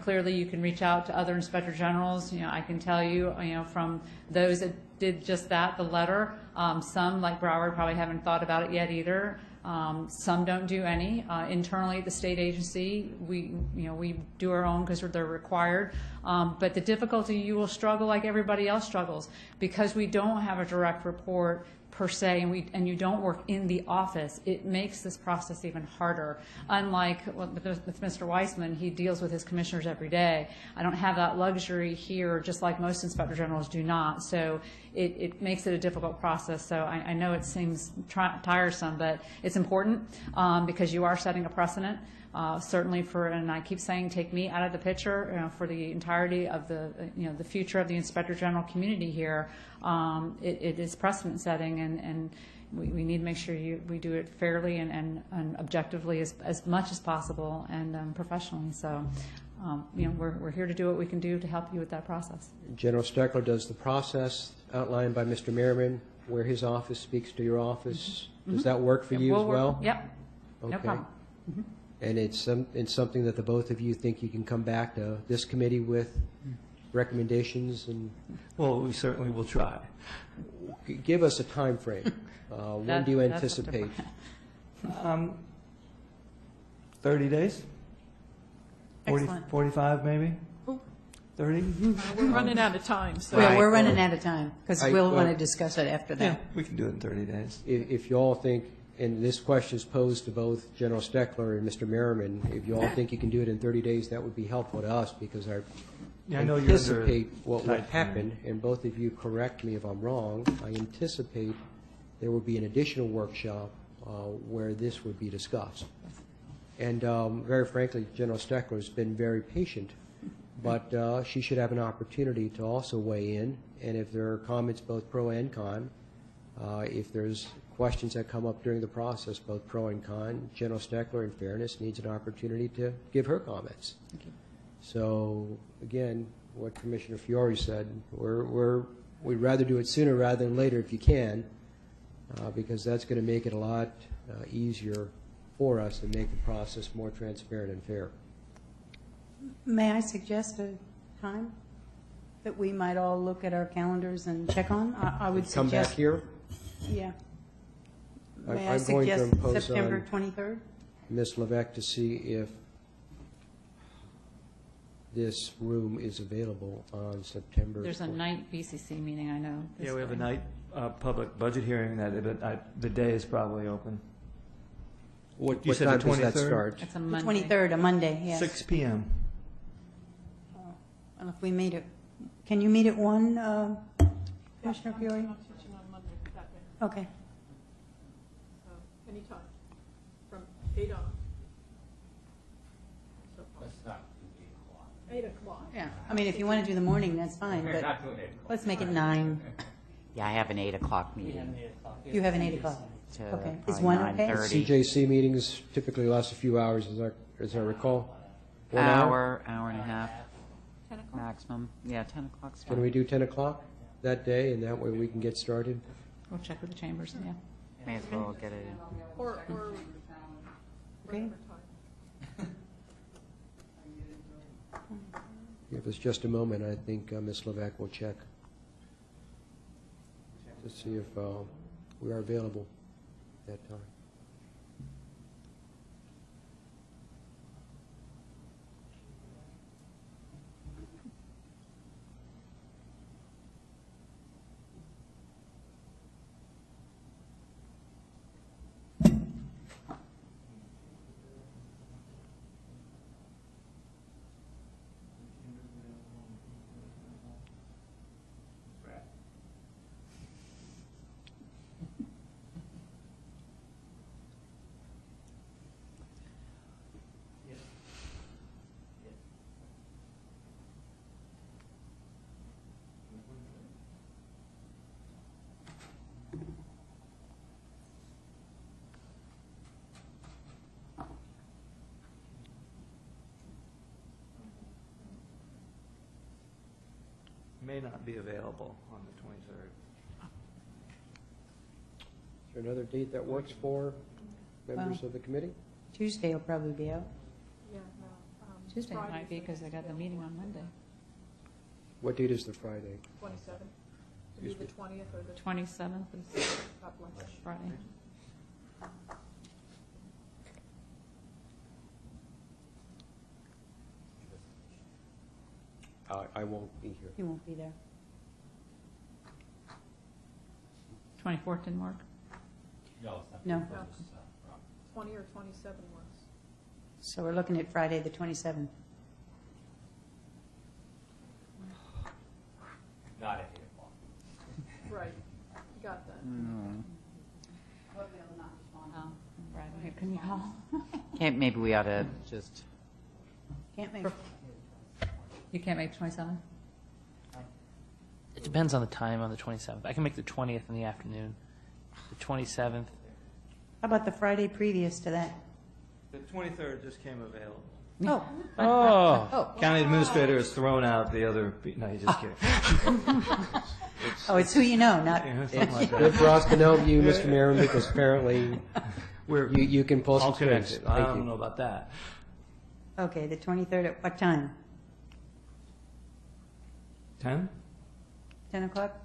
Clearly you can reach out to other inspector generals. I can tell you, from those that did just that, the letter, some like Broward probably haven't thought about it yet either. Some don't do any. Internally at the state agency, we do our own because they're required. But the difficulty, you will struggle like everybody else struggles because we don't have a direct report per se, and you don't work in the office. It makes this process even harder. Unlike with Mr. Weissman, he deals with his commissioners every day. I don't have that luxury here, just like most inspector generals do not. So it makes it a difficult process. So I know it seems tiresome, but it's important because you are setting a precedent. Certainly and I keep saying, take me out of the picture for the entirety of the future of the Inspector General community here. It is precedent setting, and we need to make sure we do it fairly and objectively as much as possible and professionally. So, we're here to do what we can do to help you with that process. General Steckler, does the process outlined by Mr. Merriman, where his office speaks to your office, does that work for you as well? Yep. Okay. No problem. And it's something that the both of you think you can come back to this committee with recommendations and? Well, we certainly will try. Give us a time frame. When do you anticipate? 30 days? 45 maybe? 30? We're running out of time. So. Well, we're running out of time because we'll want to discuss it after that. Yeah, we can do it in 30 days. If you all think, and this question is posed to both General Steckler and Mr. Merriman, if you all think you can do it in 30 days, that would be helpful to us because I anticipate what would happen, and both of you correct me if I'm wrong, I anticipate there will be an additional workshop where this would be discussed. And very frankly, General Steckler has been very patient, but she should have an opportunity to also weigh in, and if there are comments both pro and con, if there's questions that come up during the process, both pro and con, General Steckler, in fairness, needs an opportunity to give her comments. So, again, what Commissioner Fiore said, we'd rather do it sooner rather than later if you can, because that's going to make it a lot easier for us and make the process more transparent and fair. May I suggest a time that we might all look at our calendars and check on? I would Come suggest. back here? Yeah. May I I'm going to suggest impose September on 23rd? Ms. Levesque to see if this room is available on September. There's a night BCC meeting, I know. Yeah, we have a night public budget hearing that the day is probably open. What You said time the does that 23rd? start? It's a The Monday. 23rd, a Monday, yes. 6 p.m. And if we meet at, can you meet at 1, Commissioner Fiore? I'm not teaching on Monday that day. Okay. So anytime from 8 on. So, 8 o'clock. Yeah, I mean, if you want to do the morning, that's fine, but let's make it 9. Yeah, I have an 8 o'clock meeting. You have an 8 o'clock? To Okay. Is probably 1 okay? 9:30. CJC meetings typically last a few hours, as I recall. 1 hour? Hour and a half 10 o'clock? maximum. Yeah, 10 o'clock's fine. Can we do 10 o'clock that day, and that way we can get started? We'll check with the chambers, yeah. May as well get it. Or Okay. Give us just a moment. I think Ms. Levesque will check to see if we are available at that time. may not be available on the 23rd. Is there another date that works for members of the committee? Tuesday will probably be out. Yeah, Tuesday might be because I got the meeting on Monday. What date is the Friday? 27th. It'd be the 20th or the 27th is Got lunch. Friday. I won't be here. You won't be there. 24th didn't work. No. 20 or 27 works. So we're looking at Friday, the 27th. Not at 8 o'clock. Right. You got that. Oh, right. Can you call? Maybe we ought to just, Can't make. You can't make 27th? It depends on the time on the 27th. I can make the 20th in the afternoon. The 27th. How about the Friday previous to that? The 23rd just came available. Oh. Oh. County administrator has thrown out the other, no, you just kidding. Oh, it's who you know, not. Yeah, something It's like good that. for us to know you, Mr. Merriman, because apparently you can pull some All strings. connected. I Thank don't you. know about that. Okay, the 23rd at what time? 10? 10 o'clock?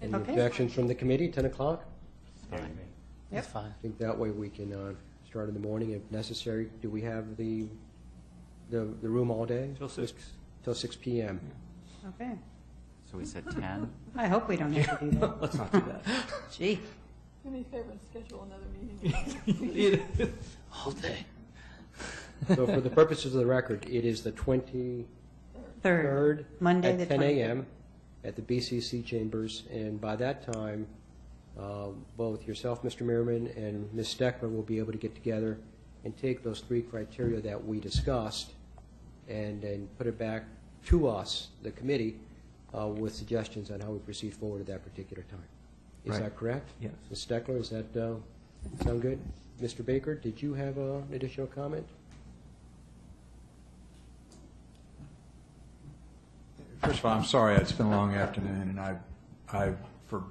Any Okay. objections from the committee, 10 o'clock? That's fine. I think that way we can start in the morning if necessary. Do we have the room all day? Till 6. Till 6 p.m. Okay. so we said 10? I hope we don't have to do that. Let's not do that. Gee. Do me a favor and schedule another meeting. All day. So for the purposes of the record, it is the 23rd Third, Monday, the at 10 23rd. a.m. at the BCC chambers, and by that time, both yourself, Mr. Merriman, and Ms. Steckler will be able to get together and take those 3 criteria that we discussed and put it back to us, the committee, with suggestions on how we proceed forward at that particular time. Is Right. that correct? Yes. Ms. Steckler, does that sound good? Mr. Baker, did you have an additional comment? First of all, I'm sorry, it's been a long afternoon, and I for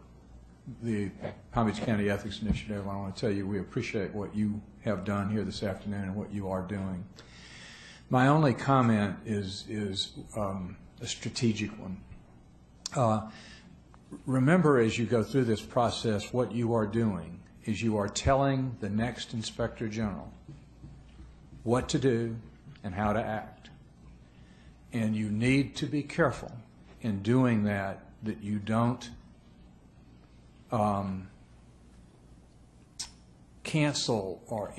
the Palm Beach County Ethics Initiative, I want to tell you we appreciate what you have done here this afternoon and what you are doing. My only comment is a strategic one. Remember, as you go through this process, what you are doing is you are telling the next Inspector General what to do and how to act. And you need to be careful in doing that you don't cancel or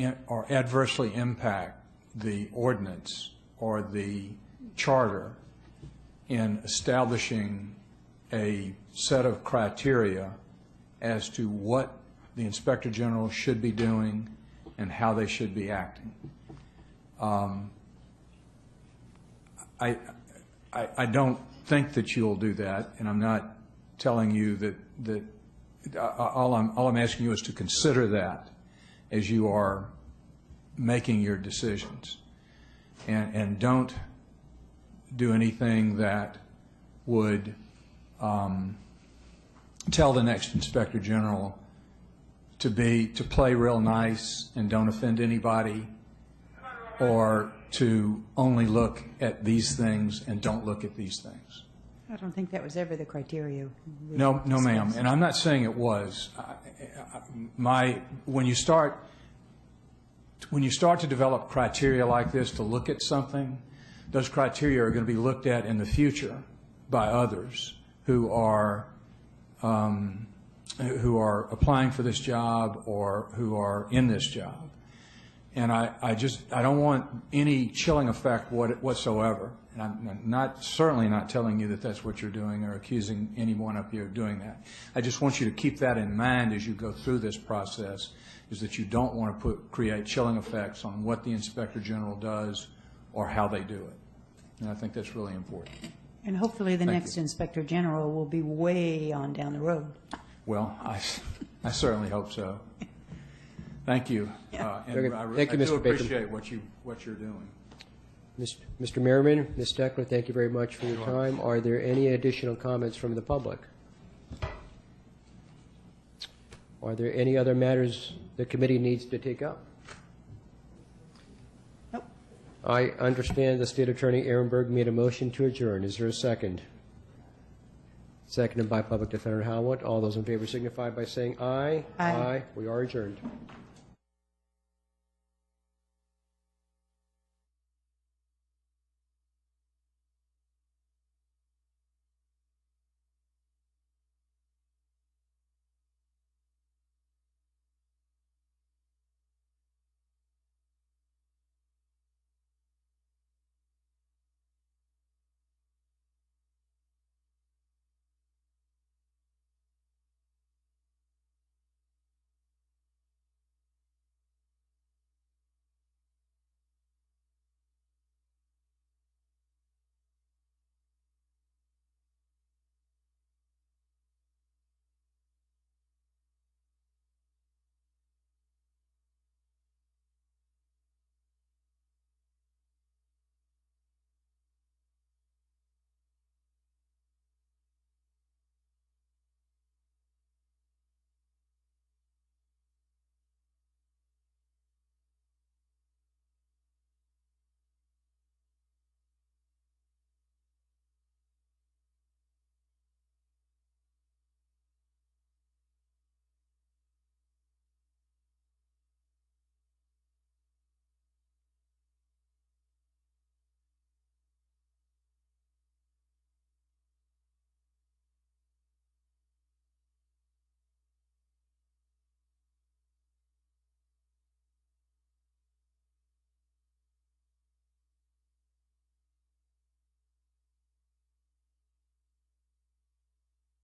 adversely impact the ordinance or the charter in establishing a set of criteria as to what the Inspector General should be doing and how they should be acting. I don't think that you'll do that, and I'm not telling you that all I'm asking you is to consider that as you are making your decisions, and don't do anything that would tell the next Inspector General to play real nice and don't offend anybody, or to only look at these things and don't look at these things. I don't think that was ever the criteria. we No, discussed. ma'am, and I'm not saying it was. When you start to develop criteria like this to look at something, those criteria are going to be looked at in the future by others who are applying for this job or who are in this job. And I don't want any chilling effect whatsoever. And I'm certainly not telling you that that's what you're doing or accusing anyone up here of doing that. I just want you to keep that in mind as you go through this process, is that you don't want to create chilling effects on what the Inspector General does or how they do it. And I think that's really important. And hopefully the Thank next you. Inspector General will be way on down the road. Well, I certainly hope so. Thank you. Yeah. And Thank you, I do Mr. Baker. appreciate what you're doing. Mr. Merriman, Ms. Steckler, thank you very much for your time. Are there any additional comments from the public? Are there any other matters the committee needs to take up? Nope. I understand the State Attorney Ehrenberg made a motion to adjourn. Is there a second? Seconded by Public Defender Howard. All those in favor signify by saying aye. Aye. We are adjourned.